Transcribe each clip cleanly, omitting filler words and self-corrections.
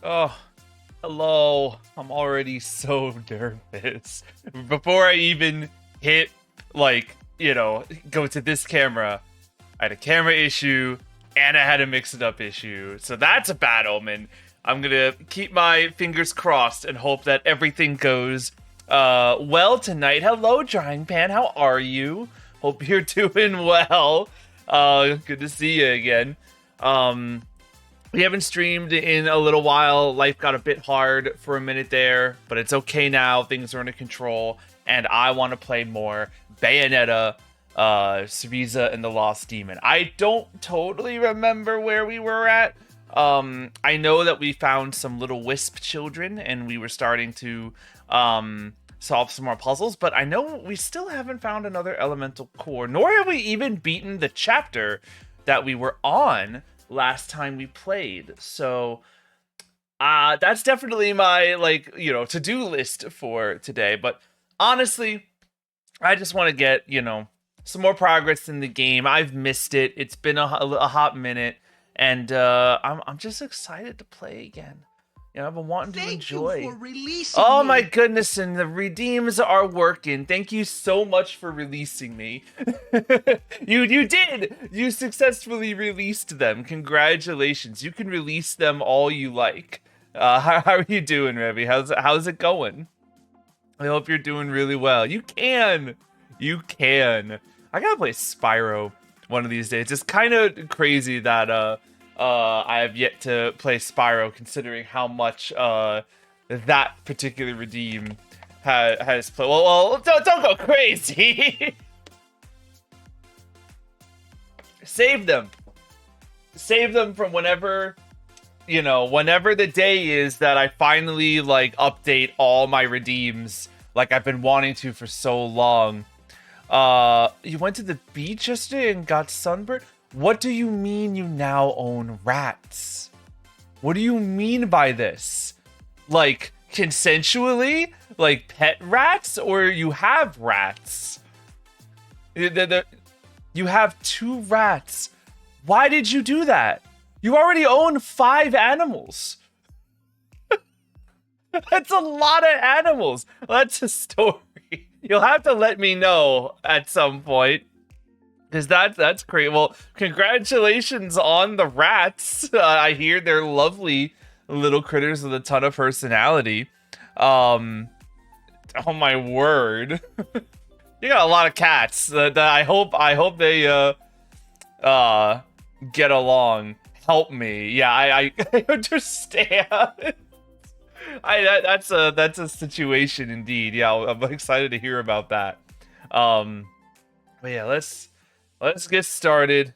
Oh, hello. I'm already so nervous. Before I even hit, like, go to this camera, I had a camera issue and I had a mix-it-up issue. So that's a bad omen. I'm gonna keep my fingers crossed and hope that everything goes well tonight. Hello, Drying Pan. How are you? Hope you're doing well. Good to see you again. We haven't streamed in a little while. Life got a bit hard for a minute there, but it's okay now. Things are under control, and I want to play more Bayonetta, Cereza, and the Lost Demon. I don't totally remember where we were at. I know that we found some little wisp children, and we were starting to solve some more puzzles, but I know we still haven't found another elemental core, nor have we even beaten the chapter that we were on last time we played. So that's definitely my to-do list for today. But honestly, I just want to get some more progress in the game. I've missed it. It's been a hot minute, and I'm just excited to play again. I've been wanting to enjoy. Thank you for releasing Oh me. my goodness, and the redeems are working. Thank you so much for releasing me. You did! You successfully released them. Congratulations. You can release them all you like. How are you doing, Revy? How's it going? I hope you're doing really well. You can! You can. I gotta play Spyro one of these days. It's kind of crazy that I have yet to play Spyro, considering how much that particular redeem has played. Well, don't go crazy. Save them from whenever the day is that I finally update all my redeems, like I've been wanting to for so long. You went to the beach yesterday and got sunburned? What do you mean you now own rats? What do you mean by this? Like, consensually? Like, pet rats? Or you have rats? You have 2 rats. Why did you do that? You already own 5 animals. That's a lot of animals. That's a story. You'll have to let me know at some point. Because that's great. Well, congratulations on the rats. I hear they're lovely little critters with a ton of personality. Oh my word. You got a lot of cats. That I hope they get along. Help me. Yeah, I understand. That's a situation indeed. Yeah, I'm excited to hear about that. But yeah, let's get started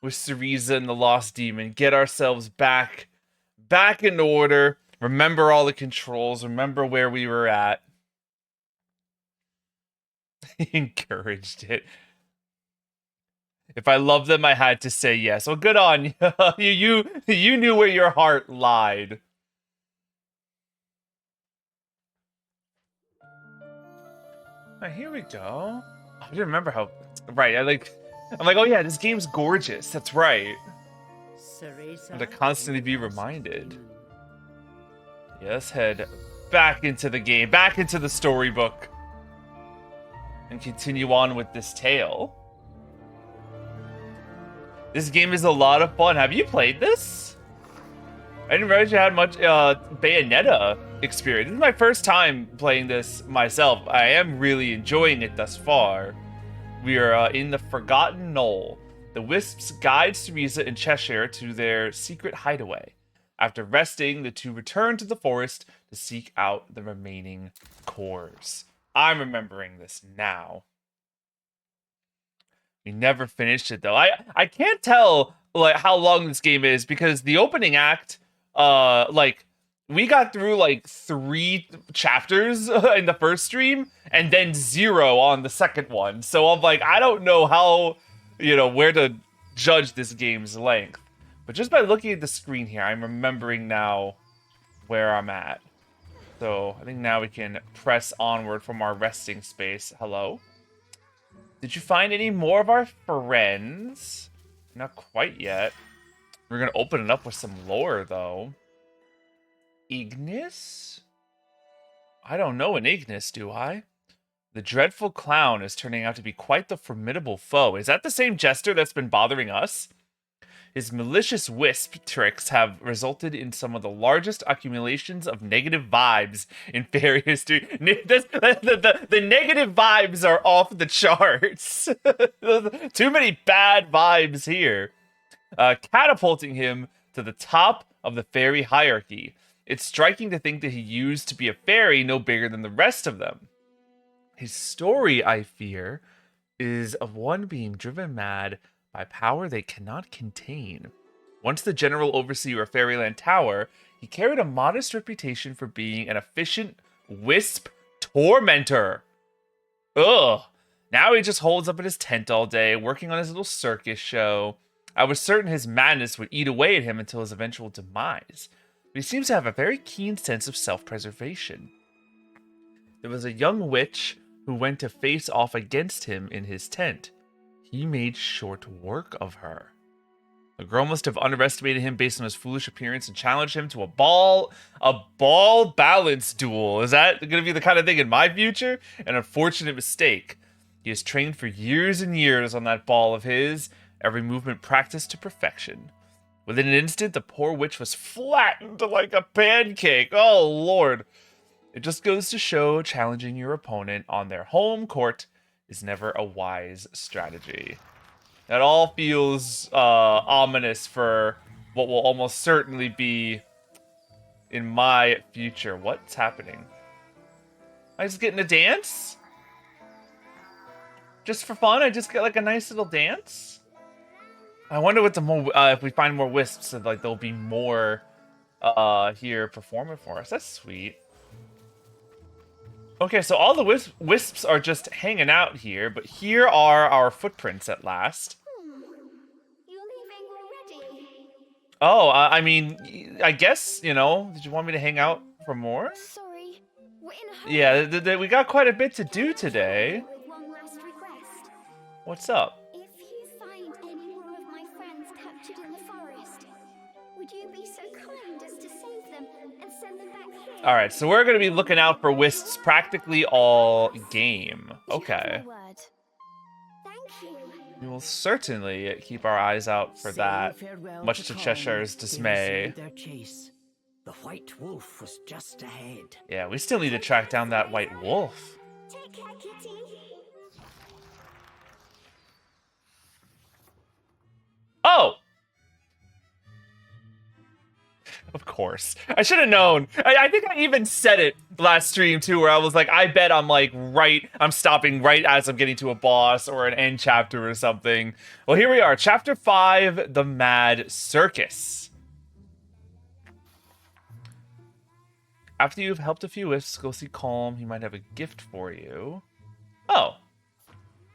with Cereza and the Lost Demon. Get ourselves back in order. Remember all the controls. Remember where we were at. He encouraged it. If I love them, I had to say yes. Well, good on you. You knew where your heart lied. Right, here we go. I didn't remember how. Right, I'm like, oh yeah, this game's gorgeous. That's right. And to constantly be reminded. Yeah, let's head back into the game, back into the storybook, and continue on with this tale. This game is a lot of fun. Have you played this? I didn't realize you had much Bayonetta experience. This is my first time playing this myself. I am really enjoying it thus far. We are in the Forgotten Knoll. The Wisps guide Cereza and Cheshire to their secret hideaway. After resting, the two return to the forest to seek out the remaining cores. I'm remembering this now. We never finished it though. I can't tell how long this game is, because the opening act, we got through 3 chapters in the first stream and then 0 on the second one. So I'm I don't know how, where to judge this game's length. But just by looking at the screen here, I'm remembering now where I'm at. So I think now we can press onward from our resting space. Hello? Did you find any more of our friends? Not quite yet. We're going to open it up with some lore, though. Ignis? I don't know an Ignis, do I? The dreadful clown is turning out to be quite the formidable foe. Is that the same jester that's been bothering us? His malicious wisp tricks have resulted in some of the largest accumulations of negative vibes in fairy history. The negative vibes are off the charts. Too many bad vibes here. Catapulting him to the top of the fairy hierarchy. It's striking to think that he used to be a fairy no bigger than the rest of them. His story, I fear, is of one being driven mad by power they cannot contain. Once the general overseer of Fairyland Tower, he carried a modest reputation for being an efficient wisp tormentor. Ugh. Now he just holds up in his tent all day, working on his little circus show. I was certain his madness would eat away at him until his eventual demise. But he seems to have a very keen sense of self-preservation. There was a young witch who went to face off against him in his tent. He made short work of her. The girl must have underestimated him based on his foolish appearance and challenged him to a ball balance duel. Is that going to be the kind of thing in my future? An unfortunate mistake. He has trained for years and years on that ball of his, every movement practiced to perfection. Within an instant, the poor witch was flattened like a pancake. Oh, Lord. It just goes to show challenging your opponent on their home court is never a wise strategy. That all feels ominous for what will almost certainly be in my future. What's happening? I just getting a dance? Just for fun? I just get like a nice little dance? I wonder what the more if we find more wisps, like there'll be more here performing for us. That's sweet. Okay, so all the wisps are just hanging out here, but here are our footprints at last. You're leaving already? Oh, I mean, I guess, you know, did you want me to hang out for more? Sorry, we're in a hurry. Yeah, we got quite a bit to do today. With one last request. What's up? If you find any more of my friends captured in the forest, would you be so kind as to save them and send them back here? Alright, so we're going to be looking out for wisps practically all game. Okay. You have my word. Thank you. We will certainly keep our eyes out for that, much to Cheshire's dismay. Their chase. The white wolf was just ahead. Yeah, we still need to track down that white wolf. Take care, Kitty. Oh! Of course. I should have known. I think I even said it last stream too, where I was like, I bet I'm stopping right as I'm getting to a boss or an end chapter or something. Well, here we are. Chapter 5, The Mad Circus. After you've helped a few wisps, go see Calm. He might have a gift for you. Oh.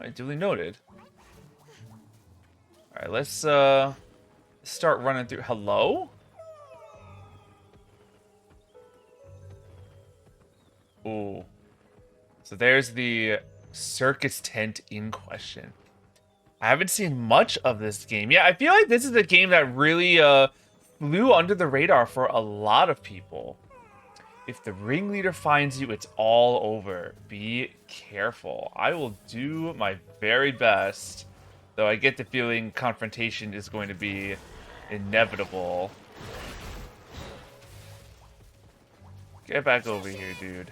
Alright, duly noted. Alright, let's start running through. Hello? Ooh. So there's the circus tent in question. I haven't seen much of this game. Yeah, I feel like this is a game that really flew under the radar for a lot of people. If the ringleader finds you, it's all over. Be careful. I will do my very best, though I get the feeling confrontation is going to be inevitable. Get back over here, dude.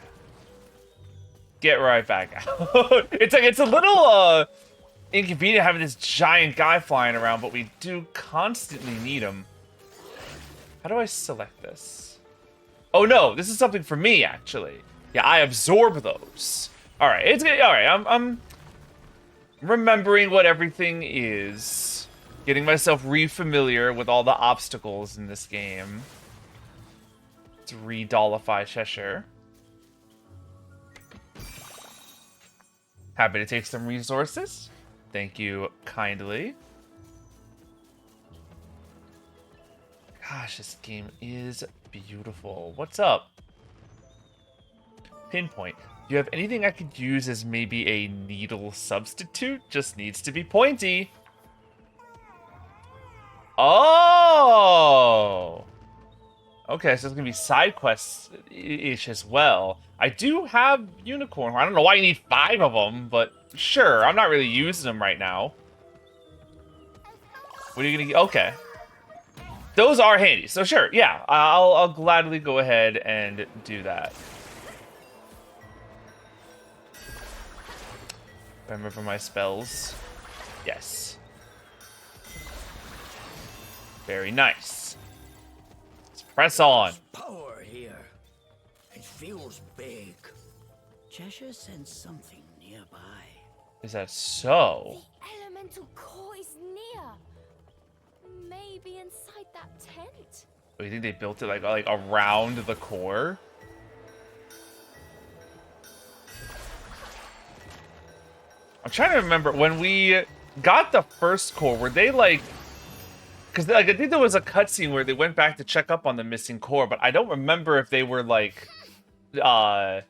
Get right back out. It's a little inconvenient having this giant guy flying around, but we do constantly need him. How do I select this? Oh no, this is something for me actually. Yeah, I absorb those. All right, it's all right. I'm remembering what everything is, getting myself re-familiar with all the obstacles in this game. To re-dollify Cheshire. Happy to take some resources. Thank you kindly. Gosh, this game is beautiful. What's up? Pinpoint. Do you have anything I could use as maybe a needle substitute? Just needs to be pointy. Oh! Okay, so it's gonna be side quests-ish as well. I do have unicorn horn. I don't know why you need 5 of them, but sure. I'm not really using them right now. What are you gonna get? Okay. Those are handy, so sure, yeah. I'll gladly go ahead and do that. Remember my spells. Yes. Very nice. Let's press on. Power here. It feels big. Cheshire sends something nearby. Is that so? The elemental core is near. Maybe inside that tent. Oh, you think they built it like around the core? I'm trying to remember when we got the first core. Were they like? Because like I think there was a cutscene where they went back to check up on the missing core, but I don't remember if they were like, you know,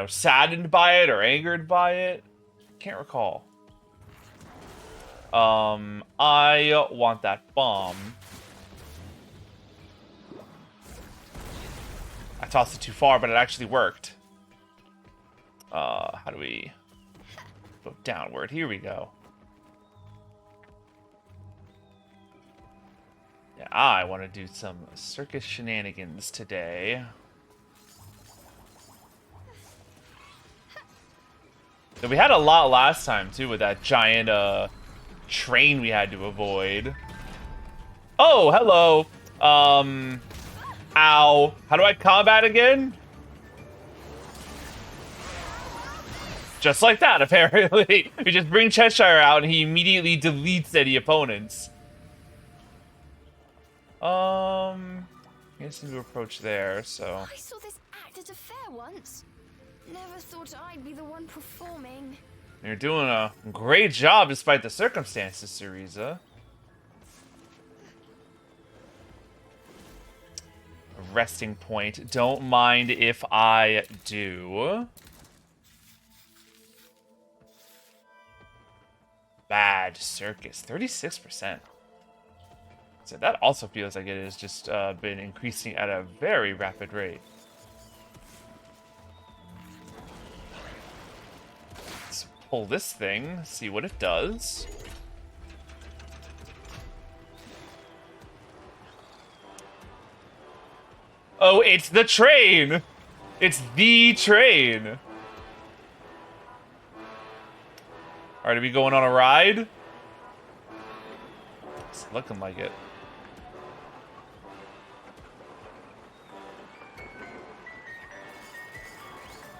saddened by it or angered by it. Can't recall. I want that bomb. I tossed it too far, but it actually worked. How do we go downward? Here we go. Yeah, I want to do some circus shenanigans today. We had a lot last time, too, with that giant, train we had to avoid. Oh, hello. Ow. How do I combat again? Just like that, apparently. We just bring Cheshire out and he immediately deletes any opponents. Guess to approach there, so. I saw this act at a fair once. Never thought I'd be the one performing. You're doing a great job despite the circumstances, Cereza. A resting point. Don't mind if I do. Bad circus. 36%. So that also feels like it has just been increasing at a very rapid rate. Let's pull this thing, see what it does. Oh, it's the train! It's the train! Alright, are we going on a ride? It's looking like it.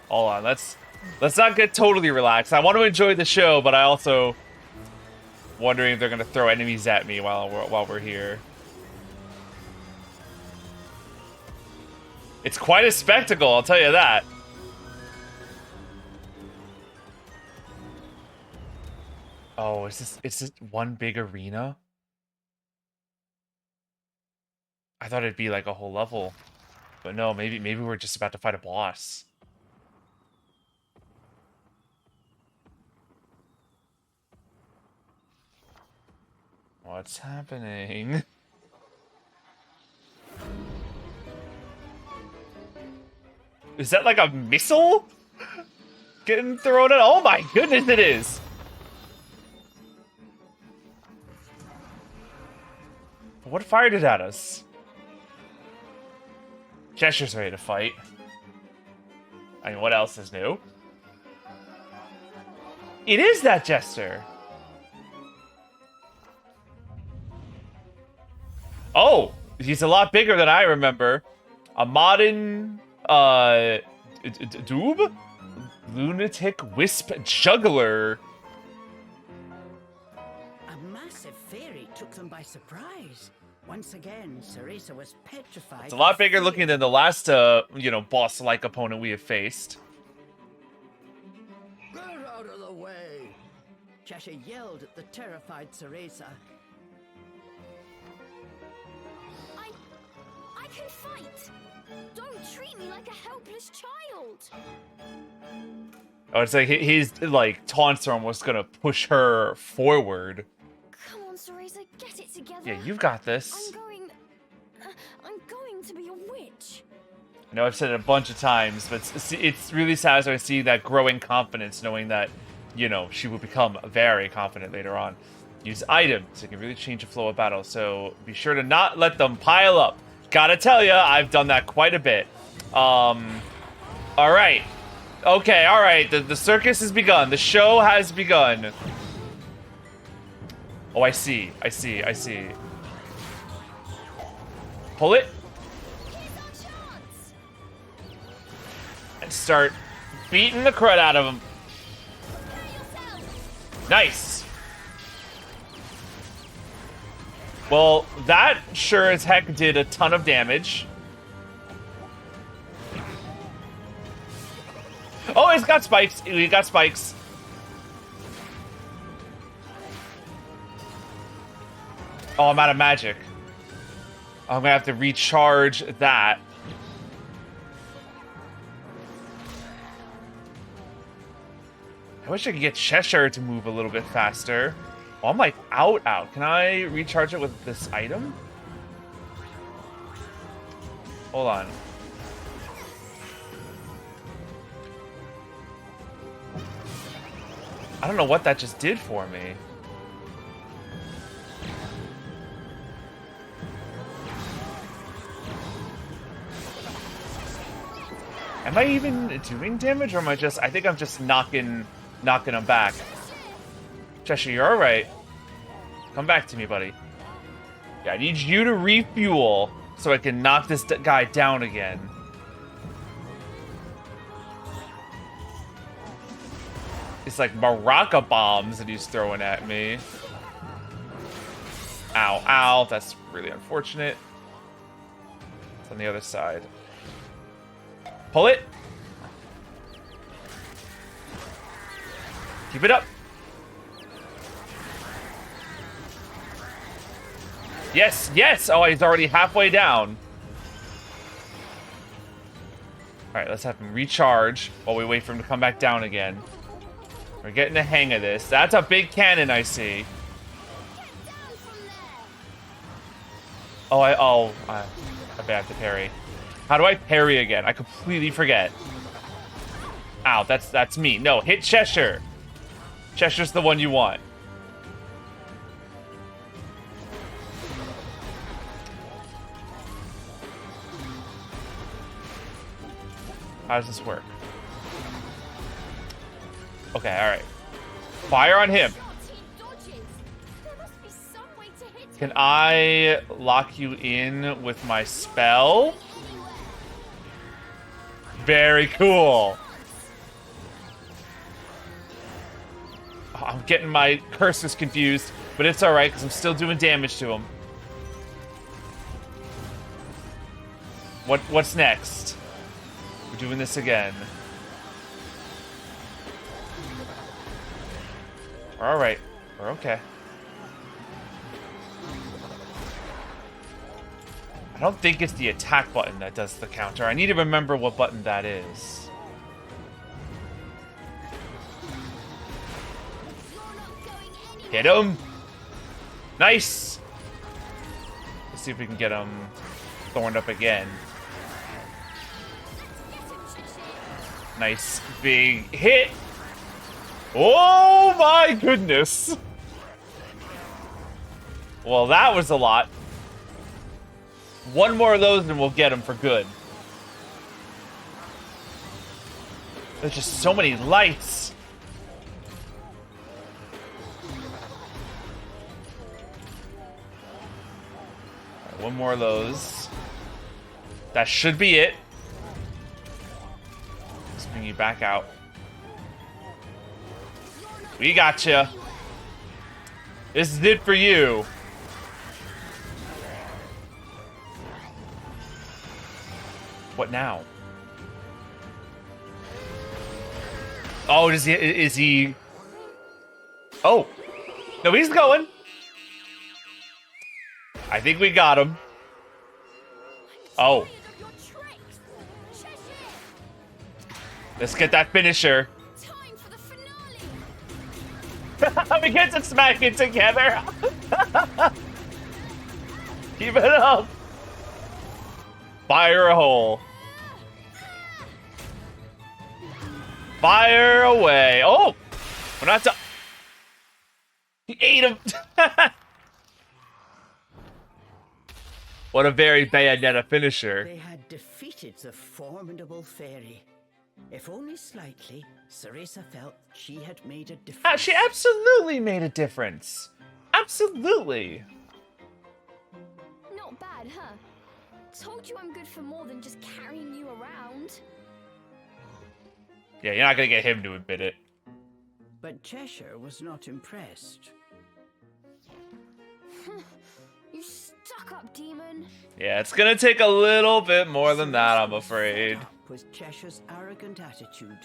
Hold on, let's not get totally relaxed. I want to enjoy the show, but I also wondering if they're gonna throw enemies at me while we're here. It's quite a spectacle, I'll tell you that. Oh, is this one big arena? I thought it'd be like a whole level, but no, maybe we're just about to fight a boss. What's happening? Is that like a missile getting thrown at? Oh my goodness, it is! What fired it at us? Cheshire's ready to fight. I mean, what else is new? It is that Jester! Oh! He's a lot bigger than I remember. A modern, Doob? Lunatic Wisp Juggler. A massive fairy took them by surprise. Once again, Cereza was petrified. It's a lot bigger looking than the last, you know, boss-like opponent we have faced. Get out of the way! Cheshire yelled at the terrified Cereza. I can fight! Don't treat me like a helpless child! Oh, it's like his, like, taunts are almost gonna push her forward. Come on, Cereza, get it together. Yeah, you've got this. I'm going I'm going to be a witch. I know I've said it a bunch of times, but it's really satisfying to see that growing confidence, knowing that, you know, she will become very confident later on. Use items. It can really change the flow of battle, so be sure to not let them pile up. Gotta tell ya, I've done that quite a bit. Alright. Okay, alright. The circus has begun. The show has begun. Oh, I see. I see. I see. Pull it. And start beating the crud out of him. Nice. Well, that sure as heck did a ton of damage. Oh, he's got spikes. He got spikes. Oh, I'm out of magic. I'm gonna have to recharge that. I wish I could get Cheshire to move a little bit faster. Oh, I'm like out. Can I recharge it with this item? Hold on. I don't know what that just did for me. Am I even doing damage, or am I just... I think I'm just knocking him back. Cheshire, you're alright. Come back to me, buddy. Yeah, I need you to refuel so I can knock this guy down again. It's like Maraca bombs that he's throwing at me. Ow, ow. That's really unfortunate. It's on the other side. Pull it. Keep it up. Yes, yes! Oh, he's already halfway down. Alright, let's have him recharge while we wait for him to come back down again. We're getting the hang of this. That's a big cannon I see. Oh, I bet I have to parry. How do I parry again? I completely forget. Ow, that's me. No, hit Cheshire. Cheshire's the one you want. How does this work? Okay, alright. Fire on him. Can I lock you in with my spell? Very cool. Oh, I'm getting my cursors confused, but it's alright because I'm still doing damage to him. What's next? We're doing this again. We're alright. We're okay. I don't think it's the attack button that does the counter. I need to remember what button that is. Hit him! Nice! Let's see if we can get him thorned up again. Nice big hit! Oh my goodness! Well, that was a lot. One more of those and we'll get him for good. There's just so many lights. Right, one more of those. That should be it. Let's bring you back out. We gotcha. This is it for you. What now? Oh, is he? Oh, no, he's going. I think we got him. Oh. Let's get that finisher. We get to smack it together. Keep it up. Fire a hole. Fire away. Oh! We're not done. He ate him. What a very Bayonetta finisher. They had defeated the formidable fairy. If only slightly, Cereza felt she had made a difference. She absolutely made a difference. Absolutely. Not bad, huh? Told you I'm good for more than just carrying you around. Yeah, you're not gonna get him to admit it. But Cheshire was not impressed. You stuck-up demon. Yeah, it's gonna take a little bit more than that, I'm afraid. Fed up with Cheshire's arrogant attitude.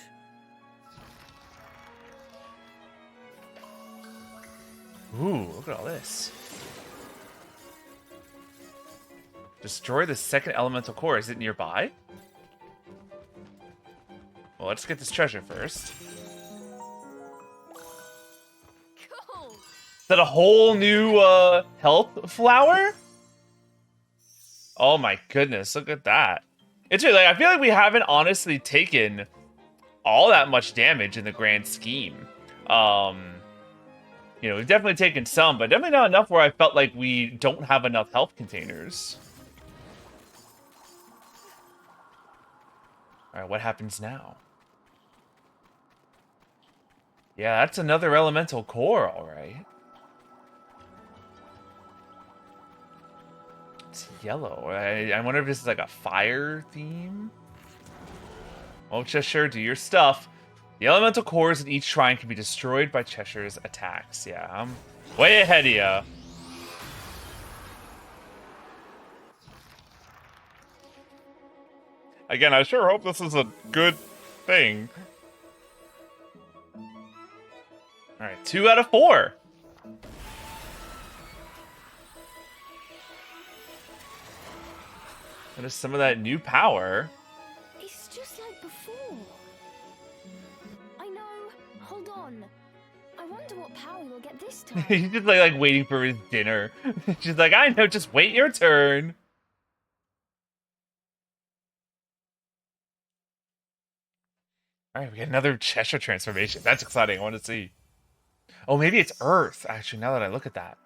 Ooh, look at all this. Destroy the second elemental core. Is it nearby? Well, let's get this treasure first. Cool. Is that a whole new health flower? Oh my goodness, look at that. It's really like, I feel like we haven't honestly taken all that much damage in the grand scheme. You know, we've definitely taken some, but definitely not enough where I felt like we don't have enough health containers. Alright, what happens now? Yeah, that's another elemental core, alright. It's yellow. I wonder if this is like a fire theme? Oh, Cheshire, do your stuff. The elemental cores in each shrine can be destroyed by Cheshire's attacks. Yeah, I'm way ahead of ya. Again, I sure hope this is a good thing. Alright, 2 out of 4. What is some of that new power? It's just like before. I know. Hold on. I wonder what power you'll get this time. He's just like waiting for his dinner. She's like, I know, just wait your turn. Alright, we get another Cheshire transformation. That's exciting. I want to see. Oh, maybe it's Earth, actually, now that I look at that.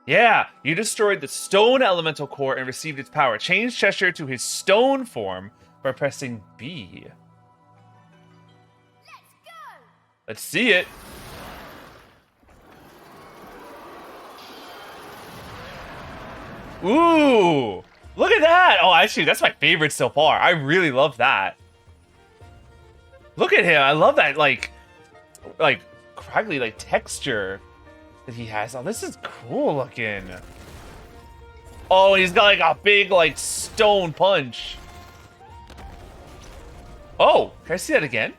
Yeah, you destroyed the stone elemental core and received its power. Change Cheshire to his stone form by pressing B. Let's go. Let's see it. Ooh, look at that. Oh, actually, that's my favorite so far. I really love that. Look at him. I love that, like craggly, like, texture that he has. Oh, this is cool looking. Oh, he's got, like, a big, like, stone punch. Oh, can I see that again?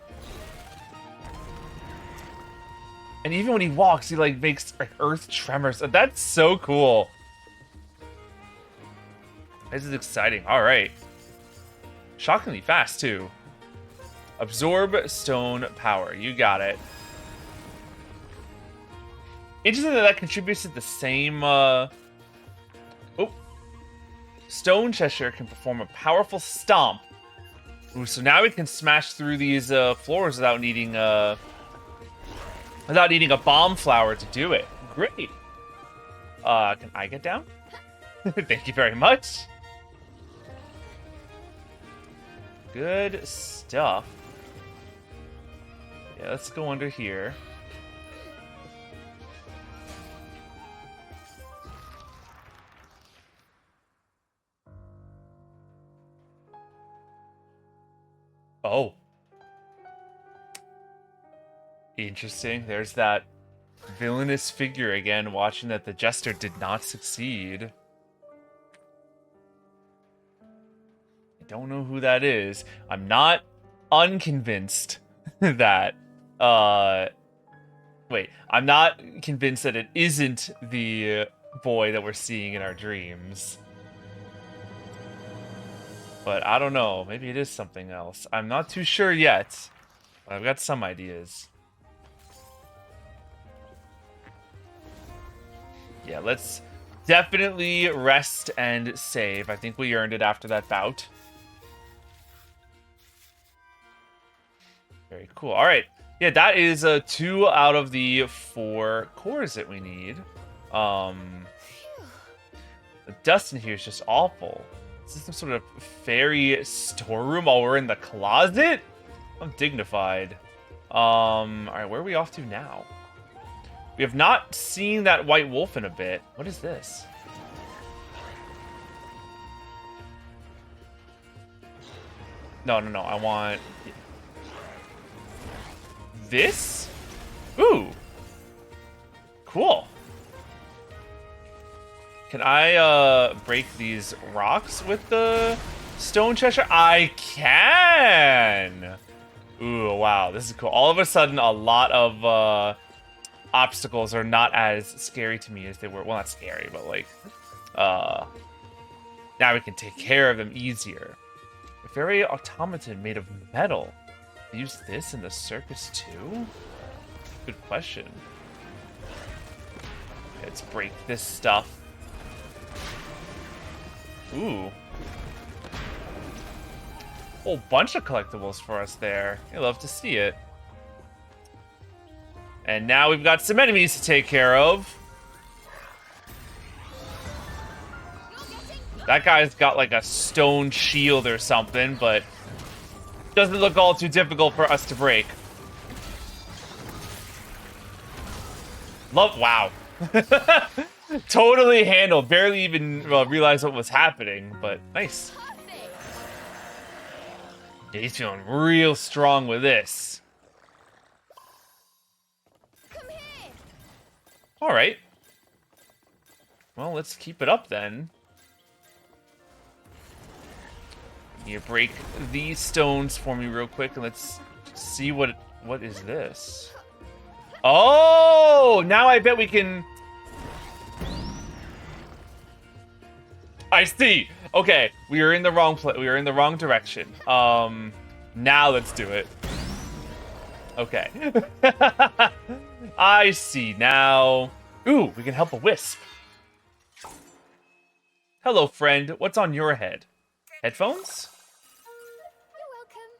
And even when he walks, he, like, makes like, earth tremors. That's so cool. This is exciting. All right. Shockingly fast, too. Absorb stone power. You got it. Interesting that contributes to the same, Oh. Stone Cheshire can perform a powerful stomp. Ooh, so now we can smash through these floors without needing a bomb flower to do it. Great. Can I get down? Thank you very much. Good stuff. Yeah, let's go under here. Oh. Interesting. There's that villainous figure again, watching that the jester did not succeed. I don't know who that is. I'm not unconvinced that, wait, I'm not convinced that it isn't the boy that we're seeing in our dreams. But I don't know. Maybe it is something else. I'm not too sure yet. But I've got some ideas. Yeah, let's definitely rest and save. I think we earned it after that bout. Very cool. All right. Yeah, that is 2 out of the 4 cores that we need. The dust in here is just awful. Is this some sort of fairy storeroom while we're in the closet? I'm dignified. All right, where are we off to now? We have not seen that white wolf in a bit. What is this? No. I want this? Ooh. Cool. Can I break these rocks with the stone Cheshire? I can! Ooh, wow. This is cool. All of a sudden, a lot of obstacles are not as scary to me as they were. Well, not scary, but like, now we can take care of them easier. A fairy automaton made of metal. Use this in the circus too? Good question. Let's break this stuff. Ooh. Whole bunch of collectibles for us there. I love to see it. And now we've got some enemies to take care of. That guy's got like a stone shield or something, but doesn't look all too difficult for us to break. Wow. Totally handled. Barely even realized what was happening, but nice. Yeah, he's feeling real strong with this. All right. Well, let's keep it up then. You break these stones for me real quick, and let's see what is this. Oh, now I bet we can. I see. Okay, we are in the wrong place. We are in the wrong direction. Now let's do it. Okay. I see now. Ooh, we can help a wisp. Hello, friend. What's on your head? Headphones? You're welcome.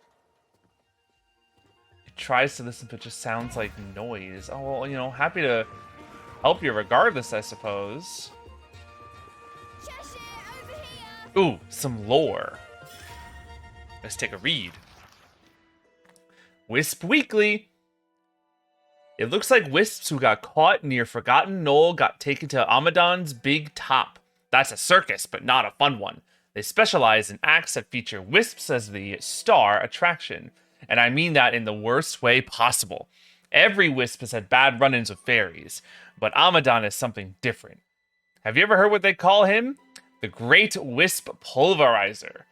It tries to listen, but just sounds like noise. Oh, well, you know, happy to help you regardless, I suppose. Cheshire, over here. Ooh, some lore. Let's take a read. Wisp Weekly. It looks like wisps who got caught near Forgotten Knoll got taken to Amadon's Big Top. That's a circus, but not a fun one. They specialize in acts that feature wisps as the star attraction. And I mean that in the worst way possible. Every wisp has had bad run-ins with fairies, but Amadon is something different. Have you ever heard what they call him? The Great Wisp Pulverizer.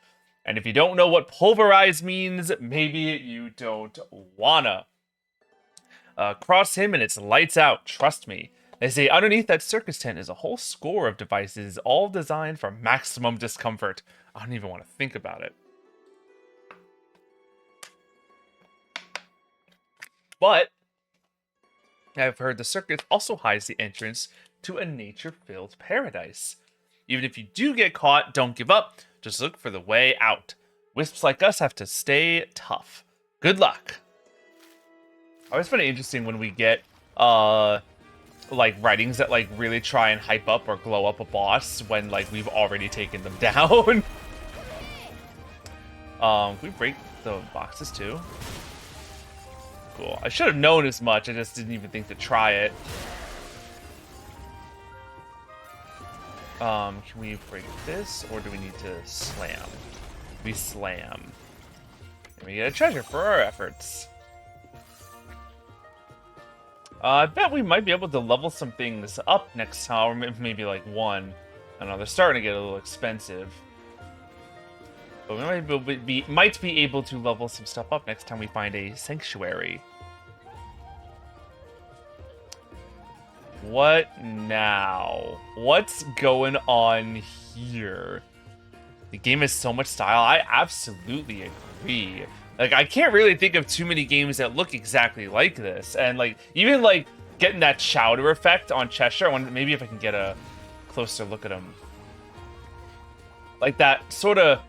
And if you don't know what pulverize means, maybe you don't wanna. Cross him and it's lights out, trust me. They say underneath that circus tent is a whole score of devices, all designed for maximum discomfort. I don't even want to think about it. But I've heard the circus also hides the entrance to a nature-filled paradise. Even if you do get caught, don't give up. Just look for the way out. Wisps like us have to stay tough. Good luck. I always find it interesting when we get like writings that like really try and hype up or glow up a boss when like we've already taken them down. Can we break the boxes too? Cool. I should have known as much. I just didn't even think to try it. Can we break this, or do we need to slam? We slam. And we get a treasure for our efforts. I bet we might be able to level some things up next time, or maybe like one. I don't know, they're starting to get a little expensive. But we might be able to level some stuff up next time we find a sanctuary. What now? What's going on here? The game has so much style. I absolutely agree. Like, I can't really think of too many games that look exactly like this. And, like, even, like, getting that chowder effect on Cheshire. I wonder maybe if I can get a closer look at him. Like that sort of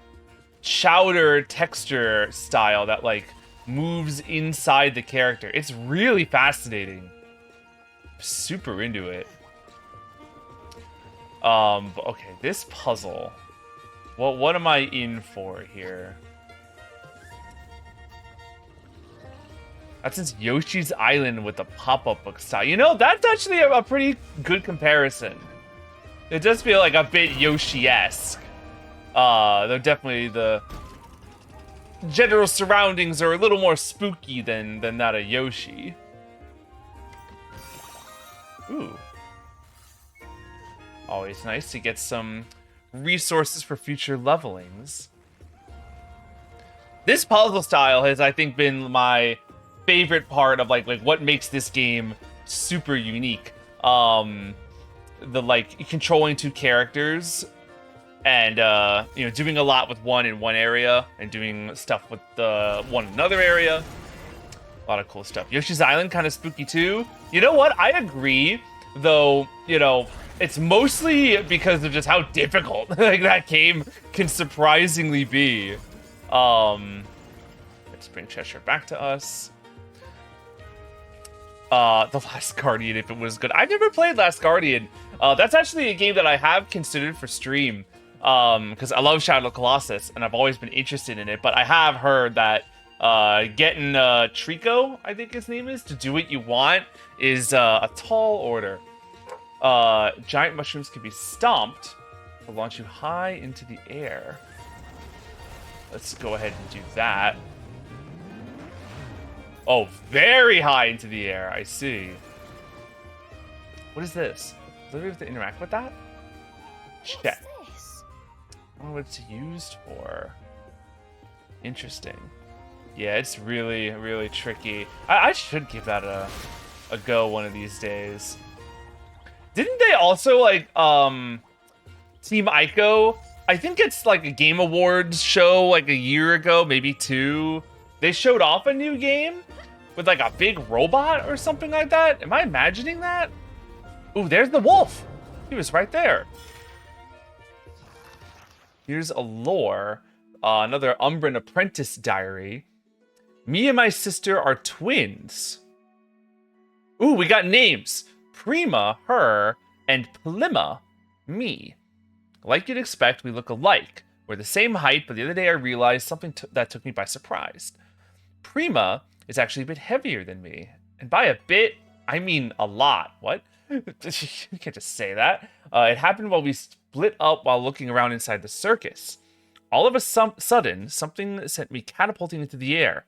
chowder texture style that like moves inside the character. It's really fascinating. Super into it. But okay, this puzzle. Well, what am I in for here? That's just Yoshi's Island with the pop-up book style. You know, that's actually a pretty good comparison. It does feel like a bit Yoshi-esque. Though definitely the general surroundings are a little more spooky than that of Yoshi. Ooh. Always nice to get some resources for future levelings. This puzzle style has, I think, been my favorite part of like what makes this game super unique. The like controlling two characters and you know, doing a lot with one in one area and doing stuff with the one in another area. A lot of cool stuff. Yoshi's Island kind of spooky too. You know what? I agree, though. You know, it's mostly because of just how difficult like that game can surprisingly be. Let's bring Cheshire back to us. The Last Guardian, if it was good. I've never played Last Guardian. That's actually a game that I have considered for stream. Because I love Shadow of the Colossus, and I've always been interested in it. But I have heard that getting Trico, I think his name is, to do what you want is a tall order. Giant mushrooms can be stomped to launch you high into the air. Let's go ahead and do that. Oh, very high into the air. I see. What is this? Do we have to interact with that? Check. I don't know what it's used for. Interesting. Yeah, it's really, really tricky. I should give that a go one of these days. Didn't they also, like, Team Ico? I think it's like a Game Awards show like a year ago, maybe two. They showed off a new game with like a big robot or something like that. Am I imagining that? Ooh, there's the wolf. He was right there. Here's a lore. Another Umbran apprentice diary. Me and my sister are twins. Ooh, we got names. Prima, her, and Plima, me. Like you'd expect, we look alike. We're the same height, but the other day I realized something that took me by surprise. Prima is actually a bit heavier than me. And by a bit, I mean a lot. What? You can't just say that. It happened while we split up while looking around inside the circus. All of a sudden, something sent me catapulting into the air.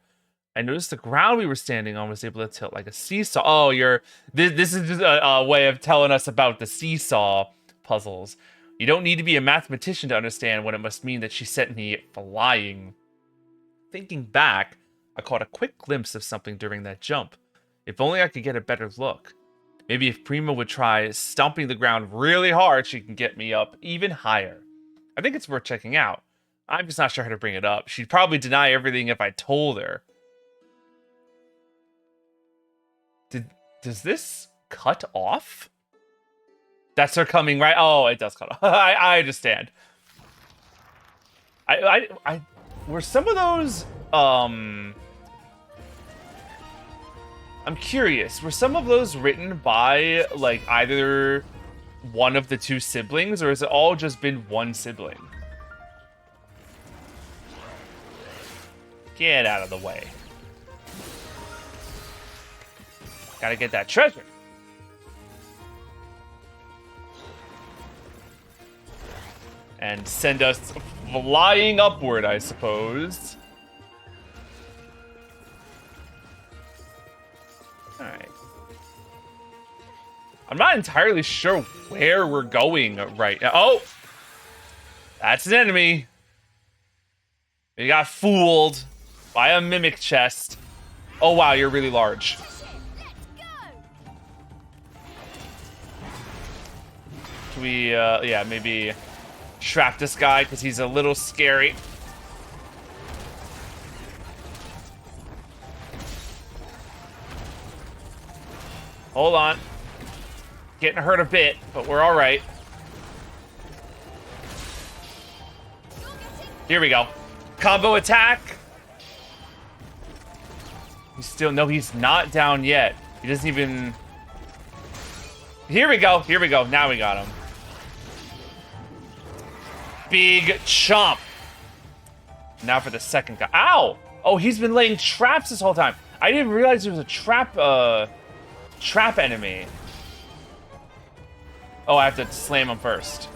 I noticed the ground we were standing on was able to tilt like a seesaw. Oh, this is just a way of telling us about the seesaw puzzles. You don't need to be a mathematician to understand what it must mean that she sent me flying. Thinking back, I caught a quick glimpse of something during that jump. If only I could get a better look. Maybe if Prima would try stomping the ground really hard, she can get me up even higher. I think it's worth checking out. I'm just not sure how to bring it up. She'd probably deny everything if I told her. Does this cut off? That's her coming, right? Oh, it does cut off. I understand. Were some of those, I'm curious. Were some of those written by, like, either one of the two siblings, or has it all just been one sibling? Get out of the way. Gotta get that treasure. And send us flying upward, I suppose. Alright. I'm not entirely sure where we're going right now. Oh! That's an enemy. We got fooled by a mimic chest. Oh wow, you're really large. Can we, yeah, maybe trap this guy because he's a little scary. Hold on. Getting hurt a bit, but we're all right. Here we go. Combo attack. He's still... No, he's not down yet. He doesn't even... Here we go. Here we go. Now we got him. Big chomp. Now for the second guy. Ow! Oh, he's been laying traps this whole time. I didn't realize there was a trap enemy. Oh, I have to slam him first.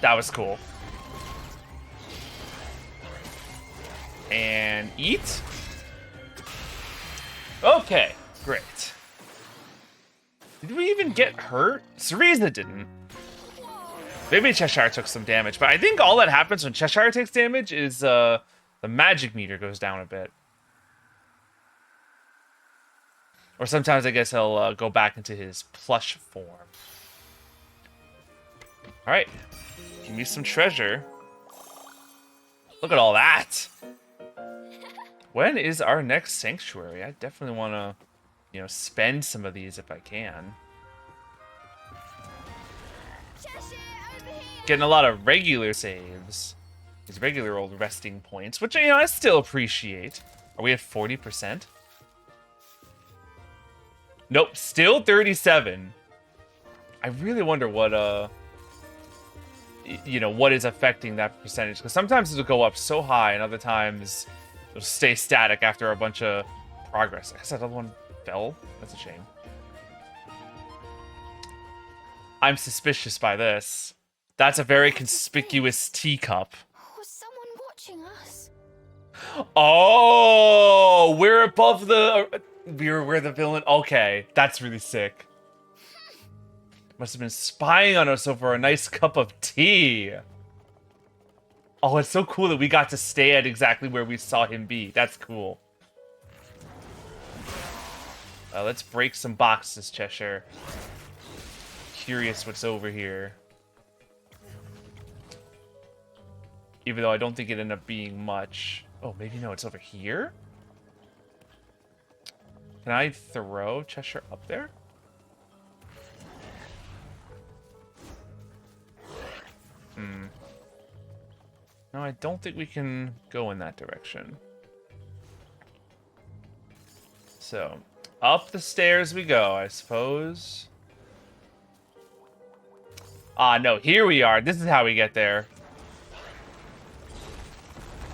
That was cool. And eat. Okay, great. Did we even get hurt? Cereza didn't. Maybe Cheshire took some damage, but I think all that happens when Cheshire takes damage is the magic meter goes down a bit. Or sometimes I guess he'll go back into his plush form. Alright. Give me some treasure. Look at all that! When is our next sanctuary? I definitely want to, you know, spend some of these if I can. Getting a lot of regular saves. These regular old resting points, which, you know, I still appreciate. Are we at 40%? Nope, still 37. I really wonder what, you know, what is affecting that percentage. Because sometimes it'll go up so high, and other times it'll stay static after a bunch of progress. I guess that other one fell. That's a shame. I'm suspicious by this. That's a very conspicuous teacup. Was someone watching us? Oh, we're above the... We're the villain. Okay, that's really sick. Must have been spying on us over a nice cup of tea. Oh, it's so cool that we got to stay at exactly where we saw him be. That's cool. Let's break some boxes, Cheshire. Curious what's over here. Even though I don't think it ended up being much. Oh, maybe no, it's over here? Can I throw Cheshire up there? No, I don't think we can go in that direction. So, up the stairs we go, I suppose. Ah, no, here we are. This is how we get there.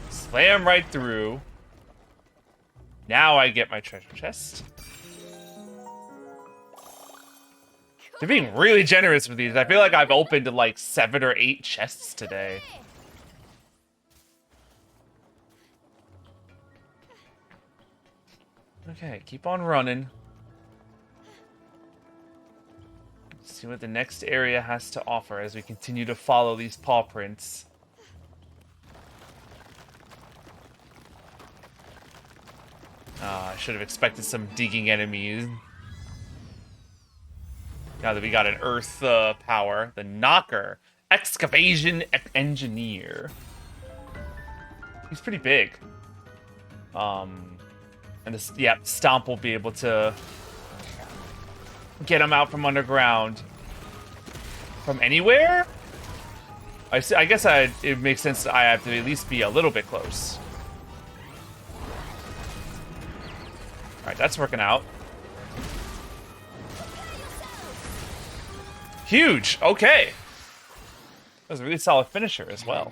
Slam right through. Now I get my treasure chest. They're being really generous with these. I feel like I've opened like 7 or 8 chests today. Okay, keep on running. Let's see what the next area has to offer as we continue to follow these paw prints. I should have expected some digging enemies. Now that we got an earth power, the Knocker, Excavation Engineer. He's pretty big. And this, yeah, Stomp will be able to get him out from underground. From anywhere? I guess it makes sense that I have to at least be a little bit close. Alright, that's working out. Huge! Okay! That was a really solid finisher as well.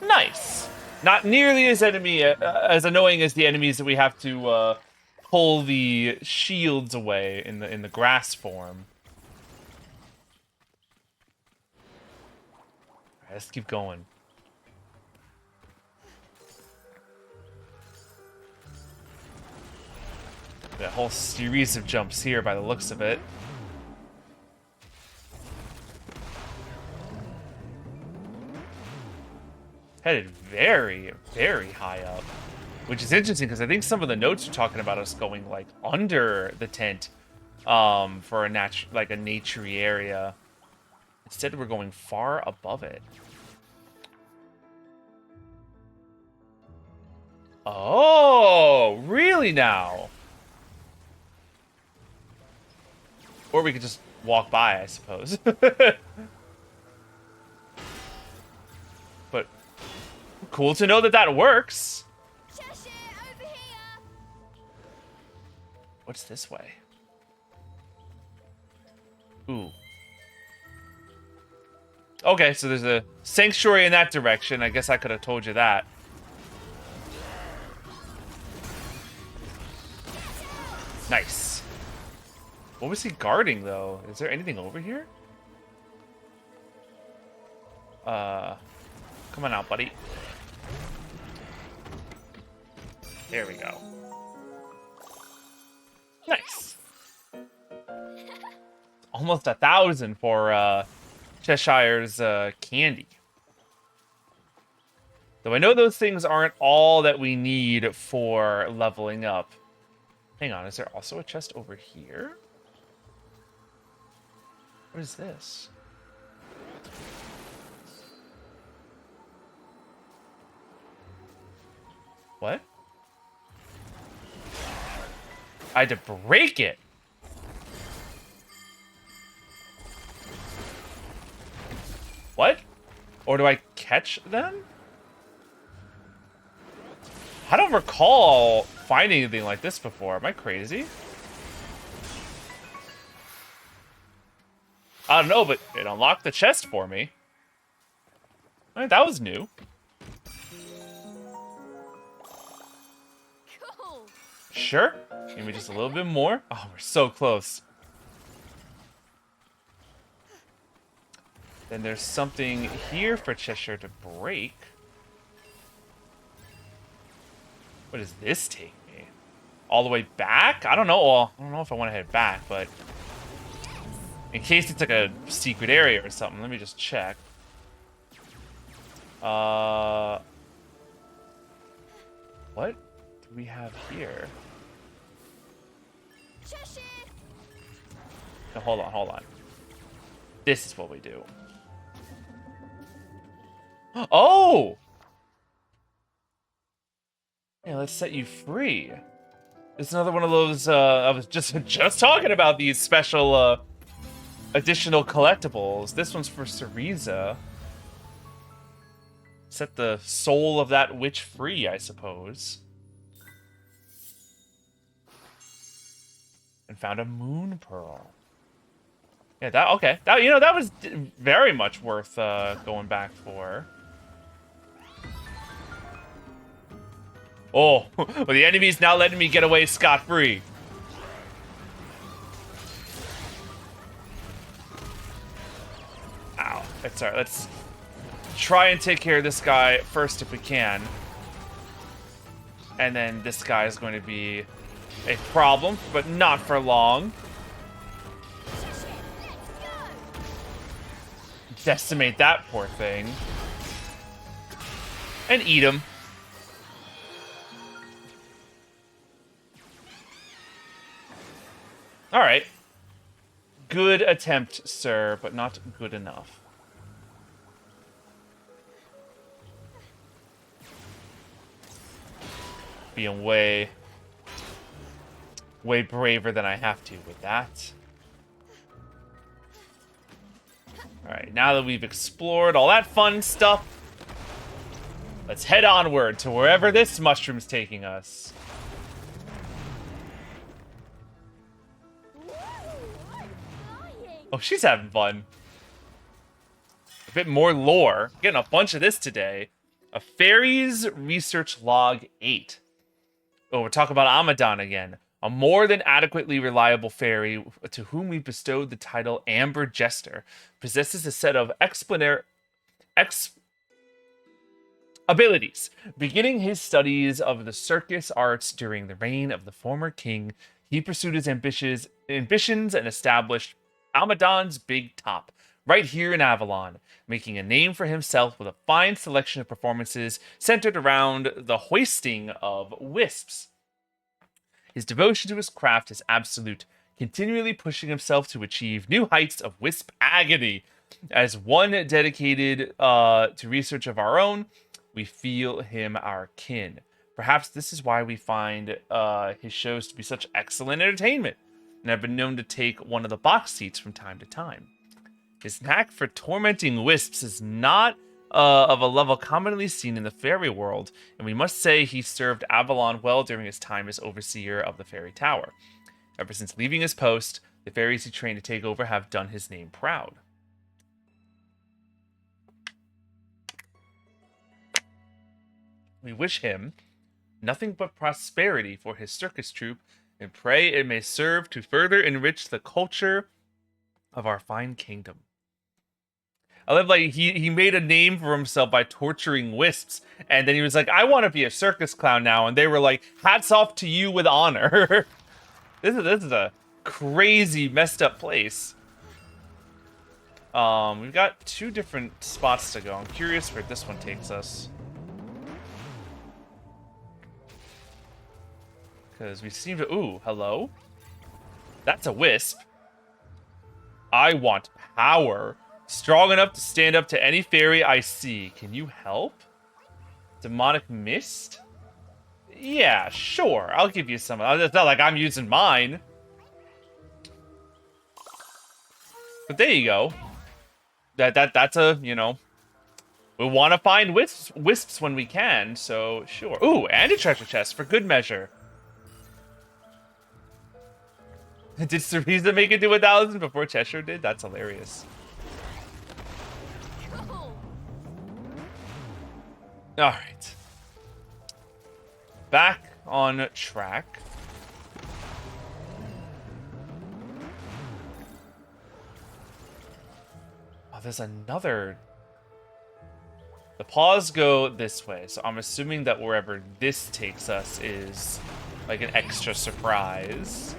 Nice! Not nearly as as annoying as the enemies that we have to pull the shields away in the grass form. Alright, let's keep going. That whole series of jumps here by the looks of it. Headed very, very high up. Which is interesting because I think some of the notes are talking about us going like under the tent for a naturey area. Instead we're going far above it. Oh, really now? Or we could just walk by, I suppose. Cool to know that that works. Cheshire, over here. What's this way? Ooh. Okay, so there's a sanctuary in that direction. I guess I could have told you that. Nice. What was he guarding, though? Is there anything over here? Come on out, buddy. There we go. Nice. Almost 1,000 for Cheshire's candy. Though I know those things aren't all that we need for leveling up. Hang on, is there also a chest over here? What is this? What? I had to break it. What? Or do I catch them? I don't recall finding anything like this before. Am I crazy? I don't know, but it unlocked the chest for me. Alright, that was new. Cool. Sure. Give me just a little bit more. Oh, we're so close. Then there's something here for Cheshire to break. What does this take me? All the way back? I don't know. Well, I don't know if I want to head back, but in case it's like a secret area or something, let me just check. What do we have here? Cheshire. No, hold on, hold on. This is what we do. Oh! Yeah, let's set you free. It's another one of those, I was just talking about these special, additional collectibles. This one's for Cereza. Set the soul of that witch free, I suppose. And found a moon pearl. Yeah, that, okay. That, you know, that was very much worth, going back for. Oh, well, the enemy's now letting me get away scot-free. Ow. It's alright, let's try and take care of this guy first if we can. And then this guy is going to be a problem, but not for long. Cheshire, let's go. Decimate that poor thing. And eat him. Alright. Good attempt, sir, but not good enough. Being way braver than I have to with that. Alright, now that we've explored all that fun stuff, let's head onward to wherever this mushroom's taking us. Woo, I'm flying. Oh, she's having fun. A bit more lore. Getting a bunch of this today. A Fairies Research Log 8. Oh, we're talking about Amadon again. A more than adequately reliable fairy to whom we bestowed the title Amber Jester possesses a set of abilities. Beginning his studies of the circus arts during the reign of the former king, he pursued his ambitions and established Amadon's Big Top, right here in Avalon, making a name for himself with a fine selection of performances centered around the hoisting of wisps. His devotion to his craft is absolute, continually pushing himself to achieve new heights of wisp agony. As one dedicated to research of our own, we feel him our kin. Perhaps this is why we find his shows to be such excellent entertainment, and have been known to take one of the box seats from time to time. His knack for tormenting wisps is not of a level commonly seen in the fairy world, and we must say he served Avalon well during his time as overseer of the fairy tower. Ever since leaving his post, the fairies he trained to take over have done his name proud. We wish him nothing but prosperity for his circus troupe, and pray it may serve to further enrich the culture of our fine kingdom. I love, like, he made a name for himself by torturing wisps, and then he was like, I want to be a circus clown now, and they were like, hats off to you with honor. This is a crazy messed up place. We've got 2 different spots to go. I'm curious where this one takes us. Because we seem to... Ooh, hello? That's a wisp. I want power. Strong enough to stand up to any fairy I see. Can you help? Demonic mist? Yeah, sure. I'll give you some. It's not like I'm using mine. But there you go. That's a, you know... We want to find wisps when we can, so sure. Ooh, and a treasure chest for good measure. Did Cereza make it to 1,000 before Cheshire did? That's hilarious. Alright. Back on track. Oh, there's another... The paws go this way, so I'm assuming that wherever this takes us is like an extra surprise.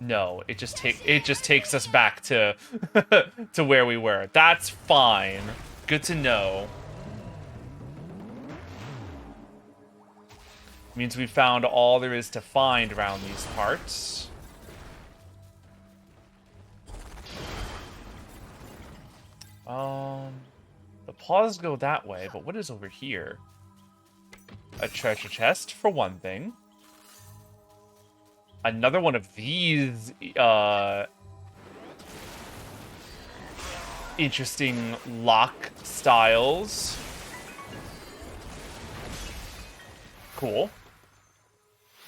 No, it just takes us back to to where we were. That's fine. Good to know. Means we found all there is to find around these parts. The paws go that way, but what is over here? A treasure chest, for one thing. Another one of these, interesting lock styles. Cool.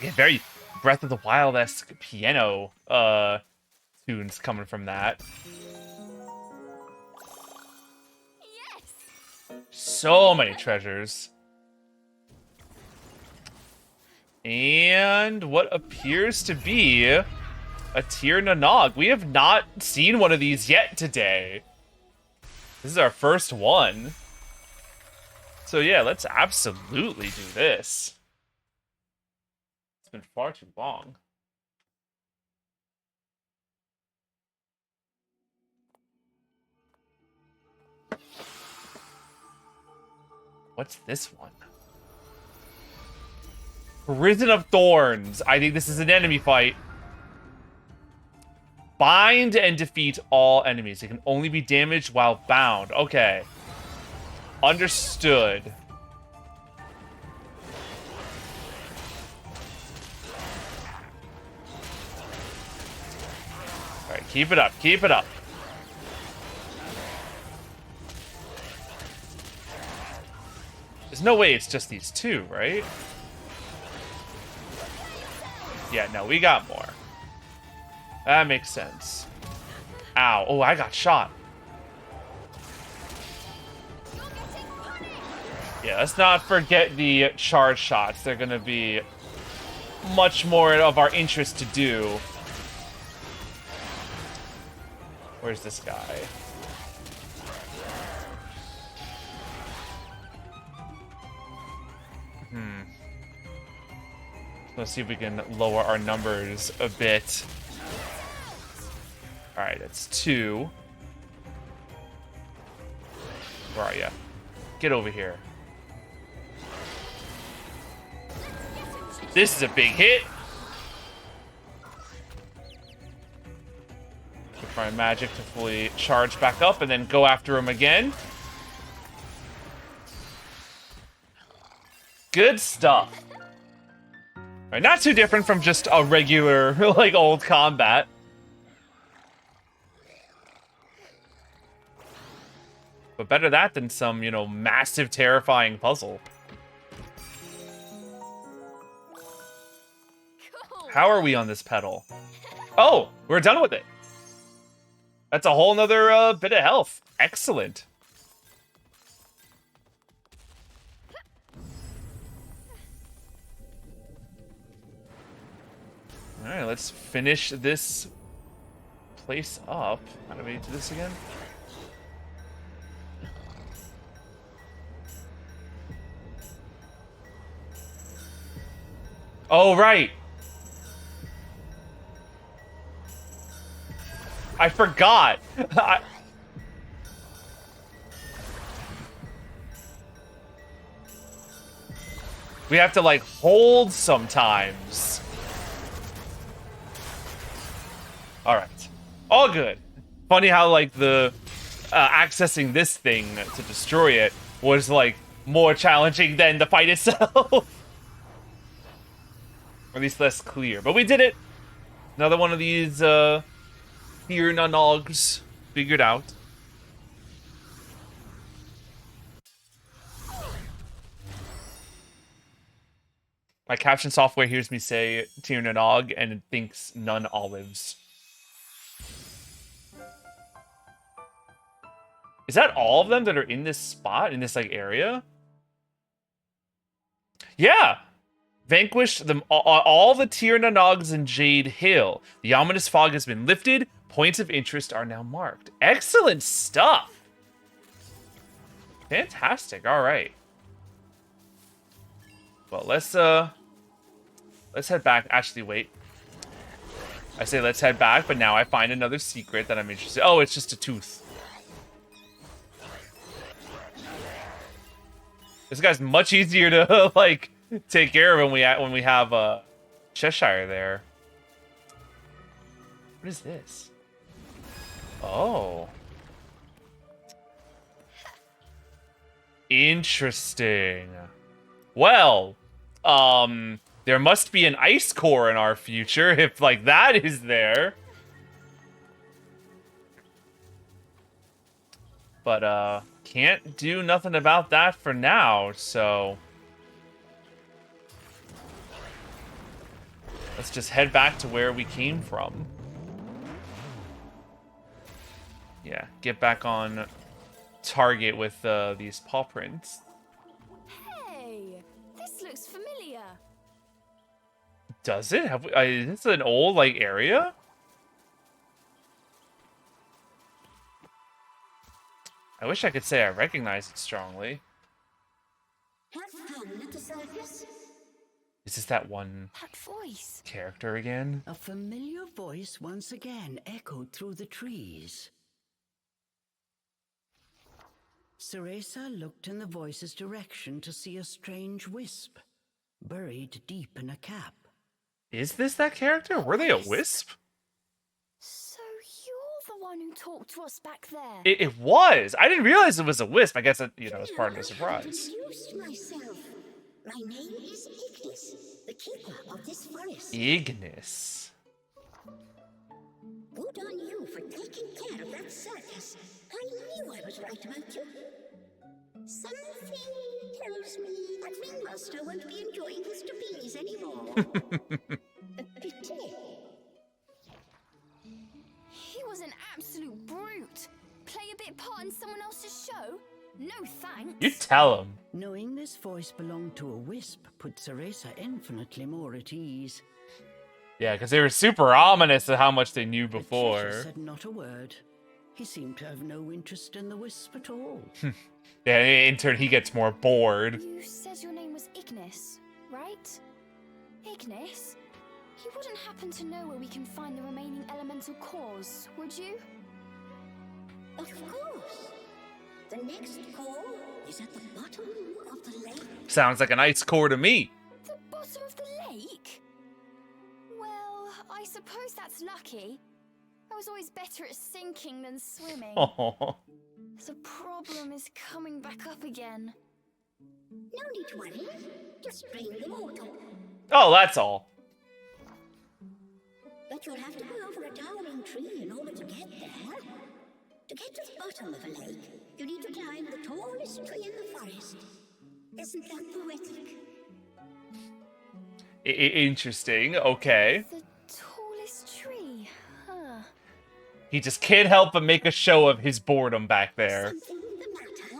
Yeah, very Breath of the Wild-esque piano, tunes coming from that. So many treasures. And what appears to be a Tir Nanog. We have not seen one of these yet today. This is our first one. So yeah, let's absolutely do this. It's been far too long. What's this one? Prison of Thorns. I think this is an enemy fight. Bind and defeat all enemies. It can only be damaged while bound. Okay. Understood. Alright, keep it up. Keep it up. There's no way it's just these 2, right? Yeah, no, we got more. That makes sense. Ow. Oh, I got shot. Yeah, let's not forget the charge shots. They're going to be much more of our interest to do. Where's this guy? Let's see if we can lower our numbers a bit. Alright, that's 2. Where are you? Get over here. This is a big hit. Wait for my magic to fully charge back up and then go after him again. Good stuff. Right, not too different from just a regular, like, old combat. But better that than some, you know, massive, terrifying puzzle. Cool. How are we on this pedal? Oh, we're done with it. That's a whole nother bit of health. Excellent. Alright, let's finish this place up. How do we do this again? Oh, right. I forgot. We have to, like, hold sometimes. Alright. All good. Funny how, like, the accessing this thing to destroy it was, like, more challenging than the fight itself. Or at least less clear. But we did it. Another one of these, Fear Nonogs figured out. My caption software hears me say Tir Nanog and it thinks none olives. Is that all of them that are in this spot, in this like area? Yeah! Vanquished them all the Tir Nanogs in Jade Hill. The ominous fog has been lifted. Points of interest are now marked. Excellent stuff! Fantastic, alright. Well, let's head back. Actually, wait. I say let's head back, but now I find another secret that I'm interested in. Oh, it's just a tooth. This guy's much easier to, like, take care of when we have Cheshire there. What is this? Oh. Interesting. Well, there must be an ice core in our future if, like, that is there. But, can't do nothing about that for now, so... let's just head back to where we came from. Yeah, get back on target with these paw prints. Hey, this looks familiar. Does it? Have we, is this an old, like, area? I wish I could say I recognize it strongly. Have fun at the circus. Is this that one That voice. character again? A familiar voice once again echoed through the trees. Cereza looked in the voice's direction to see a strange wisp, buried deep in a cap. Is this that character? Were they a wisp? So you're the one who talked to us back there. It was. I didn't realize it was a wisp. I guess it, you know, it's part of the I surprise. introduced myself. My name is Ignis, the keeper of this forest. Ignis. Good on you for taking care of that circus. I knew I was right about you. Something tells me that Ringmaster won't be enjoying his trapeze anymore. A pity. He was an absolute brute. Play a bit part in someone else's show? No thanks. You tell him. Knowing this voice belonged to a wisp put Cereza infinitely more at ease. Yeah, because they were super ominous at how much they knew The before. Cheshire said not a word. He seemed to have no interest in the wisp at all. Yeah, in turn, he gets more bored. You said your name was Ignis, right? Ignis? You wouldn't happen to know where we can find the remaining elemental cores, would you? Of course. The next core is at the bottom of the lake. Sounds like an ice core to me. The bottom of the lake? Well, I suppose that's lucky. I was always better at sinking than swimming. Oh. The problem is coming back up again. No need to worry. Just drain the water. Oh, that's all. But you'll have to go over a towering tree in order to get there. To get to the bottom of a lake, you need to climb the tallest tree in the forest. Isn't that poetic? Interesting. Okay. The tallest tree. Huh. He just can't help but make a show of his boredom back there. Something the matter?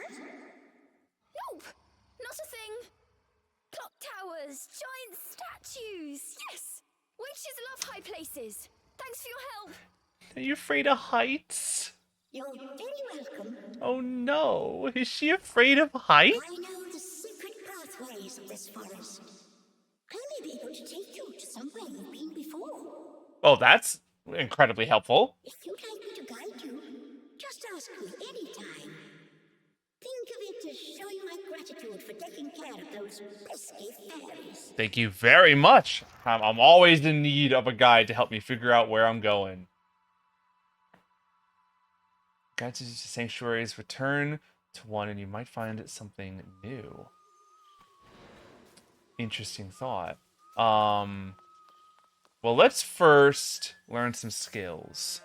Nope. Not a thing. Clock towers, giant statues. Yes. Witches love high places. Thanks for your help. Are you afraid of heights? You're very welcome. Oh no. Is she afraid of heights? I know the secret pathways of this forest. I may be able to take you to somewhere you've been before. Oh, that's incredibly helpful. If you'd like me to guide you, just ask me anytime. Think of it as showing my gratitude for taking care of those pesky fairies. Thank you very much. I'm always in need of a guide to help me figure out where I'm going. Guide to sanctuaries, return to one and you might find something new. Interesting thought. Well, let's first learn some skills.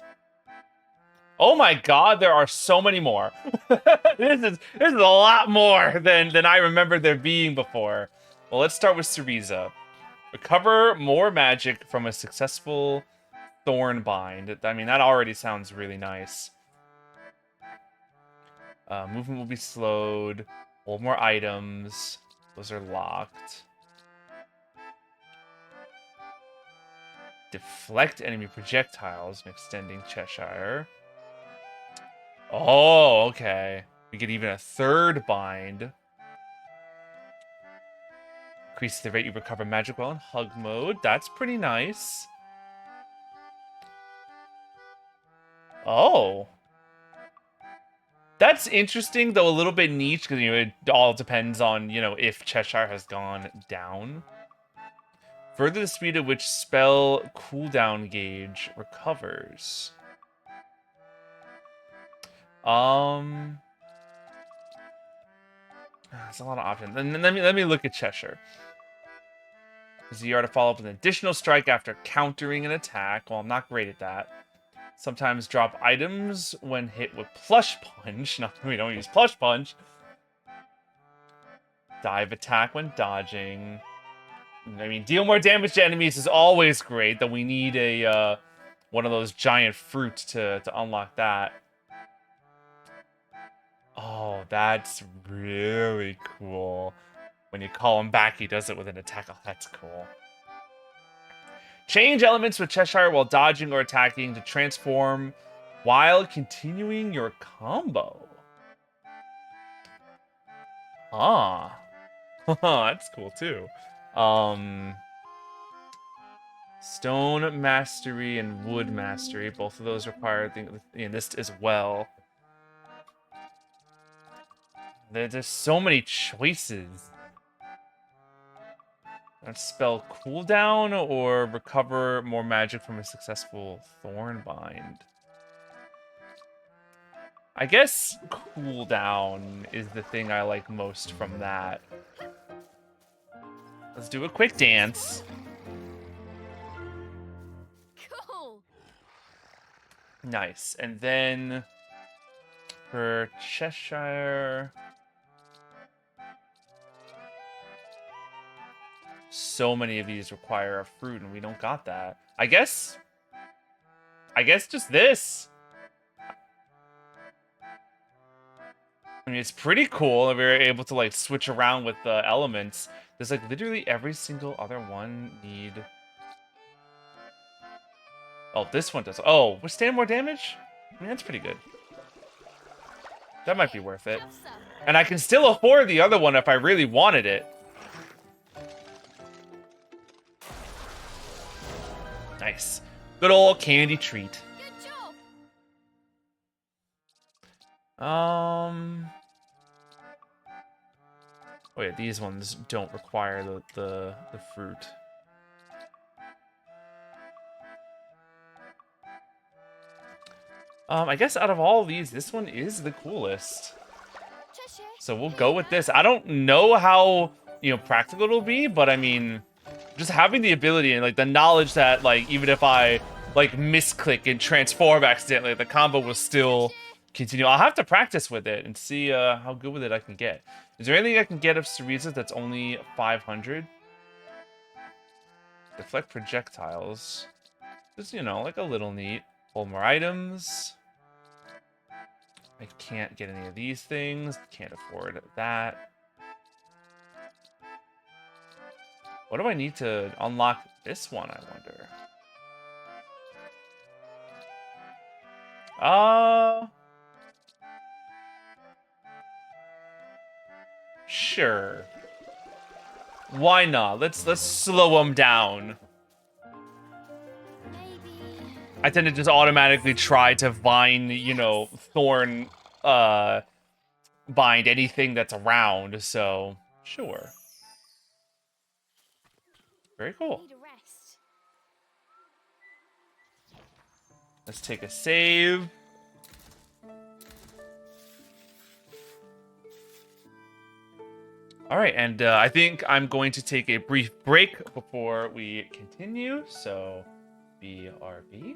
Oh my god, there are so many more. This is a lot more than I remember there being before. Well, let's start with Cereza. Recover more magic from a successful thorn bind. I mean, that already sounds really nice. Movement will be slowed. Hold more items. Those are locked. Deflect enemy projectiles, extending Cheshire. Oh, okay. We get even a third bind. Increase the rate you recover magic while in hug mode. That's pretty nice. Oh. That's interesting, though a little bit niche, because it all depends on, if Cheshire has gone down. Further the speed at which spell cooldown gauge recovers. There's a lot of options. And let me look at Cheshire. ZR to follow up with an additional strike after countering an attack. Well, I'm not great at that. Sometimes drop items when hit with Plush Punch. No, we don't use Plush Punch. Dive attack when dodging. I mean, deal more damage to enemies is always great, though we need a one of those giant fruits to unlock that. Oh, that's really cool. When you call him back, he does it with an attack. Oh, that's cool. Change elements with Cheshire while dodging or attacking to transform while continuing your combo. Ah. That's cool, too. Stone Mastery and Wood Mastery. Both of those require this as well. There's so many choices. Spell cooldown or recover more magic from a successful thorn bind. I guess cooldown is the thing I like most from that. Let's do a quick dance. Cool. Nice. And then for Cheshire, so many of these require a fruit and we don't got that. I guess just this. I mean, it's pretty cool that we were able to like switch around with the elements. There's like literally every single other one need. Oh, this one does. Oh, withstand more damage? I mean, that's pretty good. That might be worth it. And I can still afford the other one if I really wanted it. Nice. Good old candy treat. Good job. Oh yeah, these ones don't require the fruit. I guess out of all of these, this one is the coolest. So we'll go with this. I don't know how, practical it'll be, but I mean, just having the ability and like the knowledge that like even if I like misclick and transform accidentally, the combo will still continue. I'll have to practice with it and see how good with it I can get. Is there anything I can get of Cereza that's only 500? Deflect projectiles. Just, you know, like a little neat. Hold more items. I can't get any of these things. Can't afford that. What do I need to unlock this one, I wonder? Sure. Why not? Let's slow them down. Maybe. I tend to just automatically try to vine, you know, thorn, bind anything that's around, so sure. Very cool. Need a rest. Let's take a save. All right, and I think I'm going to take a brief break before we continue, so BRB.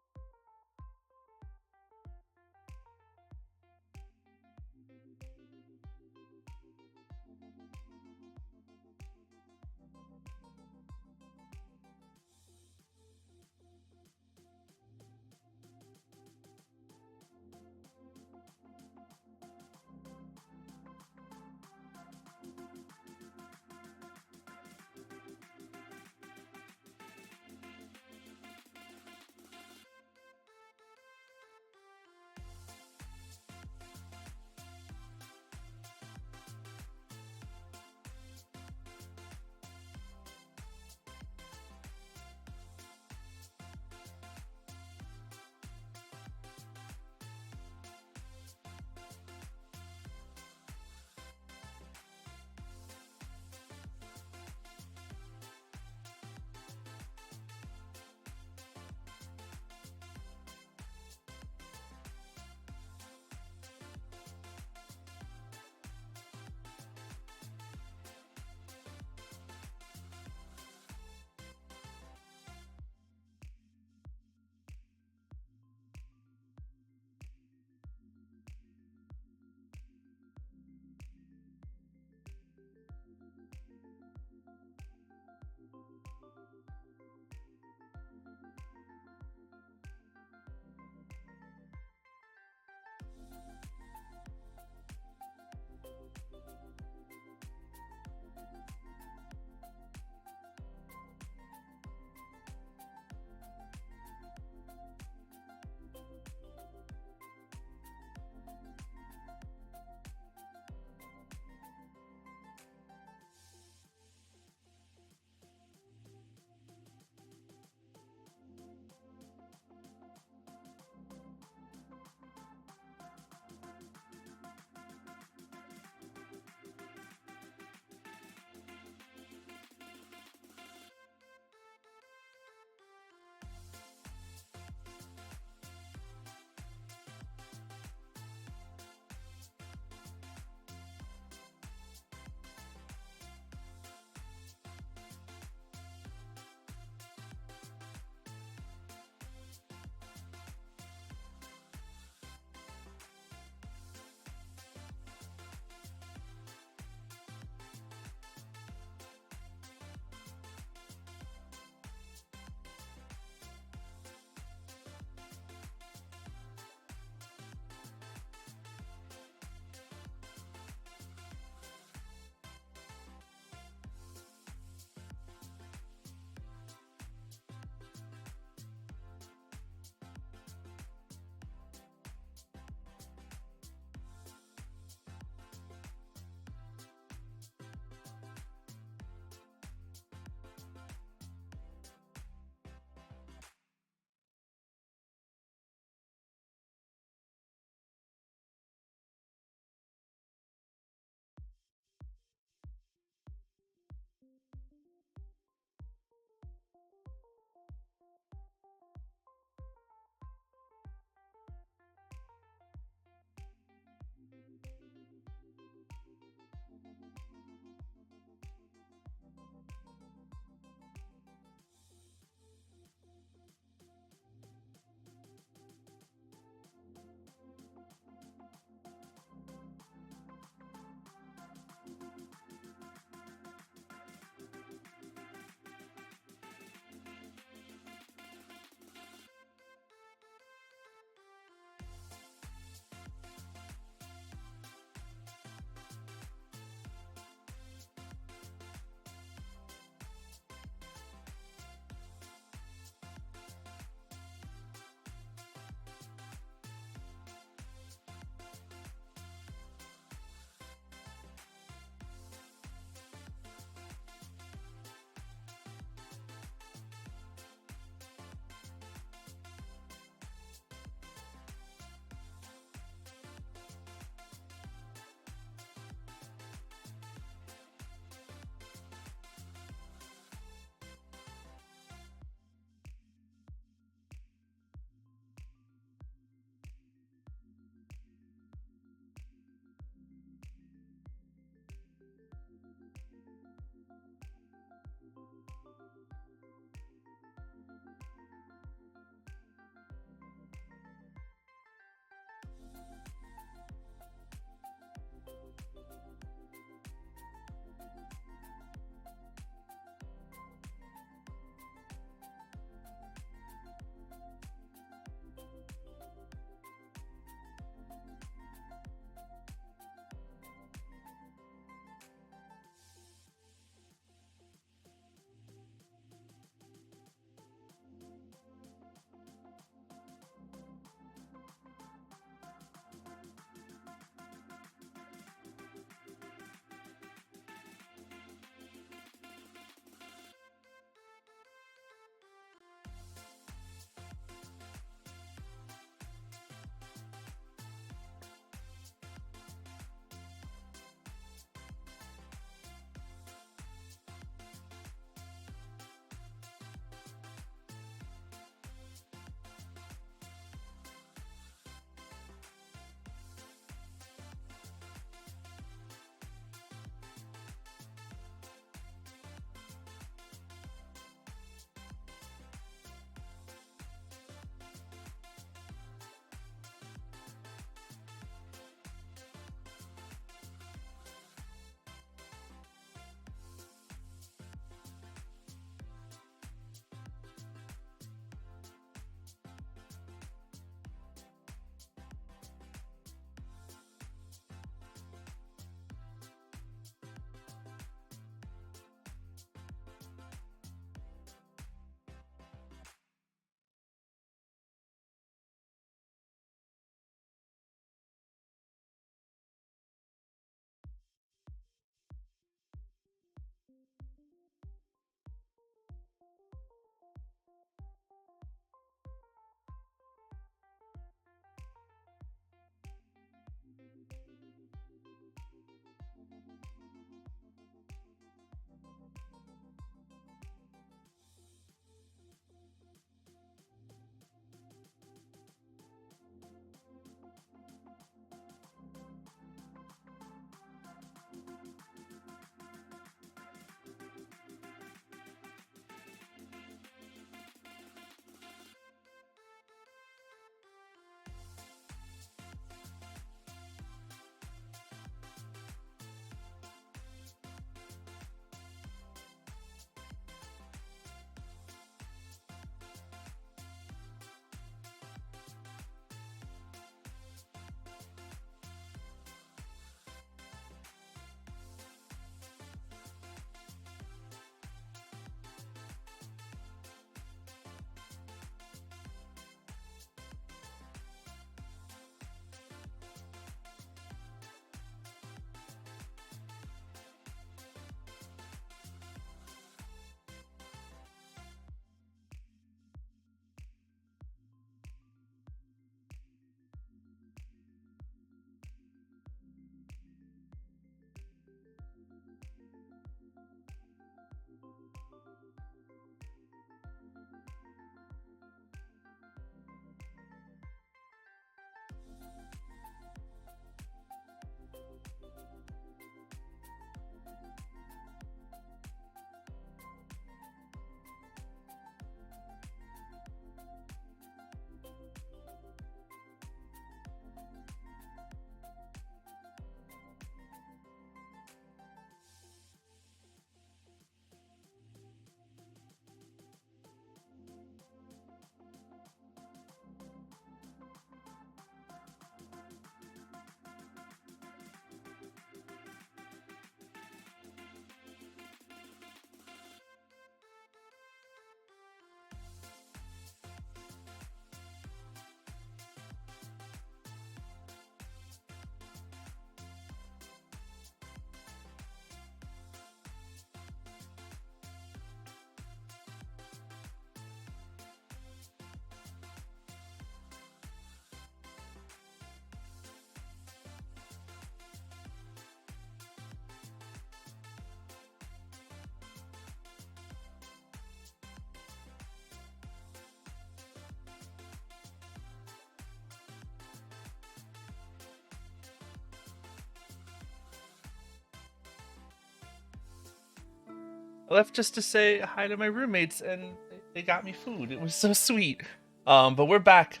I left just to say hi to my roommates, and they got me food. It was so sweet. But we're back.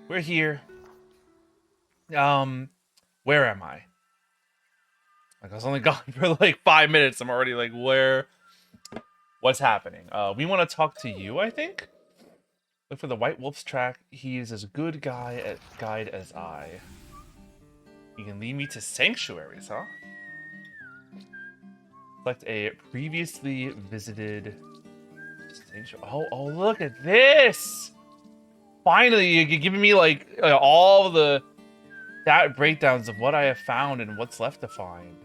We're here. Where am I? Like, I was only gone for like 5 minutes. I'm already like, where? What's happening? We want to talk to you, I think? Look for the White Wolf's track. He is as good guide as I. You can lead me to sanctuaries, huh? Select a previously visited sanctuary. Oh, look at this! Finally, you're giving me like all the breakdowns of what I have found and what's left to find.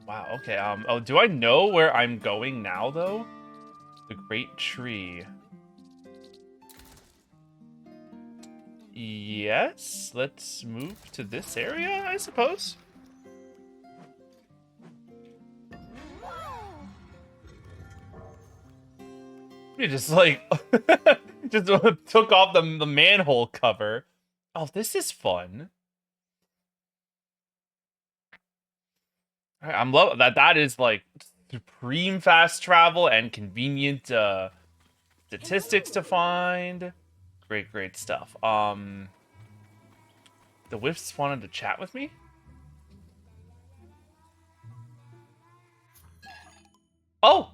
Wow, okay, oh, do I know where I'm going now, though? The Great Tree. Yes, let's move to this area, I suppose. You just, like, just took off the manhole cover. Oh, this is fun. I'm love that. That is like supreme fast travel and convenient statistics to find. Great stuff. The Wisps wanted to chat with me. Oh,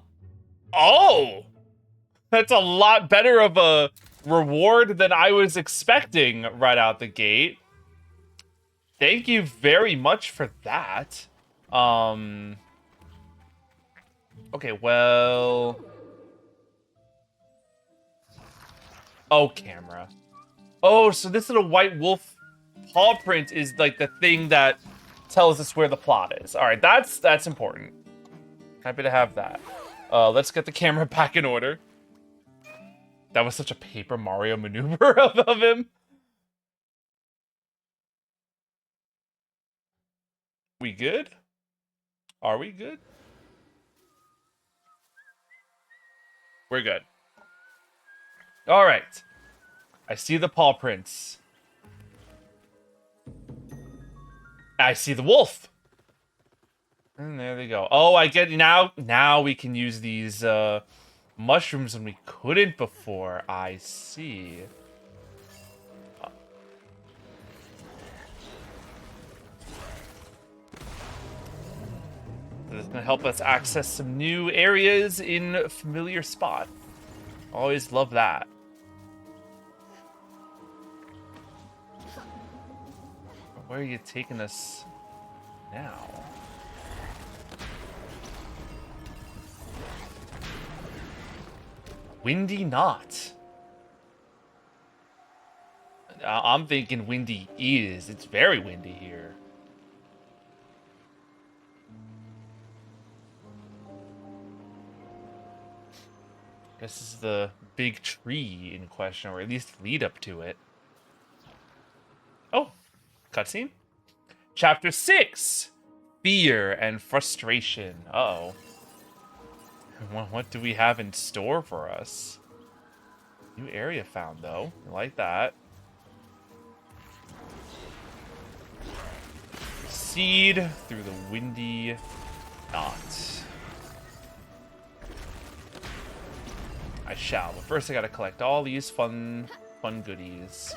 that's a lot better of a reward than I was expecting right out the gate. Thank you very much for that. Okay, well... Oh, camera. Oh, so this little white wolf paw print is like the thing that tells us where the plot is. Alright, that's important. Happy to have that. Let's get the camera back in order. That was such a Paper Mario maneuver of him. We good? Are we good? We're good. Alright. I see the paw prints. I see the wolf. And there they go. Oh, I get now. Now we can use these mushrooms when we couldn't before. I see. This is gonna help us access some new areas in a familiar spot. Always love that. Where are you taking us now? Windy Knot. I'm thinking windy is. It's very windy here. This is the big tree in question, or at least lead up to it. Oh, cutscene. Chapter 6. Fear and frustration. Uh-oh. What do we have in store for us? New area found, though. I like that. Proceed through the windy knot. I shall, but first I gotta collect all these fun goodies.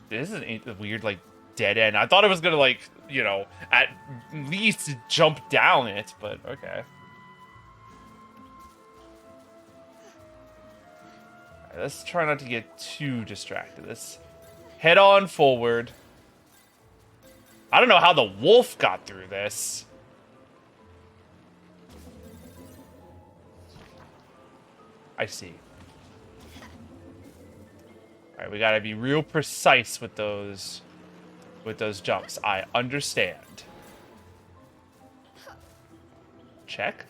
This is a weird, like, dead end. I thought it was gonna, like, you know, at least jump down it, but okay. All right, let's try not to get too distracted. Let's head on forward. I don't know how the wolf got through this. I see. All right, we gotta be real precise with those jumps. I understand. Check.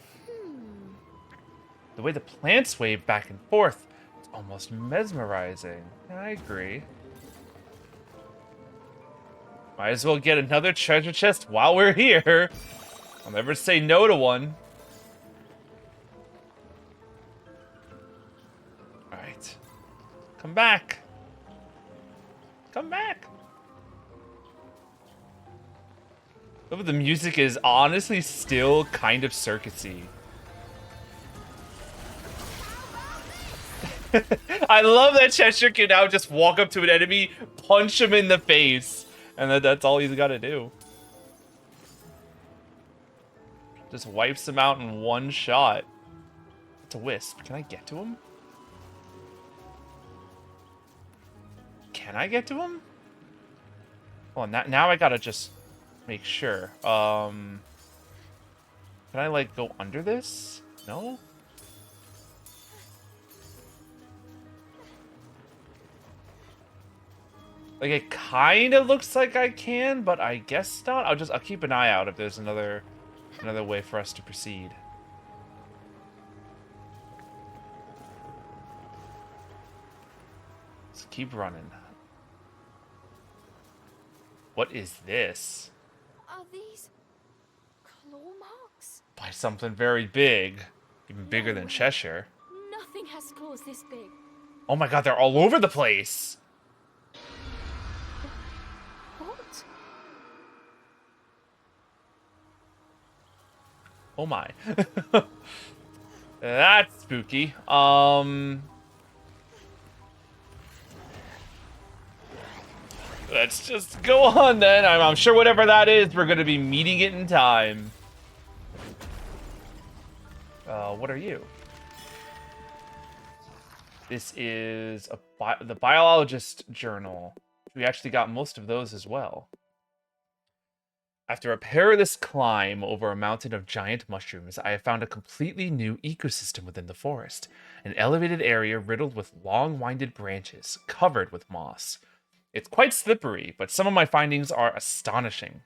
The way the plants wave back and forth, it's almost mesmerizing. I agree. Might as well get another treasure chest while we're here. I'll never say no to one. All right, come back. Come back. But the music is honestly still kind of circusy. I love that Cheshire can now just walk up to an enemy, punch him in the face, and that's all he's got to do. Just wipes him out in one shot. It's a wisp. Can I get to him? Can I get to him? Oh, now I gotta just make sure. Can I, like, go under this? No? Like, it kind of looks like I can, but I guess not. I'll keep an eye out if there's another way for us to proceed. Let's keep running. What is this? Are these claw marks? By something very big. Even bigger than way. Cheshire. Nothing has claws this big. Oh my god, they're all over the place! What? Oh my. That's spooky. Let's just go on then. I'm sure whatever that is, we're gonna be meeting it in time. What are you? This is the biologist journal. We actually got most of those as well. After a perilous climb over a mountain of giant mushrooms, I have found a completely new ecosystem within the forest. An elevated area riddled with long-winded branches, covered with moss. It's quite slippery, but some of my findings are astonishing.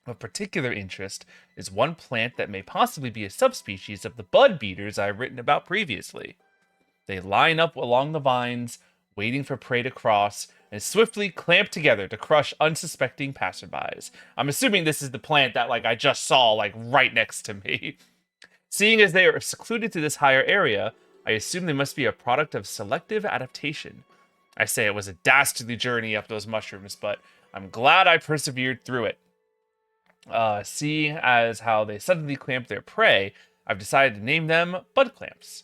Of particular interest is one plant that may possibly be a subspecies of the bud beaters I've written about previously. They line up along the vines, waiting for prey to cross, and swiftly clamp together to crush unsuspecting passerbys. I'm assuming this is the plant that, like, I just saw, like, right next to me. Seeing as they are secluded to this higher area, I assume they must be a product of selective adaptation. I say it was a dastardly journey up those mushrooms, but I'm glad I persevered through it. Seeing as how they suddenly clamp their prey, I've decided to name them bud clamps.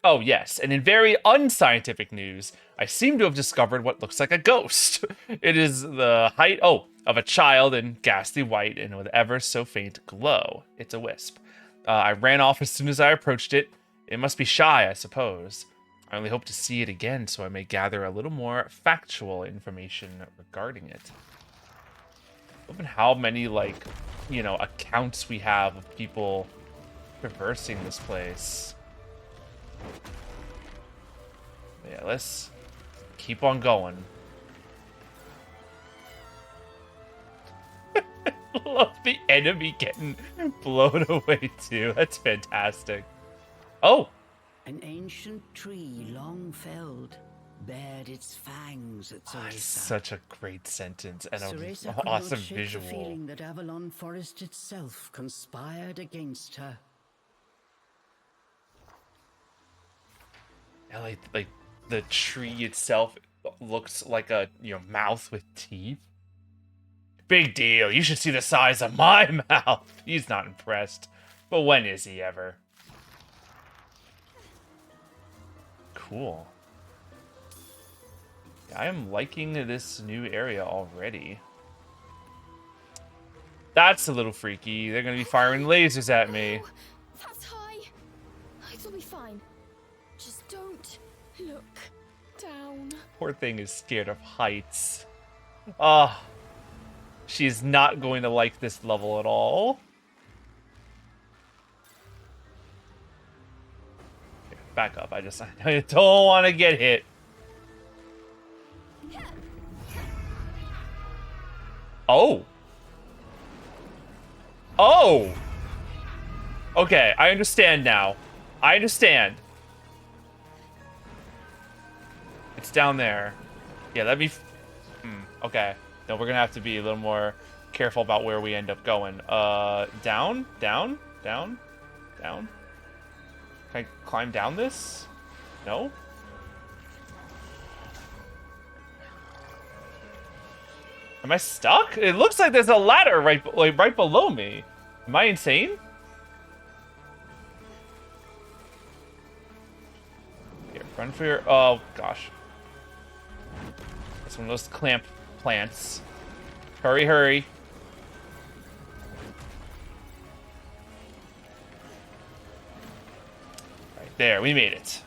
Oh yes, and in very unscientific news, I seem to have discovered what looks like a ghost. It is the height, of a child in ghastly white and with ever so faint glow. It's a wisp. I ran off as soon as I approached it. It must be shy, I suppose. I only hope to see it again so I may gather a little more factual information regarding it. Look at how many, like, accounts we have of people traversing this place. Yeah, let's keep on going. Love the enemy getting blown away too. That's fantastic. Oh! An ancient tree long felled bared its fangs at Cereza. Such a great sentence and Cereza an could awesome not shake visual. the feeling that Avalon Forest itself conspired against her. Yeah, like the tree itself looks like a mouth with teeth. Big deal. You should see the size of my mouth. He's not impressed. But when is he ever? Cool. I am liking this new area already. That's a little freaky. They're going to be firing lasers at me. Oh, that's high. It'll be fine. Just don't look down. Poor thing is scared of heights. Ah. She's not going to like this level at all. Here, back up. I don't want to get hit. Oh. Oh. Okay, I understand now. I understand. It's down there. Yeah, that'd be... okay. No, we're gonna have to be a little more careful about where we end up going. Down? Down? Down? Down? Can I climb down this? No? Am I stuck? It looks like there's a ladder right below me. Am I insane? Here, run for your... Oh, gosh. That's one of those clamp plants. Hurry, hurry. Right there, we made it.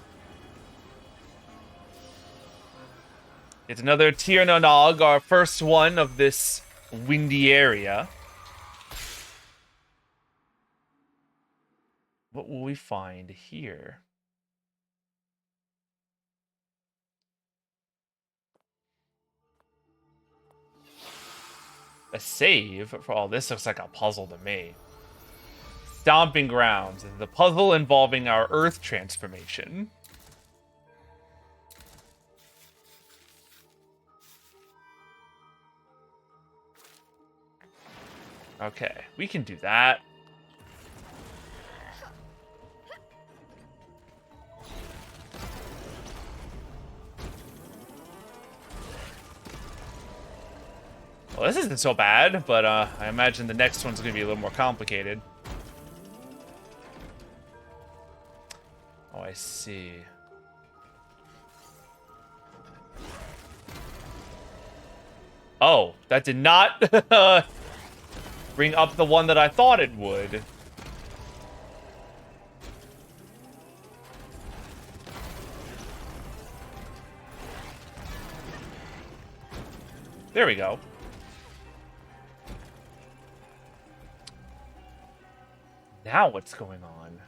It's another Tir na Nog, our first one of this windy area. What will we find here? A save for all this looks like a puzzle to me. Stomping Grounds is the puzzle involving our Earth transformation. Okay, we can do that. Well, this isn't so bad, but I imagine the next one's going to be a little more complicated. Oh, I see. Oh, that did not bring up the one that I thought it would. There we go. Now what's going on?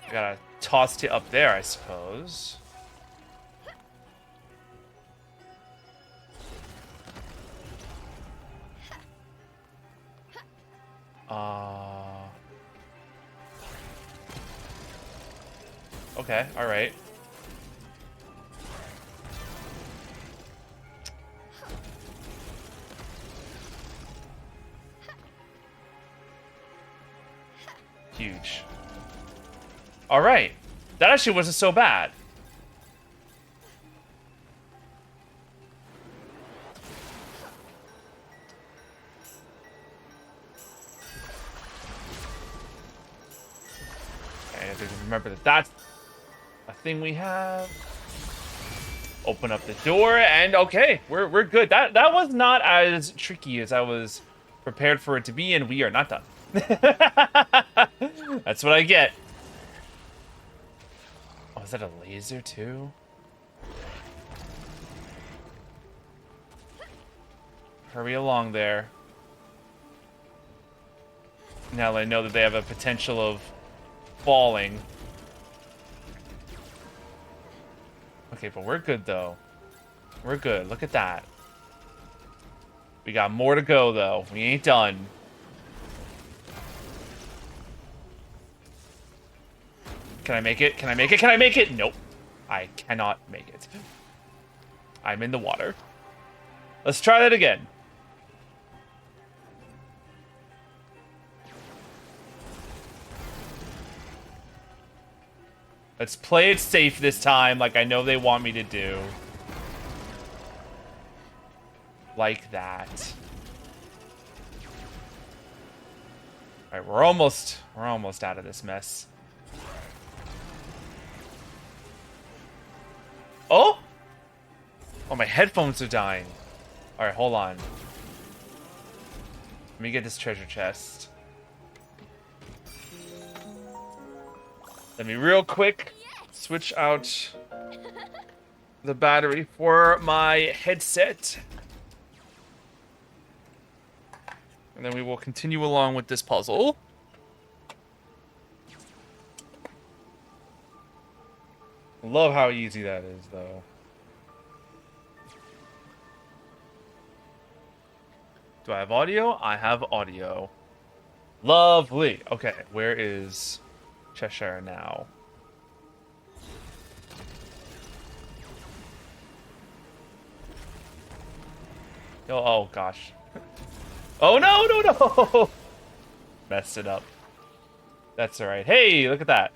I gotta toss it up there, I suppose. Okay, alright. Huge. Alright. That actually wasn't so bad. Okay, I have to remember that that's a thing we have. Open up the door, and okay, we're good. That was not as tricky as I was prepared for it to be, and we are not done. That's what I get. Oh, is that a laser too? Hurry along there. Now that I know that they have a potential of falling. Okay, but we're good though. We're good. Look at that. We got more to go though. We ain't done. Can I make it? Can I make it? Can I make it? Nope. I cannot make it. I'm in the water. Let's try that again. Let's play it safe this time, like I know they want me to do. Like that. Alright, we're almost out of this mess. Oh! Oh, my headphones are dying. Alright, hold on. Let me get this treasure chest. Let me real quick switch out the battery for my headset. And then we will continue along with this puzzle. Love how easy that is, though. Do I have audio? I have audio. Lovely. Okay, where is Cheshire now? Oh gosh. Oh no, no, no! Messed it up. That's alright. Hey, look at that.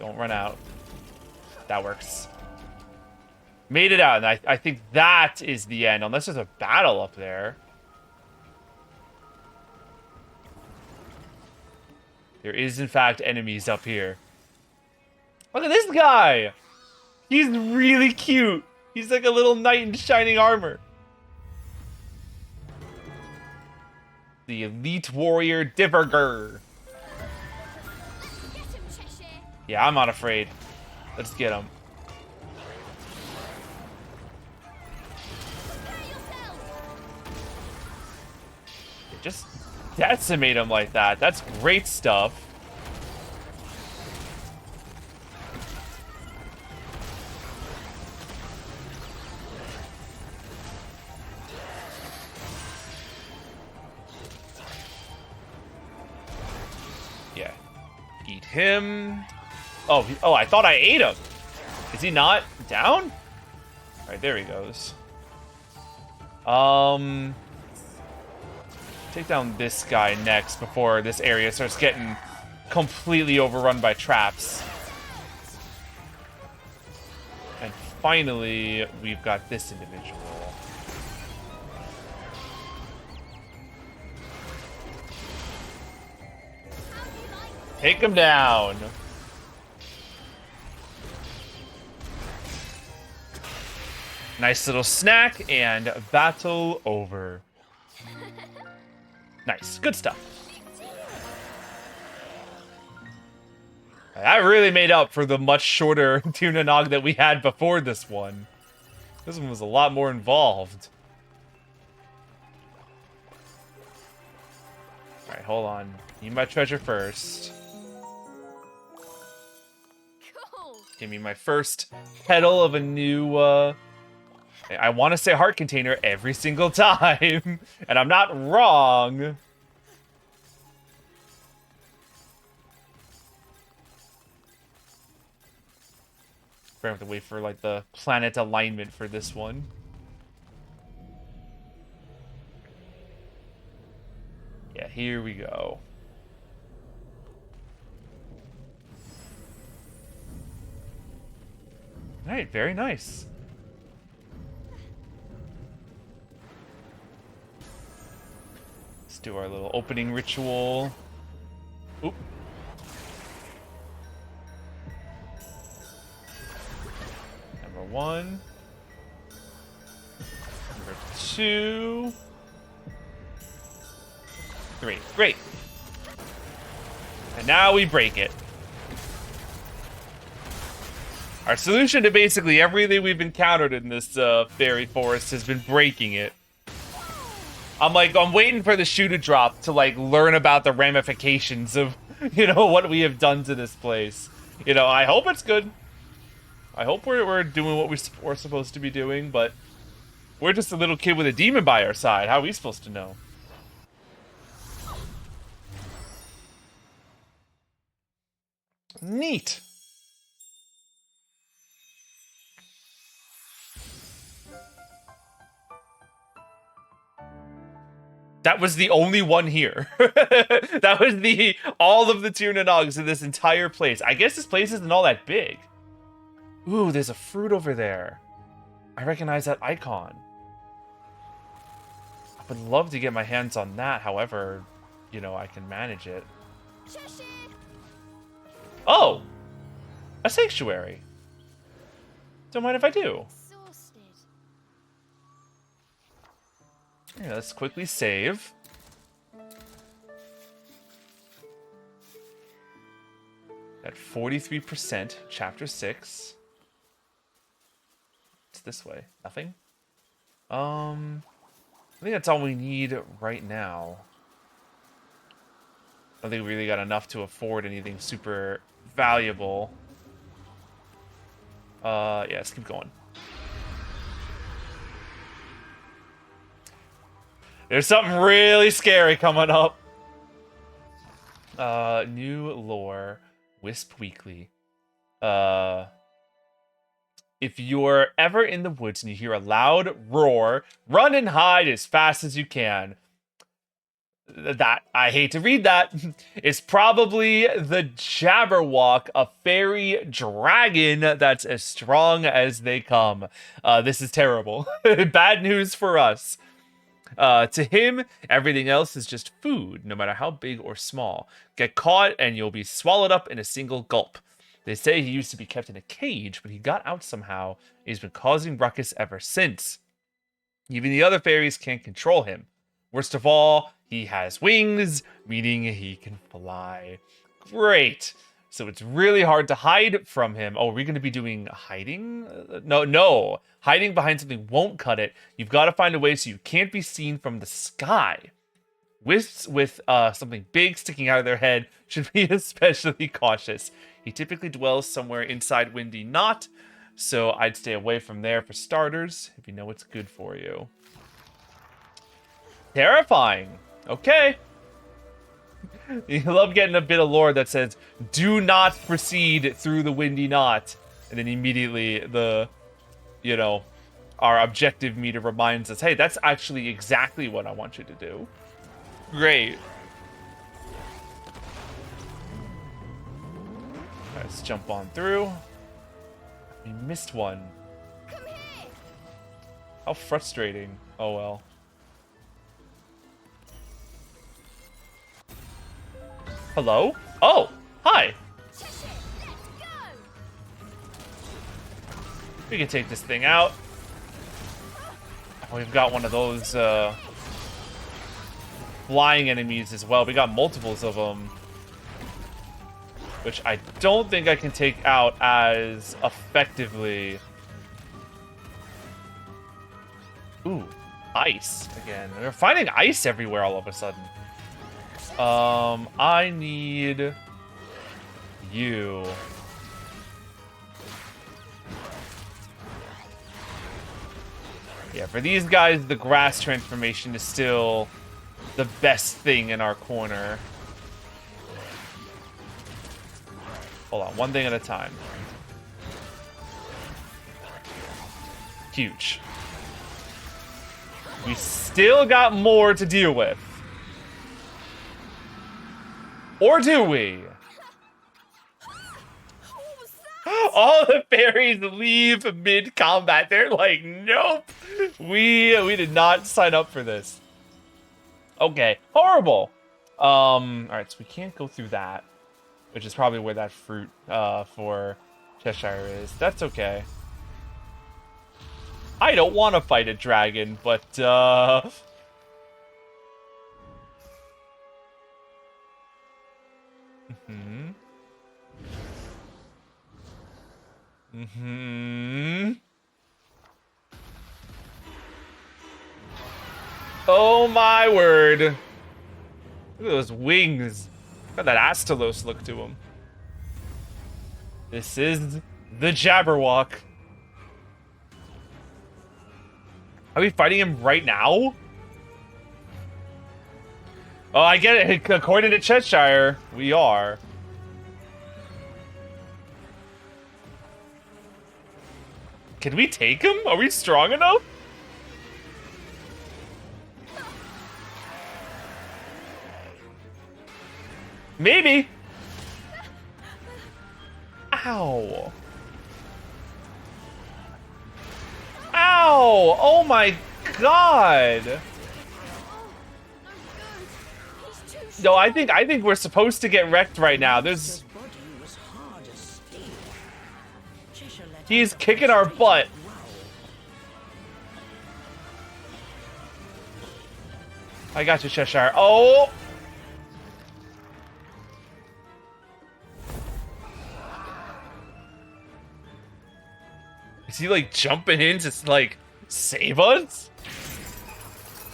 Don't run out. That works. Made it out, and I think that is the end, unless there's a battle up there. There is, in fact, enemies up here. Look at this guy! He's really cute. He's like a little knight in shining armor. The elite warrior Diverger. Get him, Cheshire. Yeah, I'm not afraid. Let's get him. Prepare yourself. Just decimate him like that. That's great stuff. Yeah. Eat him. Oh, I thought I ate him. Is he not down? All right, there he goes. Take down this guy next before this area starts getting completely overrun by traps. And finally, we've got this individual. Take him down. Nice little snack and battle over. Nice. Good stuff. That really made up for the much shorter tuna nog that we had before this one. This one was a lot more involved. Alright, hold on. Need my treasure first. Cool. Give me my first petal of a new, I want to say heart container every single time. And I'm not wrong. We're gonna have to wait for, like, the planet alignment for this one. Yeah, here we go. Alright, very nice. Let's do our little opening ritual. Oop. Number 1. Number 2. 3. Great. And now we break it. Our solution to basically everything we've encountered in this fairy forest has been breaking it. I'm waiting for the shoe to drop to, like, learn about the ramifications of, you know, what we have done to this place. You know, I hope it's good. I hope we're doing what we're supposed to be doing, but we're just a little kid with a demon by our side. How are we supposed to know? Neat. That was the only one here. That was all of the tuna nogs in this entire place. I guess this place isn't all that big. Ooh, there's a fruit over there. I recognize that icon. I would love to get my hands on that, however, you know, I can manage it. Cheshire. Oh! A sanctuary. Don't mind if I do. Exhausted. Yeah, let's quickly save. At 43%, chapter 6. It's this way. Nothing? I think that's all we need right now. I don't think we really got enough to afford anything super valuable. Yeah, let's keep going. There's something really scary coming up. New lore. Wisp Weekly. If you're ever in the woods and you hear a loud roar, run and hide as fast as you can. that I hate to read that, is probably the Jabberwock, a fairy dragon that's as strong as they come. This is terrible. Bad news for us. To him, everything else is just food, no matter how big or small. Get caught and you'll be swallowed up in a single gulp. They say he used to be kept in a cage, but he got out somehow. He's been causing ruckus ever since. Even the other fairies can't control him. Worst of all, he has wings, meaning he can fly. Great. So it's really hard to hide from him. Oh, are we going to be doing hiding? No. Hiding behind something won't cut it. You've got to find a way so you can't be seen from the sky. Wisps with something big sticking out of their head should be especially cautious. He typically dwells somewhere inside Windy Knot, so I'd stay away from there for starters, if you know what's good for you. Terrifying. Okay. You love getting a bit of lore that says, do not proceed through the Windy Knot. And then immediately our objective meter reminds us, hey, that's actually exactly what I want you to do. Great. Let's jump on through. We missed one. Come here. How frustrating. Oh well. Hello? Oh, hi. Cheshire, let's go. We can take this thing out. Oh, we've got one of those flying enemies as well. We got multiples of them, which I don't think I can take out as effectively. Ooh, ice again. We're finding ice everywhere all of a sudden. I need you. Yeah, for these guys, the grass transformation is still the best thing in our corner. Hold on, one thing at a time. Huge. We still got more to deal with. Or do we? All the fairies leave mid-combat. They're like, nope. We did not sign up for this. Okay, horrible. Alright, so we can't go through that, which is probably where that fruit for Cheshire is. That's okay. I don't want to fight a dragon, but Oh my word. Look at those wings. Got that Astalos look to him. This is the Jabberwock. Are we fighting him right now? Oh, I get it. According to Cheshire, we are. Can we take him? Are we strong enough? Maybe. Ow. Ow! Oh my god! No, I think we're supposed to get wrecked right now. There's He's kicking our butt. I got you, Cheshire. Oh! Is he like jumping in to like save us?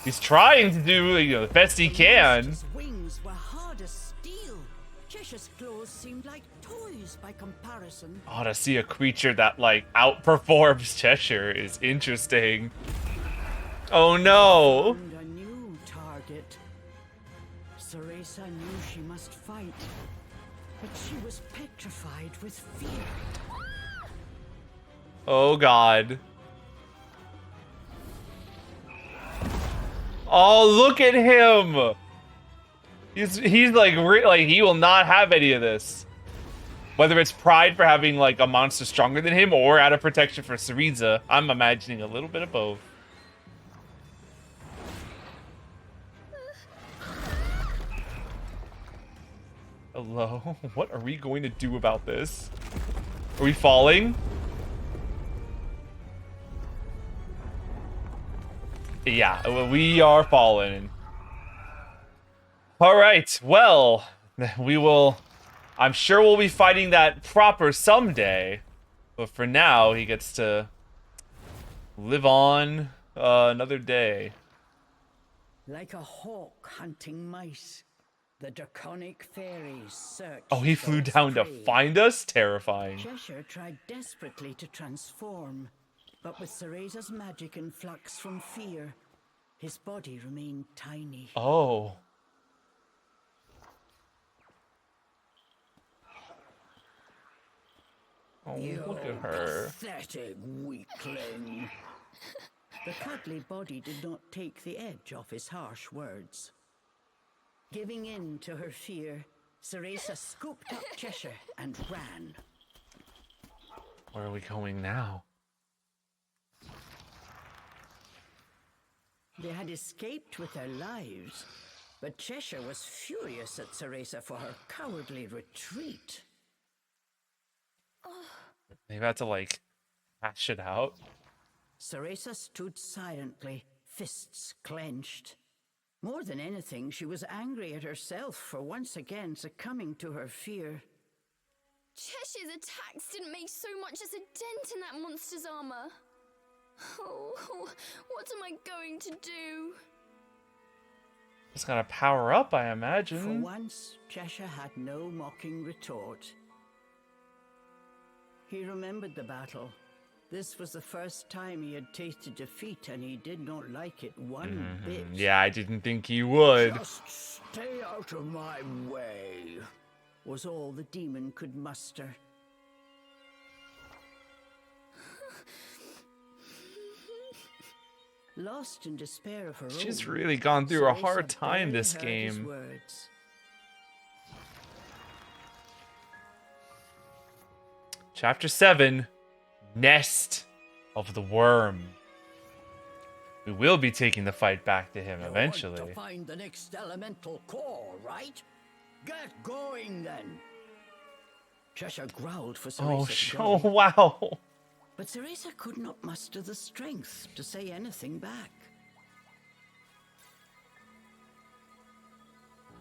He's trying to do, the best he can. His wings were hard as steel. Cheshire's claws seemed like toys by comparison. Oh, to see a creature that like outperforms Cheshire is interesting. Oh no! And a new target. Cereza knew she must fight, but she was petrified with fear. Oh god. Oh, look at him! He's like he will not have any of this. Whether it's pride for having like a monster stronger than him, or out of protection for Cereza, I'm imagining a little bit of both. Hello? What are we going to do about this? Are we falling? Yeah, we are falling. Alright, well, we will... I'm sure we'll be fighting that proper someday. But for now, he gets to live on another day. Like a hawk hunting mice, the draconic fairies searched. Oh, he flew down to find us? Terrifying. Cheshire tried desperately to transform, but with Cereza's magic and flux from fear, his body remained tiny. Oh. Oh, look at her. Pathetic weakling. The cuddly body did not take the edge off his harsh words. Giving in to her fear, Cereza scooped up Cheshire and ran. Where are we going now? They had escaped with their lives, but Cheshire was furious at Cereza for her cowardly retreat. They've had to, like, hash it out. Cereza stood silently, fists clenched. More than anything, she was angry at herself for once again succumbing to her fear. Cheshire's attacks didn't make so much as a dent in that monster's armor. Oh, what am I going to do? Just gotta power up, I For imagine. once, Cheshire had no mocking retort. He remembered the battle. This was the first time he had tasted defeat, and he did not like it one bit. Yeah, I didn't think he would. Just stay out of my way, was all the demon could muster. Lost in despair of her She's own, really gone through a Cereza hard time barely this heard his game. words. Chapter 7, Nest of the Worm. We will be taking the fight back to him eventually. You want to find the next elemental core, right? Get going then. Cheshire growled for Cereza to Oh, go, wow. but Cereza could not muster the strength to say anything back.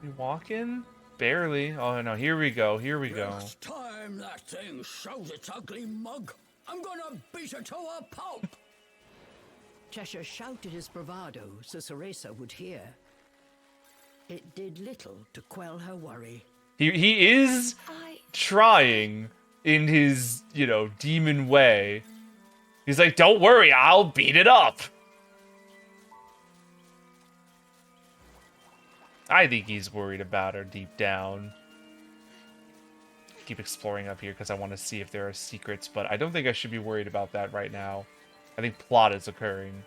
You walking? Barely. Oh no, here we go, here we go. Next time that thing shows its ugly mug, I'm gonna beat it to a pulp. Cheshire shouted his bravado so Cereza would hear. It did little to quell her worry. He is trying in his, you know, demon way. He's like, don't worry, I'll beat it up. I think he's worried about her deep down. Keep exploring up here because I want to see if there are secrets, but I don't think I should be worried about that right now. I think plot is occurring.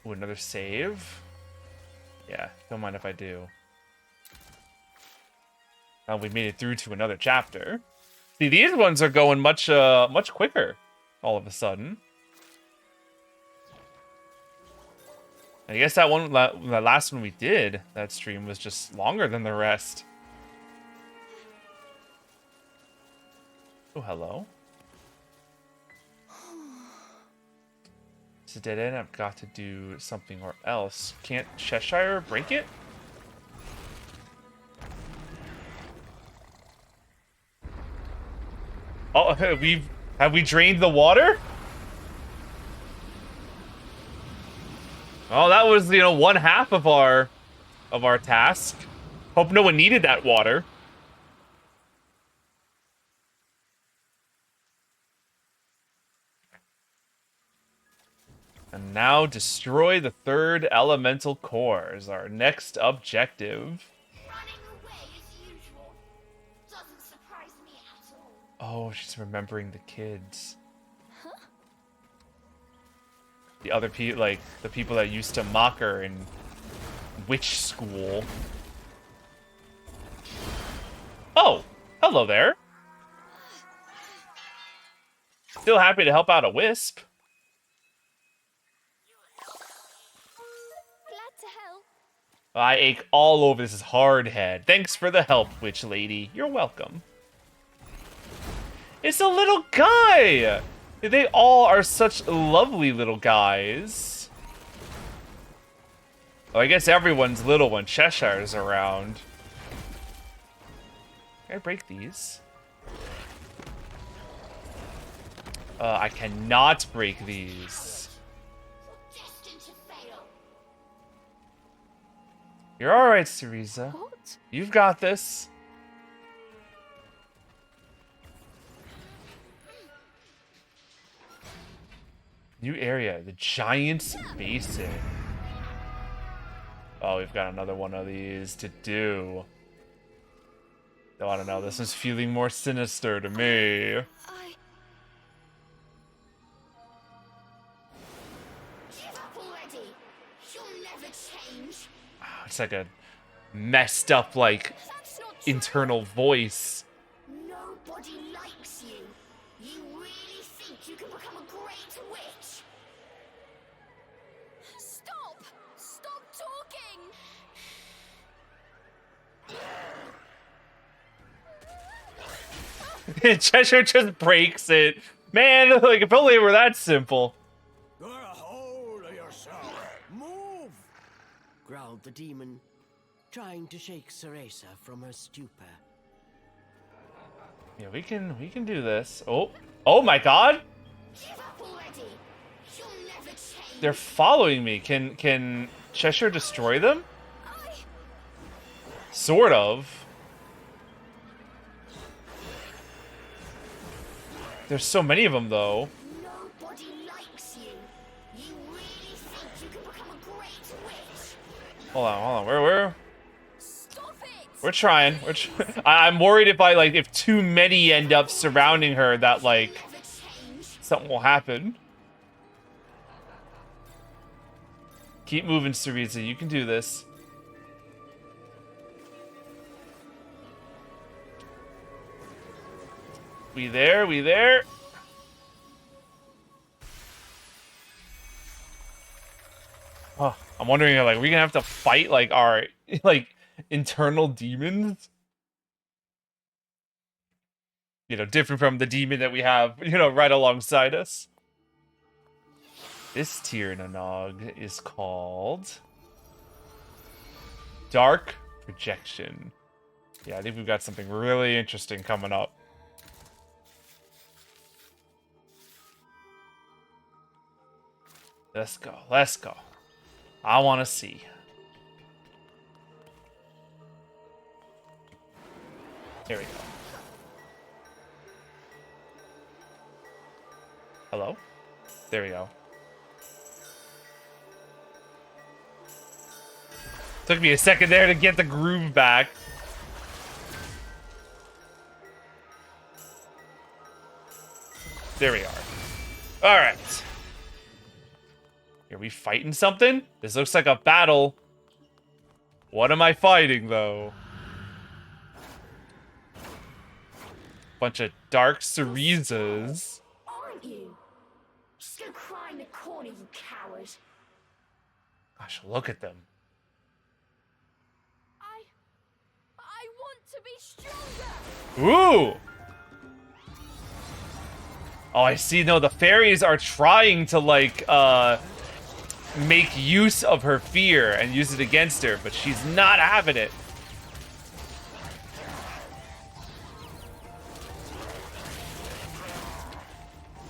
Ooh, another save? Yeah, don't mind if I do. Now we made it through to another chapter. See, these ones are going much quicker all of a sudden. I guess that last one we did, that stream, was just longer than the rest. Oh, hello. It's a dead end. I've got to do something or else. Can't Cheshire break it? Oh, have we drained the water? Oh, that was, you know, one half of our task. Hope no one needed that water. And now destroy the third elemental core is our next objective. Running away as usual. Doesn't surprise me at all. Oh, she's remembering the kids. Huh? the other people, like the people that used to mock her in witch school. Oh, hello there. Still happy to help out a wisp. Glad to help. I ache all over this hard head. Thanks for the help, witch lady. You're welcome. It's a little guy! They all are such lovely little guys. Oh, I guess everyone's little when Cheshire's around. Can I break these? I cannot break these. You're alright, Cereza. What? You've got this. New area, the Giant's Basin. Oh, we've got another one of these to do. Oh, I don't know, this is feeling more sinister to me. Give up already. You'll never change. It's like a messed up, like, That's not true. internal voice. Nobody likes you. You really think you can become a great witch? Stop! Stop talking! Cheshire just breaks it. Man, like, if only it were that simple. Get a hold of yourself. Move! growled the demon, trying to shake Cereza from her stupor. Yeah, we can do this. Oh my god! Give up already. You'll never change. They're following me. Can Cheshire destroy them? Sort of. There's so many of them, though. Nobody likes you. You really think you can become a great witch? Hold on. We're Stop it! we're trying. I'm worried if too many end up surrounding her, that like Never change. something will happen. Keep moving, Cereza. You can do this. We there? Oh, I'm wondering, like, are we gonna have to fight, like, our, like, internal demons? You know, different from the demon that we have, you know, right alongside us. This Tyrannog is called Dark Projection. Yeah, I think we've got something really interesting coming up. Let's go. I want to see. There we go. Hello? There we go. Took me a second there to get the groove back. There we are. Alright. Are we fighting something? This looks like a battle. What am I fighting, though? Bunch of dark Cerezas. Aren't you? Just go cry in the corner, you coward. Gosh, look at them. I want to be stronger! Ooh! Oh, I see. No, the fairies are trying to, like, make use of her fear and use it against her, but she's not having it.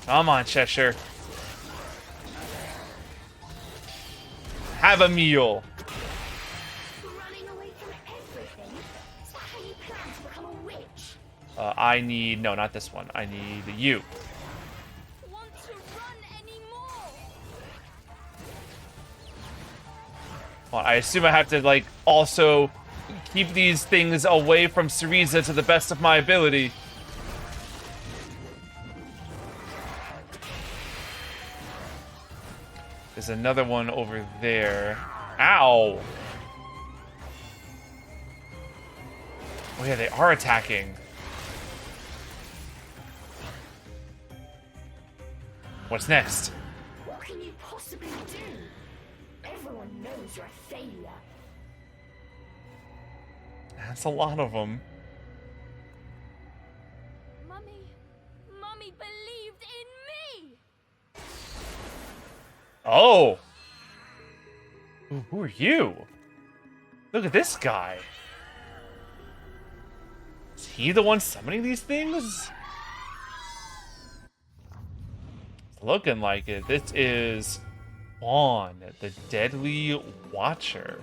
Come on, Cheshire. Have a meal. Running away from everything? Is that how you plan to become a witch? I need... No, not this one. I need you. Want to run anymore? Well, I assume I have to, like, also keep these things away from Cereza to the best of my ability. There's another one over there. Ow! Oh yeah, they are attacking. What's next? What can you possibly do? Everyone knows you're a failure. That's a lot of them. Mummy believed in me! Oh! Who are you? Look at this guy. Is he the one summoning these things? It's looking like it. This is Juan, the Deadly Watcher.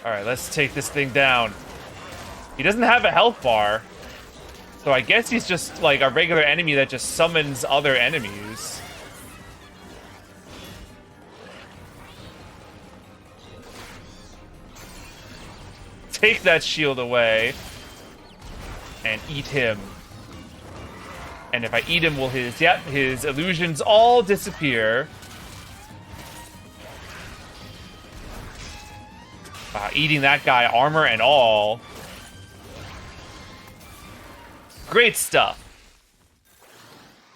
Alright, let's take this thing down. He doesn't have a health bar. So I guess he's just like a regular enemy that just summons other enemies. Take that shield away. And eat him. And if I eat him, will his illusions all disappear. Wow, eating that guy, armor and all. Great stuff.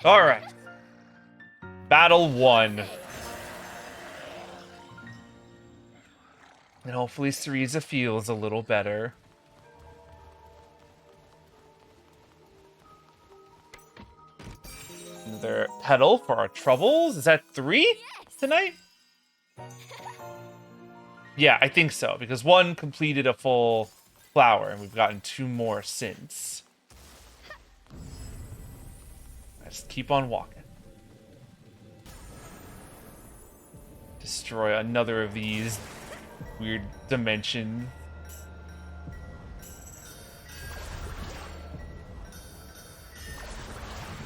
Alright. Battle 1. And hopefully Cereza feels a little better. Another petal for our troubles. Is that 3 tonight? Yeah, I think so, because 1 completed a full flower, and we've gotten 2 more since. Just keep on walking. Destroy another of these weird dimensions.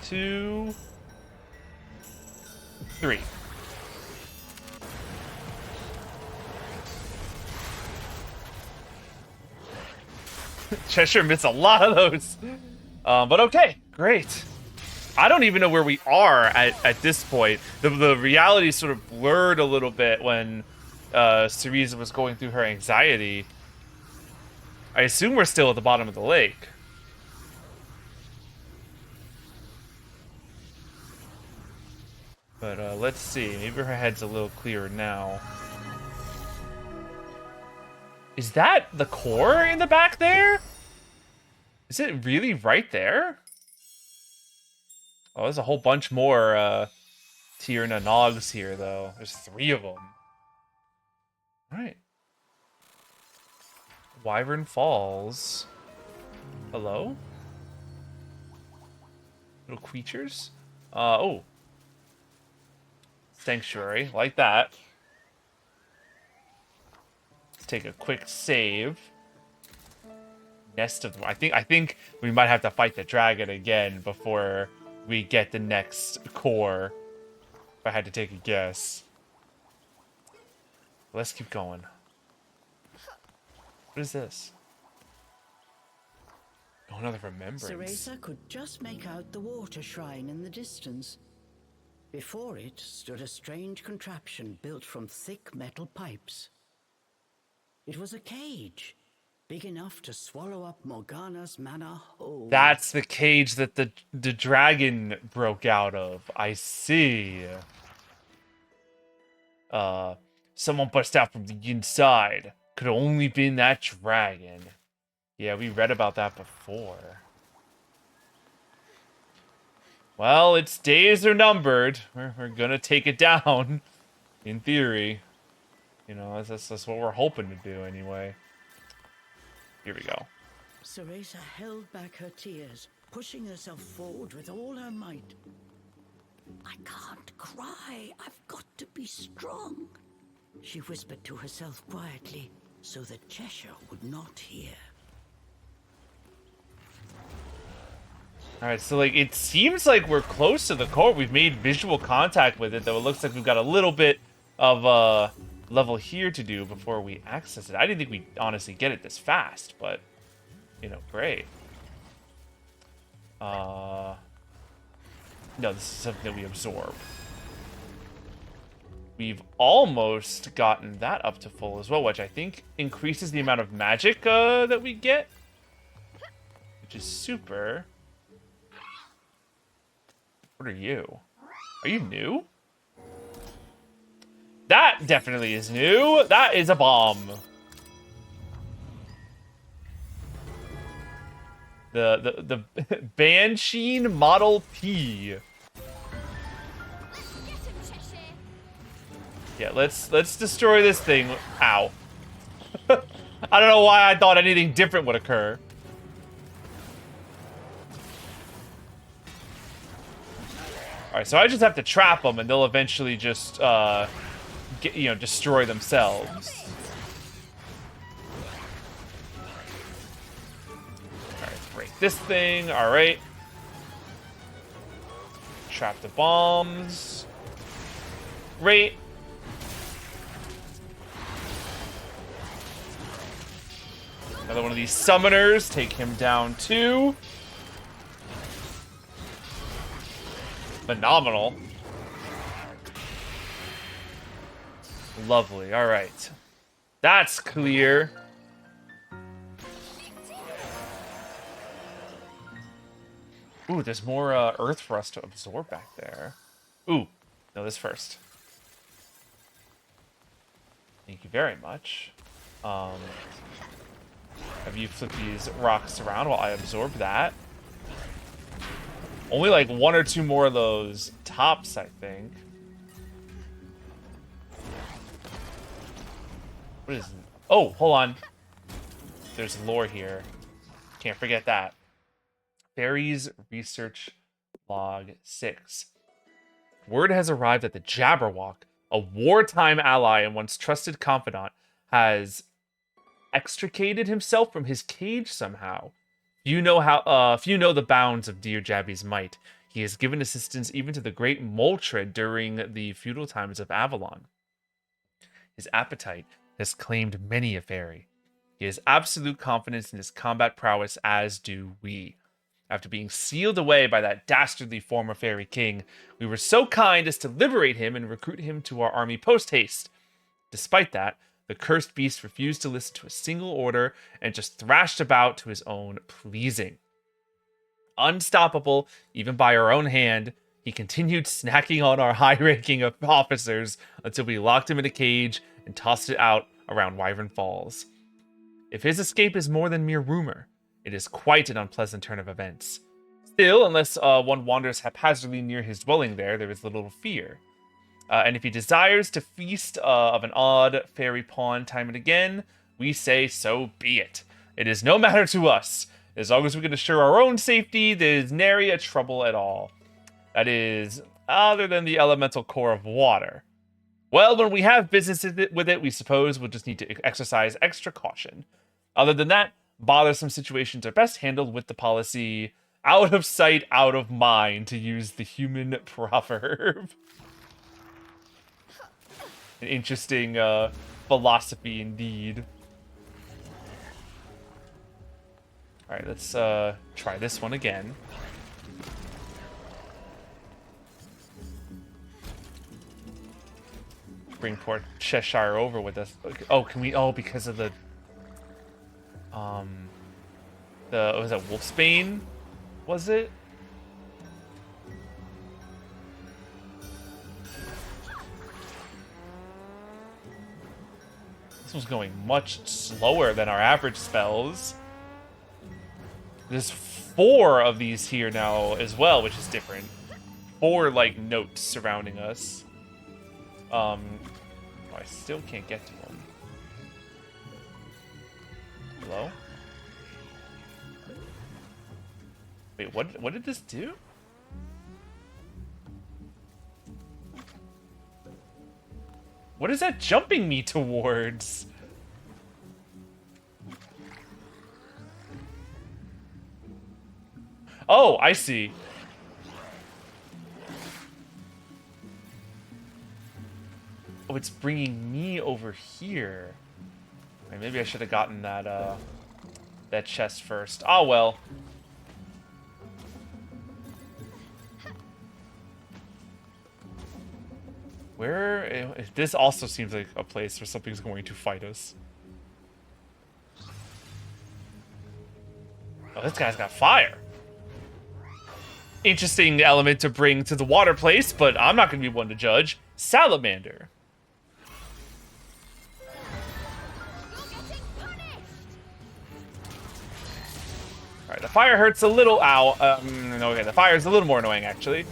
2, 3. Cheshire missed a lot of those. But okay, great. I don't even know where we are at this point. The reality sort of blurred a little bit when Cereza was going through her anxiety. I assume we're still at the bottom of the lake. But let's see. Maybe her head's a little clearer now. Is that the core in the back there? Is it really right there? Oh, there's a whole bunch more Tierna Nogs here, though. There's 3 of them. Alright. Wyvern Falls. Hello? Little creatures? Oh. Sanctuary, like that. Let's take a quick save. Nest of them. I think we might have to fight the dragon again before we get the next core. If I had to take a guess. Let's keep going. What is this? Oh, another remembrance. Cereza could just make out the water shrine in the distance. Before it stood a strange contraption built from thick metal pipes. It was a cage, big enough to swallow up Morgana's mana whole. That's the cage that the dragon broke out of. I see. Someone burst out from the inside. Could have only been that dragon. Yeah, we read about that before. Well, its days are numbered. We're gonna take it down. In theory. You know, that's what we're hoping to do anyway. Here we go. Cereza held back her tears, pushing herself forward with all her might. I can't cry. I've got to be strong, she whispered to herself quietly, so that Cheshire would not hear. Alright, so like it seems like we're close to the core. We've made visual contact with it, though it looks like we've got a little bit of level here to do before we access it. I didn't think we'd honestly get it this fast, but you know, great. No, this is something that we absorb. we've almost gotten that up to full as well, which I think increases the amount of magic that we get, which is super. What are you? Are you new? That definitely is new. That is a bomb. The Banshee Model P. Yeah, let's destroy this thing. Ow. I don't know why I thought anything different would occur. Alright, so I just have to trap them and they'll eventually just destroy themselves. Alright, break this thing, alright. Trap the bombs. Great. Another one of these summoners. Take him down too. Phenomenal. Lovely. All right. That's clear. Ooh, there's more earth for us to absorb back there. Ooh. No, this first. Thank you very much. Have you flip these rocks around while I absorb that? Only like one or two more of those tops, I think. What is... Oh, hold on. There's lore here. Can't forget that. Fairies Research Log 6. Word has arrived that the Jabberwock, a wartime ally and once trusted confidant, has extricated himself from his cage somehow. Few know the bounds of dear Jabby's might. He has given assistance even to the great Moltred during the feudal times of Avalon. His appetite has claimed many a fairy. He has absolute confidence in his combat prowess, as do we. After being sealed away by that dastardly former fairy king, we were so kind as to liberate him and recruit him to our army post-haste. Despite that, the cursed beast refused to listen to a single order and just thrashed about to his own pleasing. Unstoppable, even by our own hand, he continued snacking on our high-ranking officers until we locked him in a cage and tossed it out around Wyvern Falls. If his escape is more than mere rumor, it is quite an unpleasant turn of events. Still, unless one wanders haphazardly near his dwelling there is little fear. And if he desires to feast of an odd fairy pawn time and again, we say so be it. It is no matter to us. As long as we can assure our own safety, there is nary a trouble at all. That is, other than the elemental core of water. Well, when we have business with it, we suppose we'll just need to exercise extra caution. Other than that, bothersome situations are best handled with the policy, out of sight, out of mind, to use the human proverb. An interesting philosophy indeed. Alright, let's try this one again. Bring poor Cheshire over with us. Oh, can we? Oh, because of the was that Wolfsbane? Was it? This was going much slower than our average spells. There's 4 of these here now as well, which is different. 4 like notes surrounding us. Oh, I still can't get to them. Hello? Wait, what did this do? What is that jumping me towards? Oh, I see. Oh, it's bringing me over here. Right, maybe I should have gotten that that chest first. Oh well. Where... This also seems like a place where something's going to fight us. Oh, this guy's got fire. Interesting element to bring to the water place, but I'm not going to be one to judge. Salamander. Alright, the fire hurts a little. Ow. Okay, the fire is a little more annoying, actually.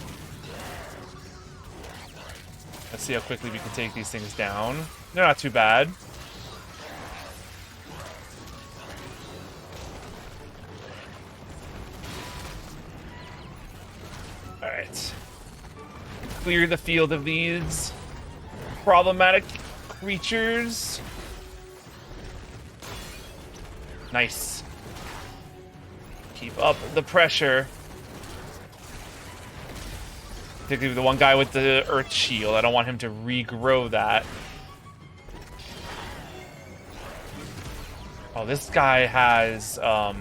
Let's see how quickly we can take these things down. They're not too bad. Alright. Clear the field of these problematic creatures. Nice. Keep up the pressure. Particularly the one guy with the earth shield. I don't want him to regrow that. Oh, this guy has a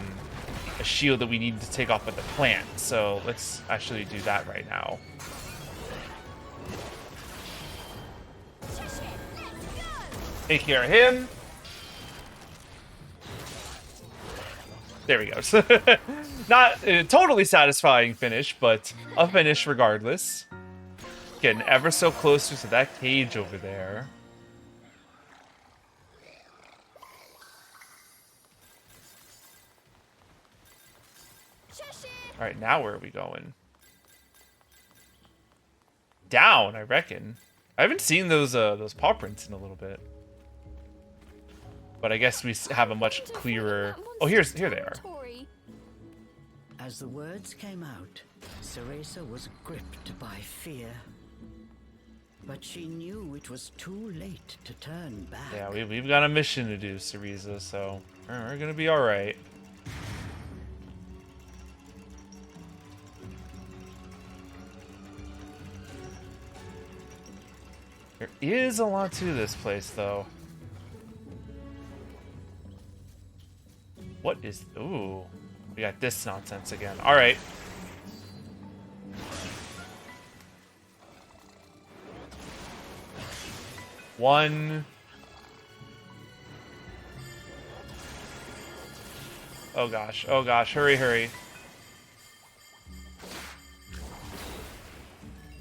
shield that we need to take off with the plant. So let's actually do that right now. Take care of him. There we go. Not a totally satisfying finish, but a finish regardless. Getting ever so closer to that cage over there. Alright, now where are we going? Down, I reckon. I haven't seen those paw prints in a little bit. But I guess we have a much clearer... Oh, here they are. As the words came out, Cereza was gripped by fear. But she knew it was too late to turn back. Yeah, we've got a mission to do, Cereza, so we're gonna be alright. There is a lot to this place, though. What is... Ooh. We got this nonsense again. Alright. One. Oh gosh. Oh gosh. Hurry, hurry.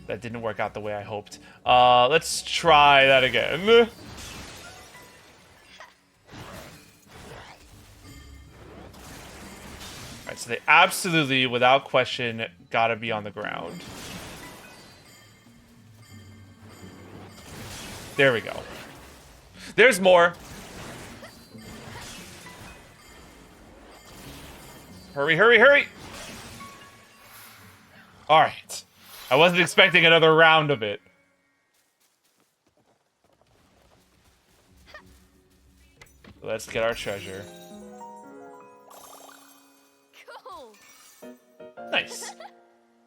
That didn't work out the way I hoped. Let's try that again. Alright, so they absolutely, without question, gotta be on the ground. There we go. There's more. Hurry, hurry, hurry! Alright. I wasn't expecting another round of it. Let's get our treasure. Cool. Nice.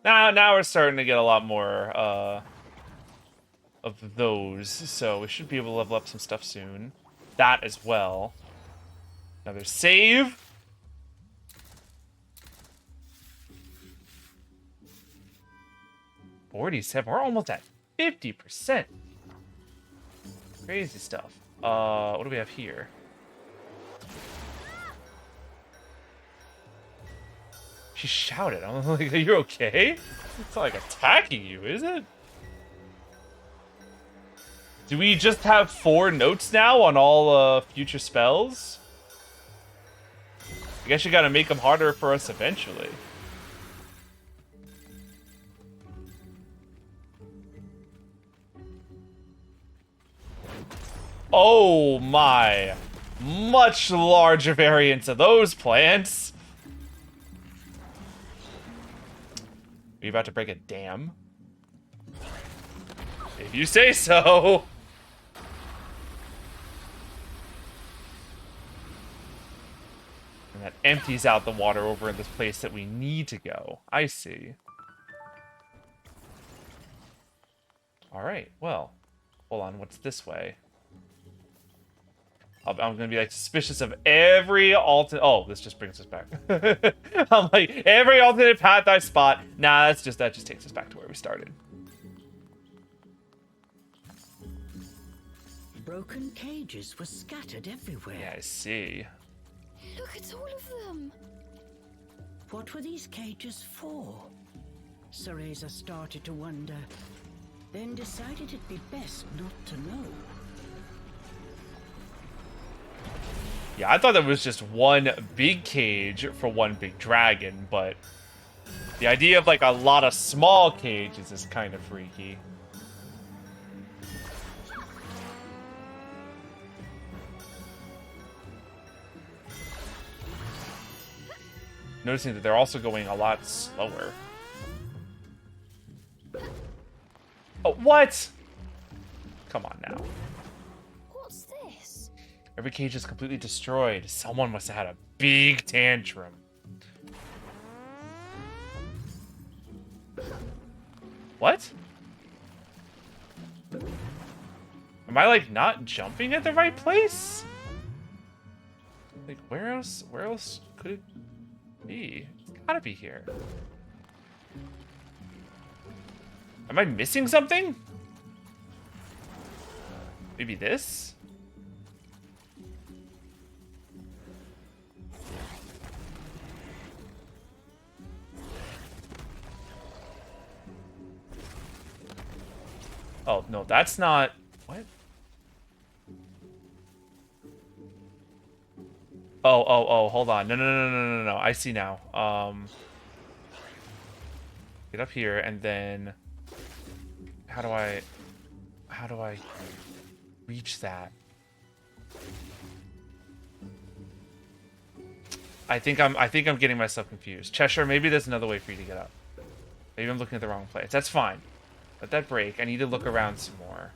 Now we're starting to get a lot more of those, so we should be able to level up some stuff soon. That as well. Another save. $47. We're almost at 50%. Crazy stuff. What do we have here? She shouted. I'm like, are you okay? It's not like attacking you, is it? Do we just have 4 notes now on all future spells? I guess you gotta make them harder for us eventually. Oh my. Much larger variants of those plants. Are you about to break a dam? If you say so. And that empties out the water over in this place that we need to go. I see. Alright, well. Hold on, what's this way? I'm gonna be like suspicious of every alternate. Oh, this just brings us back. I'm like every alternate path I spot. Nah, that just takes us back to where we started. broken cages were scattered everywhere. Yeah, I see. Look at all of them. What were these cages for? Cereza started to wonder, then decided it'd be best not to know. Yeah, I thought there was just one big cage for one big dragon, but the idea of like a lot of small cages is kind of freaky. Noticing that they're also going a lot slower. Oh, what? Come on now. What's this? Every cage is completely destroyed. Someone must have had a big tantrum. What? Am I like not jumping at the right place? Like where else could it be? It's gotta be here. Am I missing something? Maybe this? Oh, no, that's not... What? Oh, hold on. No. I see now. Get up here, and then... How do I reach that? I think I'm getting myself confused. Cheshire, maybe there's another way for you to get up. Maybe I'm looking at the wrong place. That's fine. Let that break. I need to look around some more.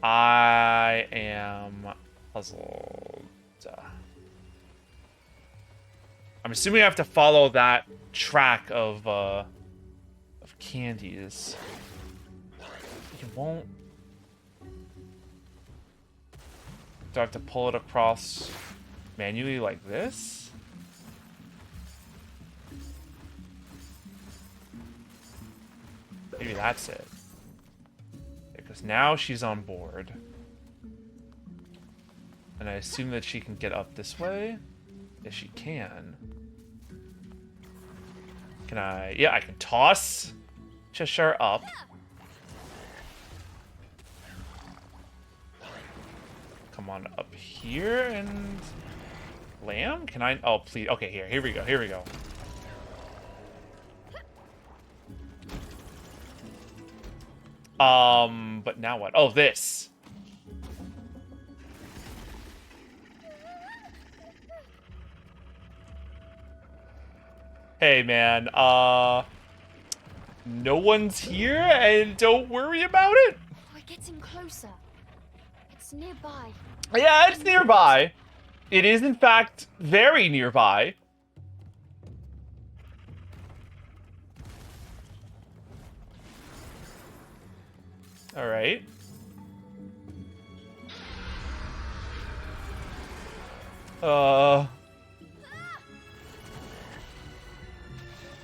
I am puzzled. I'm assuming I have to follow that track of candies. You won't. Do I have to pull it across manually like this? Maybe that's it. Because now she's on board. And I assume that she can get up this way. Yes, she can. Can I? Yeah, I can toss Cheshire up. Come on up here and... Lamb? Can I? Oh, please. Okay, here we go. But now what? Oh, this. Hey, man, no one's here, and don't worry about it. We're getting closer. It's nearby. Yeah, it's nearby. It is, in fact, very nearby. All right.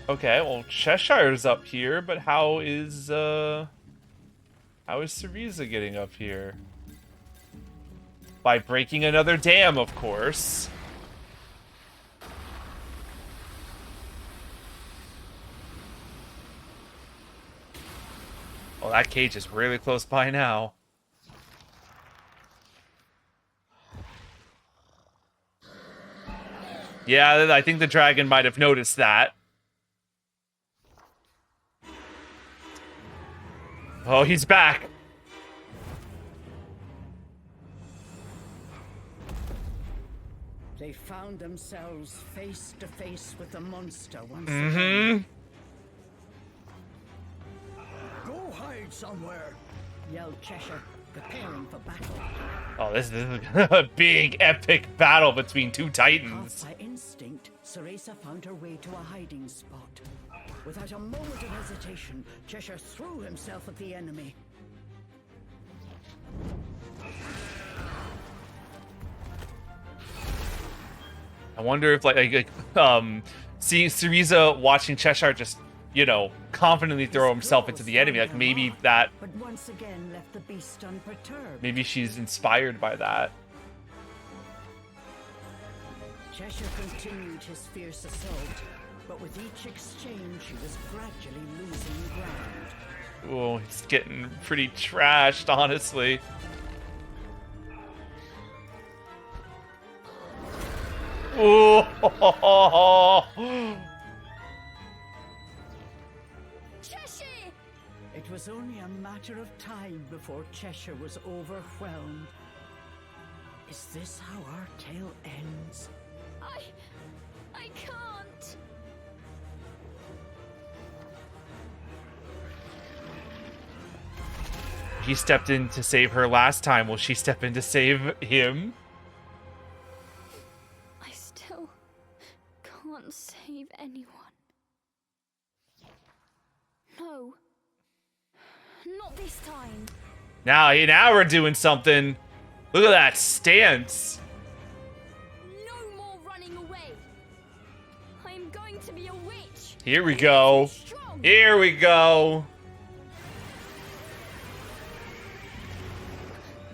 Okay, well, Cheshire's up here, but how is Cereza getting up here? By breaking another dam, of course. Oh, that cage is really close by now. Yeah, I think the dragon might have noticed that. Oh, he's back. They found themselves face to face with the monster once again. Go hide somewhere. Yelled Cheshire, preparing for battle. Oh, this is a big, epic battle between two titans. Half by instinct, Cereza found her way to a hiding spot. Without a moment of hesitation, Cheshire threw himself at the enemy. I wonder if, seeing Cereza watching Cheshire just, you know, confidently throw himself into the enemy. Like, maybe that... But once again left the beast unperturbed. Maybe she's inspired by that. Cheshire continued his fierce assault, but with each exchange, he was gradually losing ground. Oh, he's getting pretty trashed, honestly. Oh! Cheshire! It was only a matter of time before Cheshire was overwhelmed. Is this how our tale ends? I can't. He stepped in to save her last time. Will she step in to save him? I still can't save anyone. No. Not this time. Now we're doing something. Look at that stance. No more running away. I am going to be a witch. Here we go. Strong. Here we go.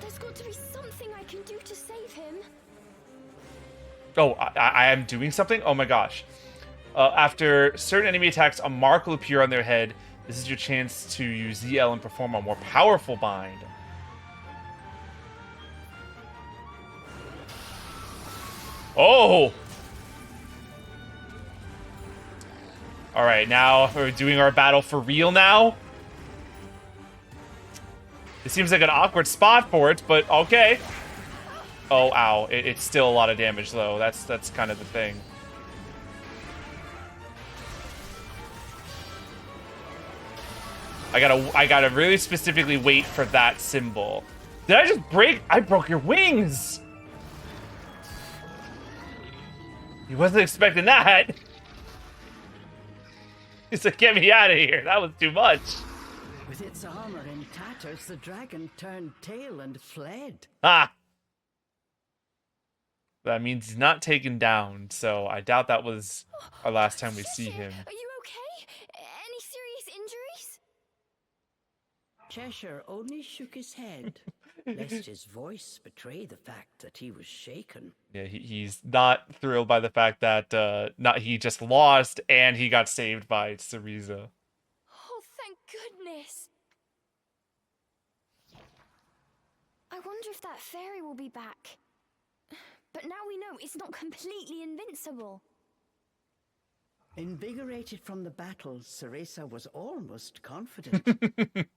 There's got to be something I can do to save him. Oh, I am doing something? Oh my gosh. After certain enemy attacks, a mark will appear on their head. This is your chance to use ZL and perform a more powerful bind. Oh! Alright, now we're doing our battle for real now. It seems like an awkward spot for it, but okay. Oh, ow. It's still a lot of damage, though. That's kind of the thing. I gotta really specifically wait for that symbol. Did I just break? I broke your wings! He wasn't expecting that. He's like, get me out of here. That was too much. With its armor in tatters, the dragon turned tail and fled. Ah! That means he's not taken down, so I doubt that was our last time we see him. Are you okay? Any serious injuries? Cheshire only shook his head, lest his voice betray the fact that he was shaken. Yeah, he's not thrilled by the fact that he just lost and he got saved by Cereza. Oh, thank goodness. I wonder if that fairy will be back. But now we know it's not completely invincible. Invigorated from the battle, Cereza was almost confident.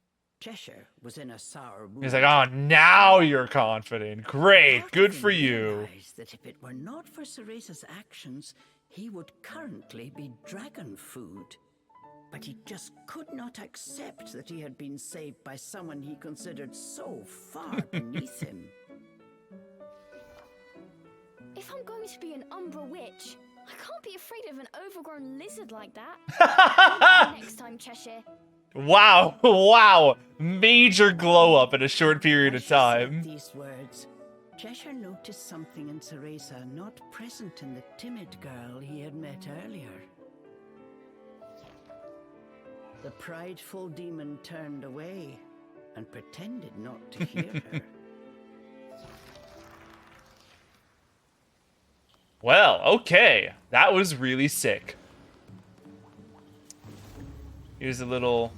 Cheshire was in a sour mood. He's like, oh, now you're confident. Great, Part good of him for you. realized that if it were not for Cereza's actions, he would currently be dragon food. But he just could not accept that he had been saved by someone he considered so far beneath him. If I'm going to be an Umbra witch, I can't be afraid of an overgrown lizard like that. Next time, Cheshire. Wow, wow. Major glow up in a short period As of she said time. these words, Cheshire noticed something in Cereza not present in the timid girl he had met earlier. The prideful demon turned away and pretended not to hear her. Well, okay. That was really sick. Here's a little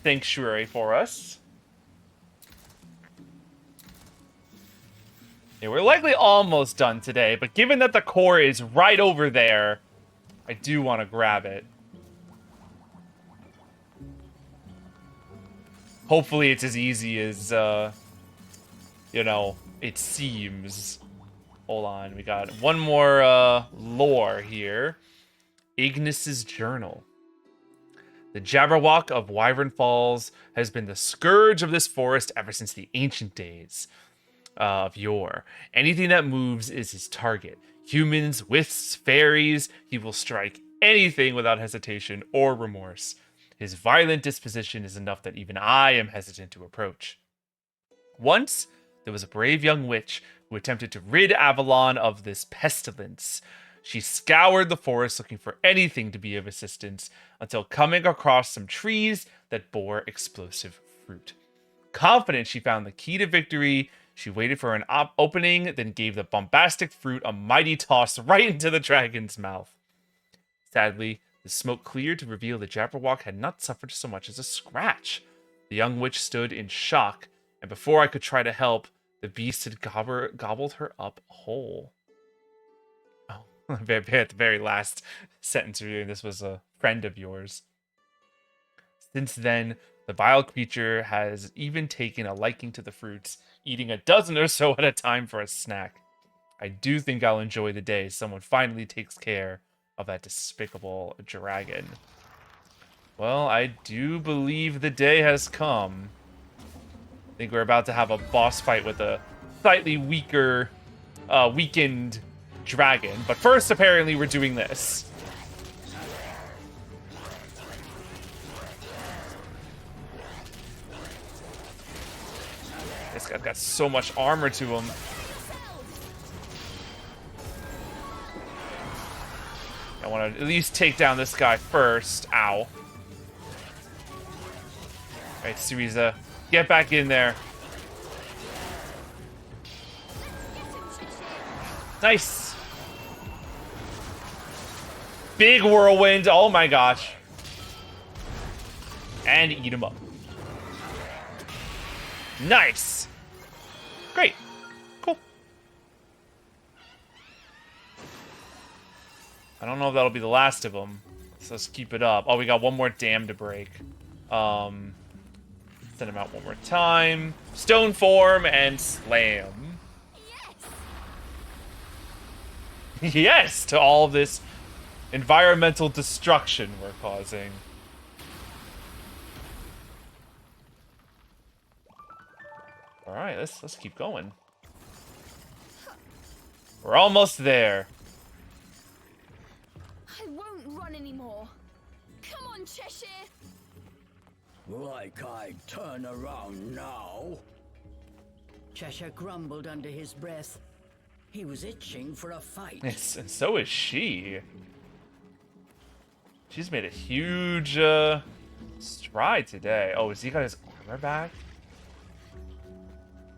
sanctuary for us. Yeah, we're likely almost done today, but given that the core is right over there, I do want to grab it. Hopefully it's as easy as, you know, it seems. Hold on, we got one more lore here. Ignis's Journal. The Jabberwock of Wyvern Falls has been the scourge of this forest ever since the ancient days of yore. Anything that moves is his target. Humans, wisps, fairies, he will strike anything without hesitation or remorse. His violent disposition is enough that even I am hesitant to approach. Once, there was a brave young witch who attempted to rid Avalon of this pestilence. She scoured the forest looking for anything to be of assistance until coming across some trees that bore explosive fruit. Confident she found the key to victory, she waited for an opening, then gave the bombastic fruit a mighty toss right into the dragon's mouth. Sadly, the smoke cleared to reveal the Jabberwock had not suffered so much as a scratch. The young witch stood in shock, and before I could try to help, the beast had gobbled her up whole. Oh, at the very last sentence reading, this was a friend of yours. Since then, the vile creature has even taken a liking to the fruits, eating a dozen or so at a time for a snack. I do think I'll enjoy the day someone finally takes care of that despicable dragon. Well, I do believe the day has come. I think we're about to have a boss fight with a slightly weakened dragon. But first, apparently, we're doing this. This guy's got so much armor to him. I want to at least take down this guy first. Ow. Alright, Cereza. Get back in there. Nice. Big whirlwind. Oh my gosh. And eat him up. Nice. Great. Cool. I don't know if that'll be the last of them. So let's keep it up. Oh, we got one more dam to break. Send him out one more time. Stone form and slam. Yes, yes to all of this environmental destruction we're causing. All right, let's keep going. We're almost there. I won't run anymore. Come on, Cheshire. Like I turn around now? Cheshire grumbled under his breath. He was itching for a fight. Yes, and so is she. She's made a huge stride today. Oh, has he got his armor back?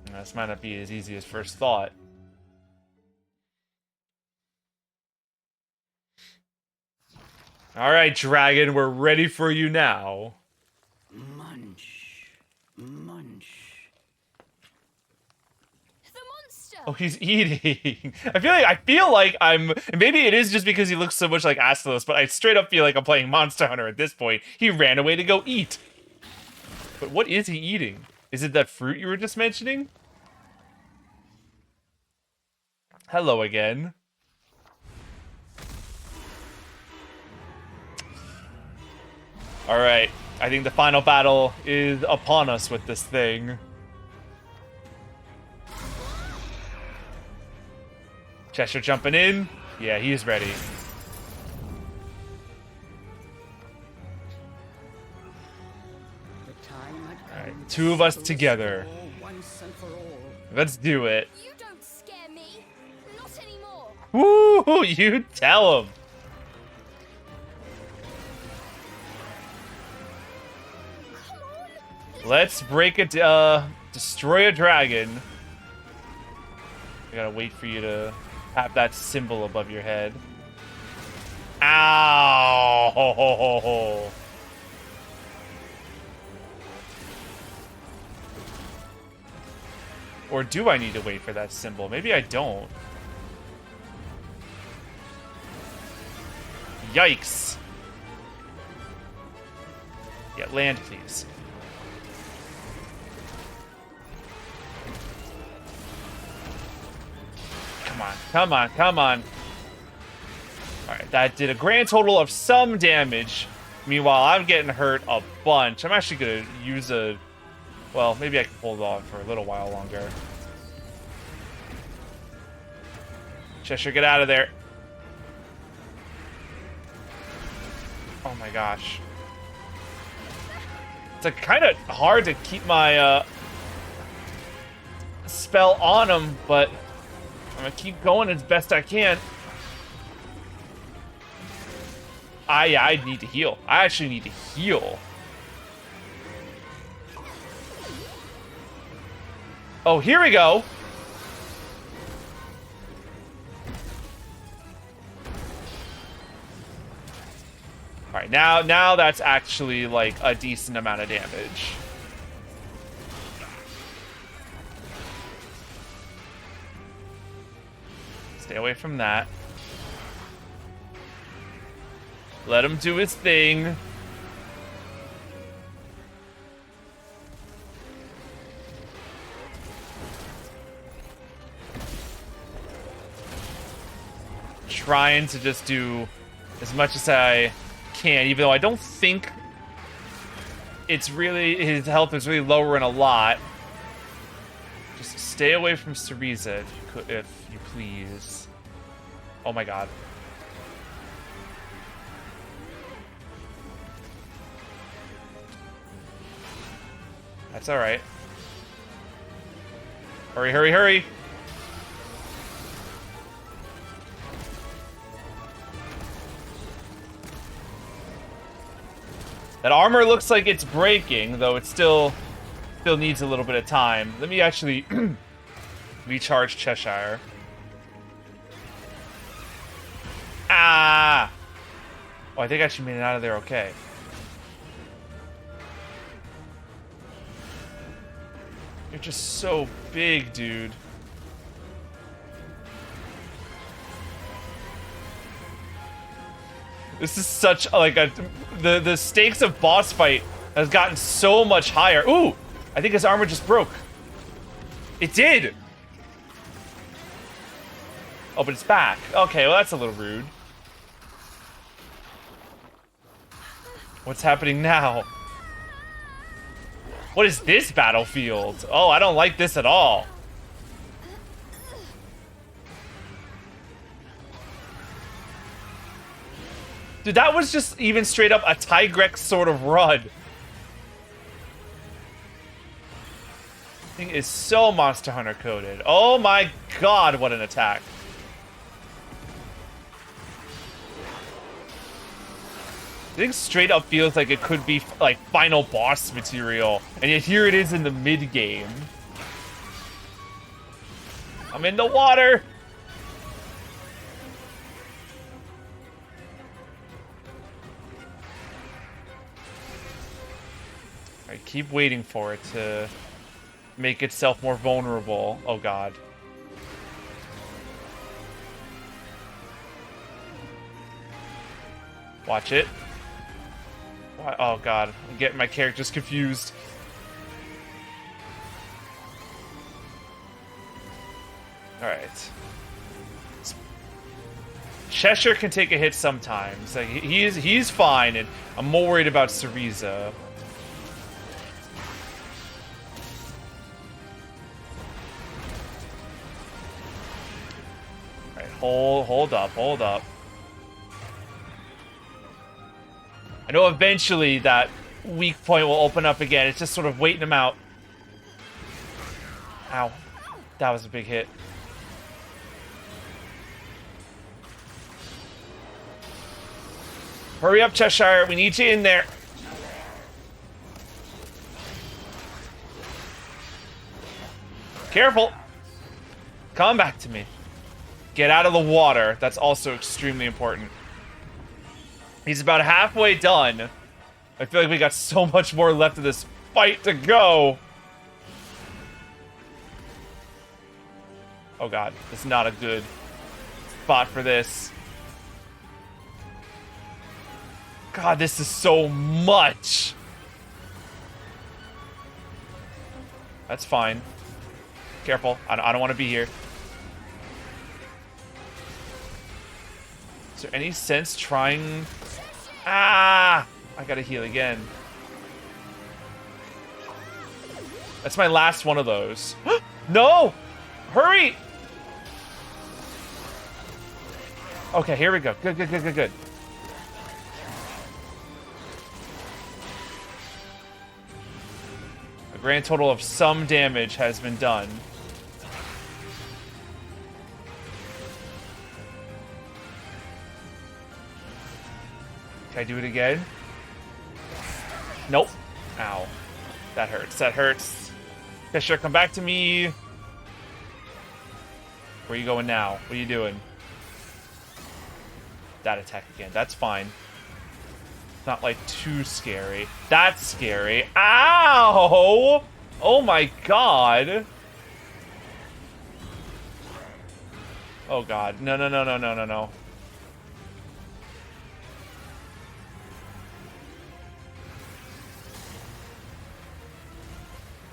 This might not be as easy as first thought. All right, dragon, we're ready for you now. Munch. Munch. The monster. Oh, he's eating. I feel like I'm. Maybe it is just because he looks so much like Astalos, but I straight up feel like I'm playing Monster Hunter at this point. He ran away to go eat. But what is he eating? Is it that fruit you were just mentioning? Hello again. Alright, I think the final battle is upon us with this thing. Cheshire jumping in. Yeah, he's ready. Alright, two of us together. Let's do it. You don't scare me. Not anymore. Woo! You tell him. Come on. Let's break it. Destroy a dragon. I gotta wait for you to have that symbol above your head. Ow! Ho, ho, ho, ho. Or do I need to wait for that symbol? Maybe I don't. Yikes. Yeah, land, please. Come on, come on, come on. Alright, that did a grand total of some damage. Meanwhile, I'm getting hurt a bunch. I'm actually going to use a... Well, maybe I can hold on for a little while longer. Cheshire, get out of there. Oh my gosh. It's like kind of hard to keep my spell on him, but I'm gonna keep going as best I can. I need to heal. I actually need to heal. Oh, here we go. All right, now that's actually like a decent amount of damage. Stay away from that. Let him do his thing. Trying to just do as much as I can, even though I don't think it's really, his health is really lowering a lot. Just stay away from Cereza if you please. Oh my god. That's alright. Hurry, hurry, hurry! That armor looks like it's breaking, though it still needs a little bit of time. Let me actually recharge Cheshire. Ah! Oh, I think I actually made it out of there okay. You're just so big, dude. This is such like the stakes of boss fight has gotten so much higher. Ooh, I think his armor just broke. It did. Oh, but it's back. Okay, well that's a little rude. What's happening now? What is this battlefield? Oh, I don't like this at all. Dude, that was just even straight up a Tigrex sort of run. Thing is so Monster Hunter coded. Oh my god, what an attack. I think straight up feels like it could be like final boss material. And yet here it is in the mid game. I'm in the water. Alright, keep waiting for it to make itself more vulnerable. Oh god. Watch it. Oh god, I'm getting my characters confused. Alright. Cheshire can take a hit sometimes. Like, he's fine, and I'm more worried about Cereza. Alright, hold up. I know eventually that weak point will open up again. It's just sort of waiting him out. Ow. That was a big hit. Hurry up, Cheshire. We need you in there. Careful. Come back to me. Get out of the water. That's also extremely important. He's about halfway done. I feel like we got so much more left of this fight to go. Oh god, this is not a good spot for this. God, this is so much. That's fine. Careful, I don't want to be here. Is there any sense trying... Ah! I gotta heal again. That's my last one of those. No! Hurry! Okay, here we go. Good. A grand total of some damage has been done. Can I do it again? Nope. Ow. That hurts. That hurts. Fisher, come back to me. Where are you going now? What are you doing? That attack again. That's fine. Not like too scary. That's scary. Ow! Oh my god. Oh god. No, no, no, no, no, no, no.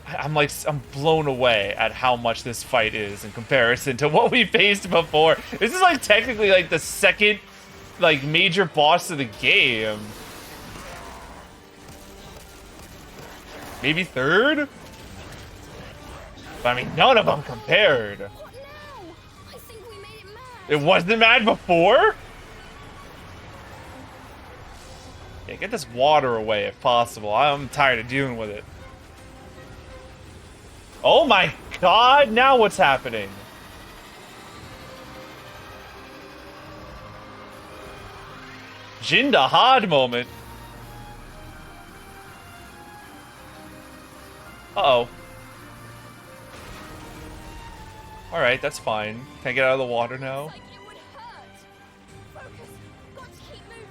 I'm blown away at how much this fight is in comparison to what we faced before. This is like technically like the second like major boss of the game. Maybe third? But I mean, none of them compared. What now? I think we made it mad. It wasn't mad before? Yeah, get this water away if possible. I'm tired of dealing with it. Oh my god, now what's happening? Jinda Had moment. Uh-oh. Alright, that's fine. Can I get out of the water now? Like it would hurt. Focus. Got to keep moving.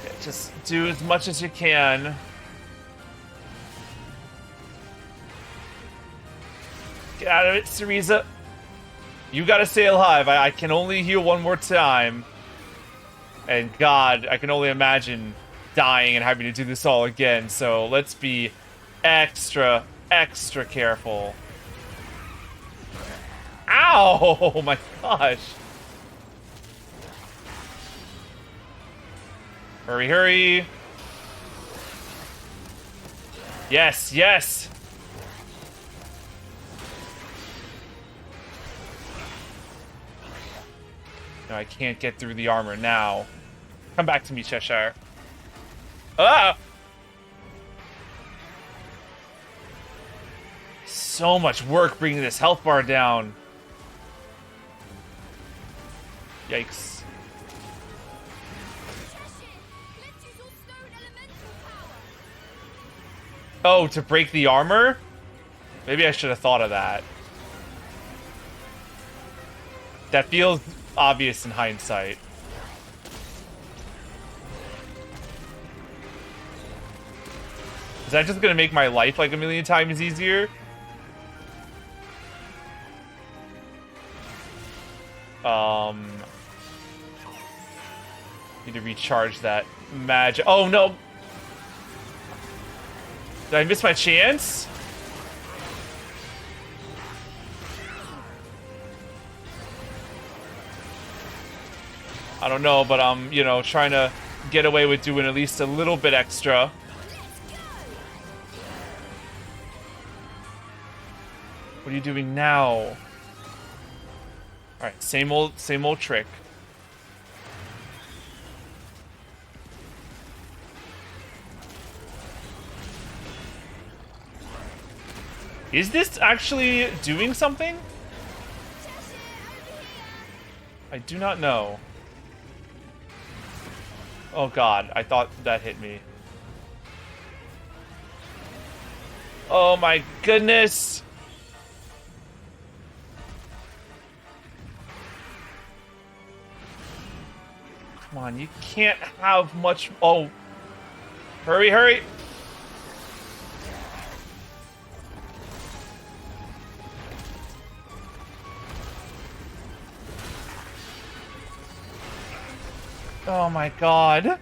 Okay, just do as much as you can. Get out of it, Cereza. You gotta stay alive. I can only heal one more time. And god, I can only imagine dying and having to do this all again. So let's be extra careful. Ow! Oh my gosh. Hurry, hurry. Yes, yes. No, I can't get through the armor now. Come back to me, Cheshire. Ah! So much work bringing this health bar down. Yikes. Oh, to break the armor? Maybe I should have thought of that. That feels obvious in hindsight. Is that just gonna make my life like a million times easier? Need to recharge that magic. Oh no! Did I miss my chance? I don't know, but I'm, you know, trying to get away with doing at least a little bit extra. What are you doing now? Alright, same old trick. Is this actually doing something? I do not know. Oh god, I thought that hit me. Oh my goodness! Come on, you can't have much... Oh. Hurry, hurry! Oh my god.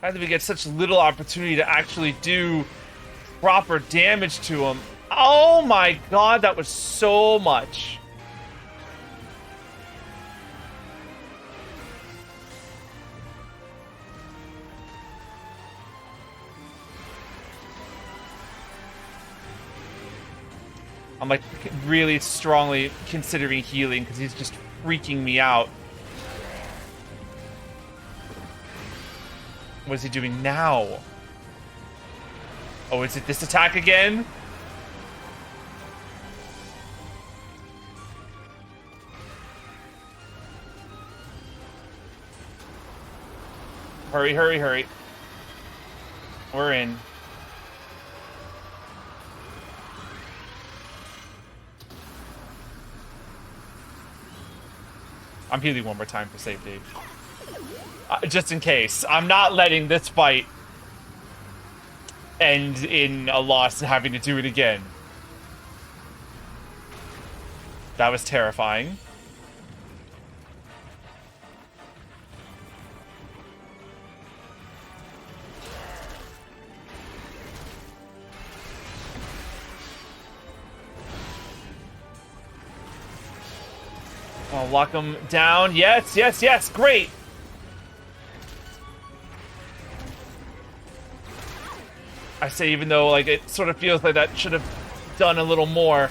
How did we get such little opportunity to actually do proper damage to him? Oh my god, that was so much. I'm like really strongly considering healing because he's just freaking me out. What is he doing now? Oh, is it this attack again? hurry, hurry, hurry. We're in. I'm healing one more time for safety. Just in case. I'm not letting this fight end in a loss and having to do it again. That was terrifying. I'll lock him down. Yes, yes, yes. Great. I say, even though, like, it sort of feels like that should have done a little more.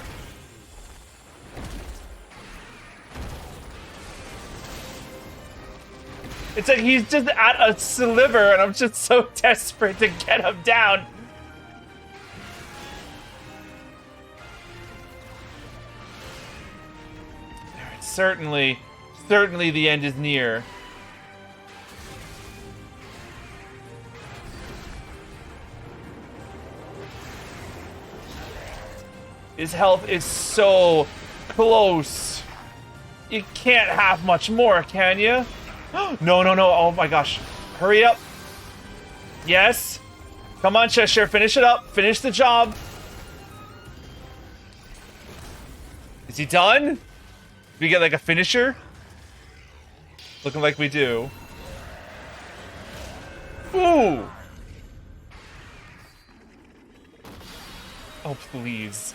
It's like he's just at a sliver, and I'm just so desperate to get him down. Certainly the end is near. His health is so close. You can't have much more, can you? No, no, no. Oh my gosh. Hurry up. Yes. Come on, Cheshire. Finish it up. Finish the job. Is he done? We get like a finisher? Looking like we do. Ooh! Oh, please.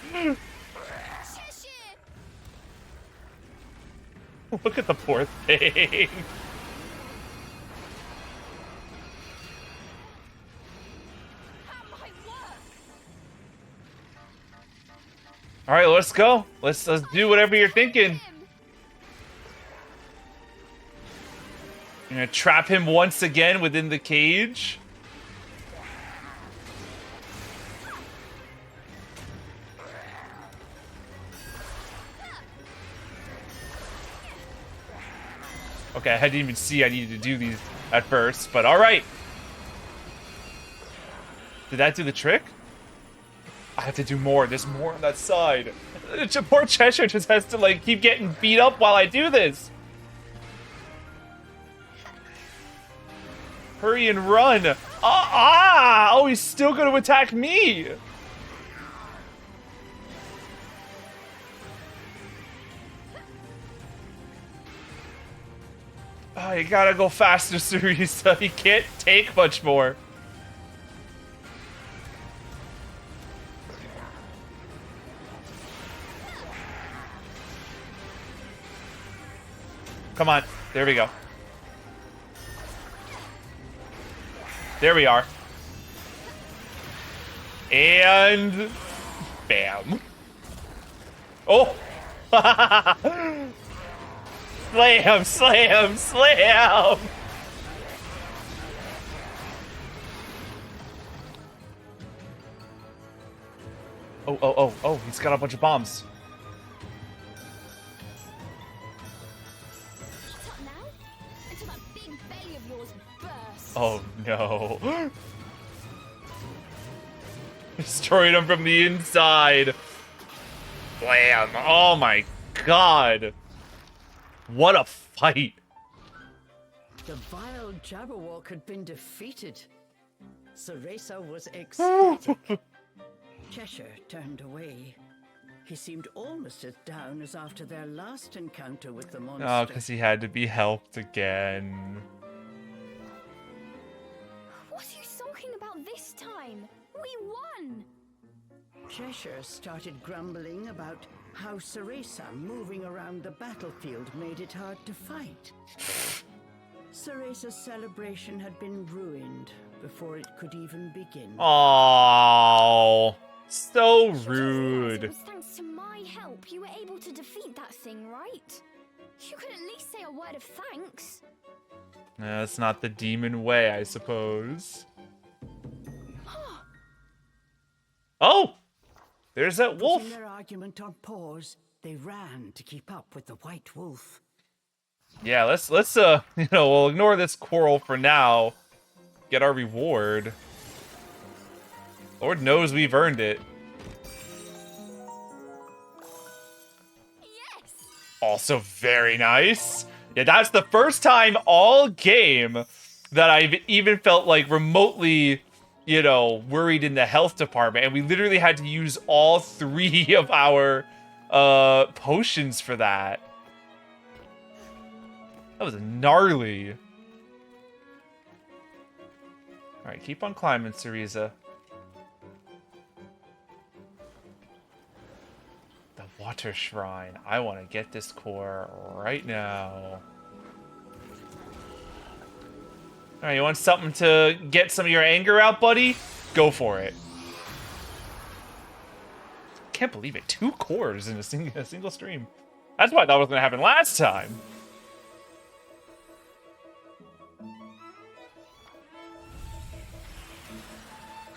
Look at the poor thing. Alright, let's go. Let's do whatever you're thinking. I'm gonna trap him once again within the cage. Okay, I didn't even see I needed to do these at first, but alright. Did that do the trick? I have to do more. There's more on that side. Poor Cheshire just has to, like, keep getting beat up while I do this. Hurry and run. Oh, he's still going to attack me. Oh, you gotta go faster, Cereza. He can't take much more. Come on. There we go. There we are. And bam. Oh. Slam, slam, slam. Oh, he's got a bunch of bombs. Oh no. Destroyed him from the inside. Blam. Oh my god. What a fight. The vile Jabberwock had been defeated. Cereza was ecstatic. Cheshire turned away. He seemed almost as down as after their last encounter with the monster. Oh, because he had to be helped again. What are you sulking about this time? We won! Cheshire started grumbling about how Cereza moving around the battlefield made it hard to fight. Cereza's celebration had been ruined before it could even begin. Oh, so It rude. was thanks to my help you were able to defeat that thing, right? You could at least say a word of thanks. That's not the demon way, I suppose. Oh, there's that wolf. Putting their argument on pause, they ran to keep up with the white wolf. Yeah, let's we'll ignore this quarrel for now. get our reward. Lord knows we've earned it. Yes! Also very nice. Yeah, that's the first time all game that I've even felt like remotely, you know, worried in the health department. And we literally had to use all 3 of our potions for that. That was gnarly. Alright, keep on climbing, Cereza. The water shrine. I want to get this core right now. Alright, you want something to get some of your anger out, buddy? Go for it. Can't believe it. 2 cores in a single stream. That's what I thought was going to happen last time.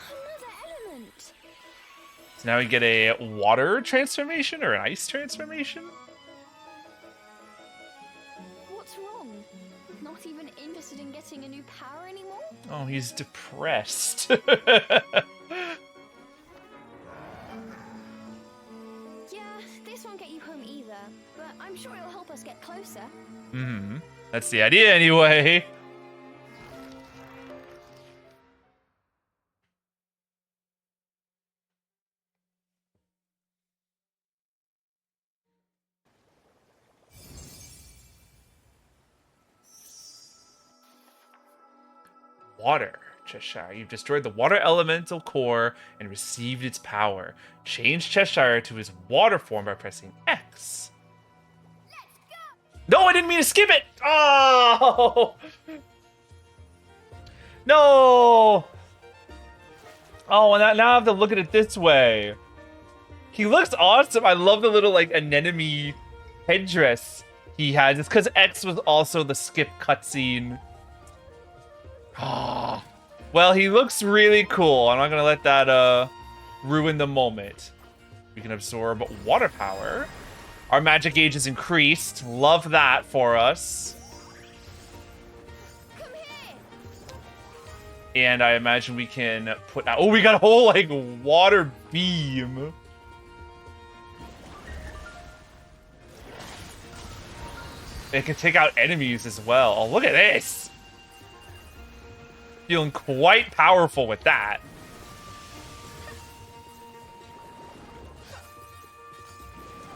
Another element. So now we get a water transformation or an ice transformation? What's wrong? Not even interested in getting a new power anymore? Oh, he's depressed. Yeah, this won't get you home either, but I'm sure it'll help us get closer. Mm-hmm. That's the idea anyway. Water. Cheshire. You've destroyed the water elemental core and received its power. Change Cheshire to his water form by pressing X. No, I didn't mean to skip it! Oh! No! Oh, and now I have to look at it this way. He looks awesome. I love the little, like, anemone headdress he has. It's because X was also the skip cutscene. Oh. Well, he looks really cool. I'm not gonna let that ruin the moment. We can absorb water power. Our magic gauge is increased. Love that for us. Come here! And I imagine we can put out... Oh, we got a whole, like, water beam. It can take out enemies as well. Oh, look at this! Feeling quite powerful with that.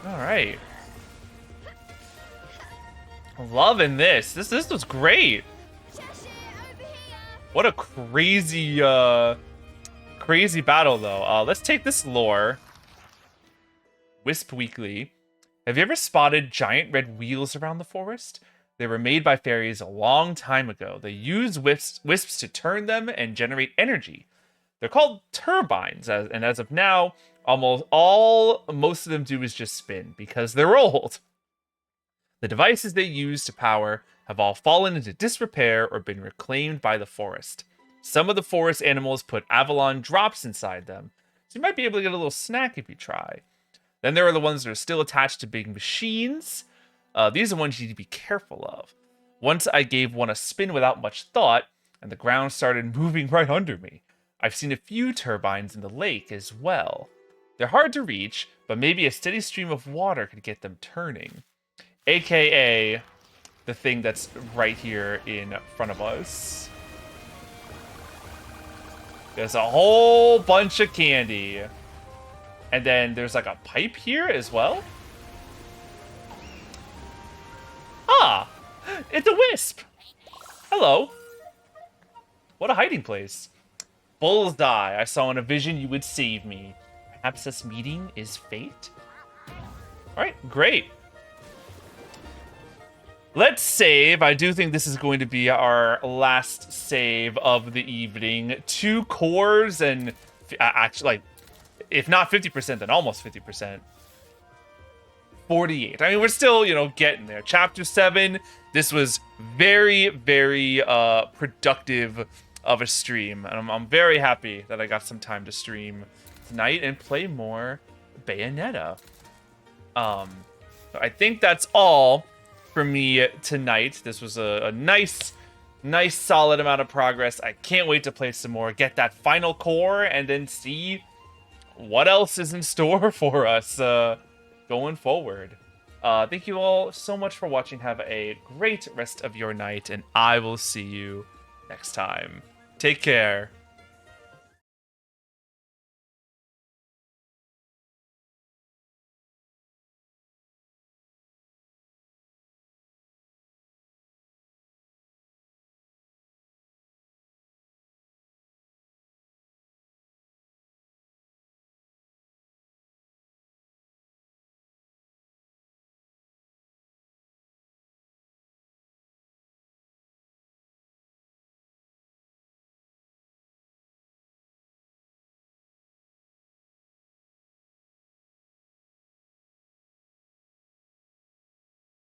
Alright. Loving this. This was great. Cheshire, over here! What a crazy, crazy battle, though. Let's take this lore. Wisp Weekly. Have you ever spotted giant red wheels around the forest? They were made by fairies a long time ago. They use wisps to turn them and generate energy. They're called turbines, and as of now, most of them do is just spin, because they're old. The devices they use to power have all fallen into disrepair or been reclaimed by the forest. Some of the forest animals put Avalon drops inside them, so you might be able to get a little snack if you try. Then there are the ones that are still attached to big machines. These are the ones you need to be careful of. Once I gave one a spin without much thought, and the ground started moving right under me. I've seen a few turbines in the lake as well. They're hard to reach, but maybe a steady stream of water could get them turning. AKA the thing that's right here in front of us. There's a whole bunch of candy. And then there's like a pipe here as well. Ah, it's a wisp. Hello. What a hiding place. Bullseye. I saw in a vision you would save me. Perhaps this meeting is fate? Alright, great. Let's save. I do think this is going to be our last save of the evening. 2 cores and actually, like, if not 50%, then almost 50%. 48. I mean, we're still, you know, getting there. Chapter 7. This was very, very productive of a stream. And I'm very happy that I got some time to stream tonight and play more Bayonetta. I think that's all for me tonight. This was a nice Nice solid amount of progress. I can't wait to play some more, get that final core, and then see what else is in store for us going forward. Thank you all so much for watching. Have a great rest of your night, and I will see you next time. Take care.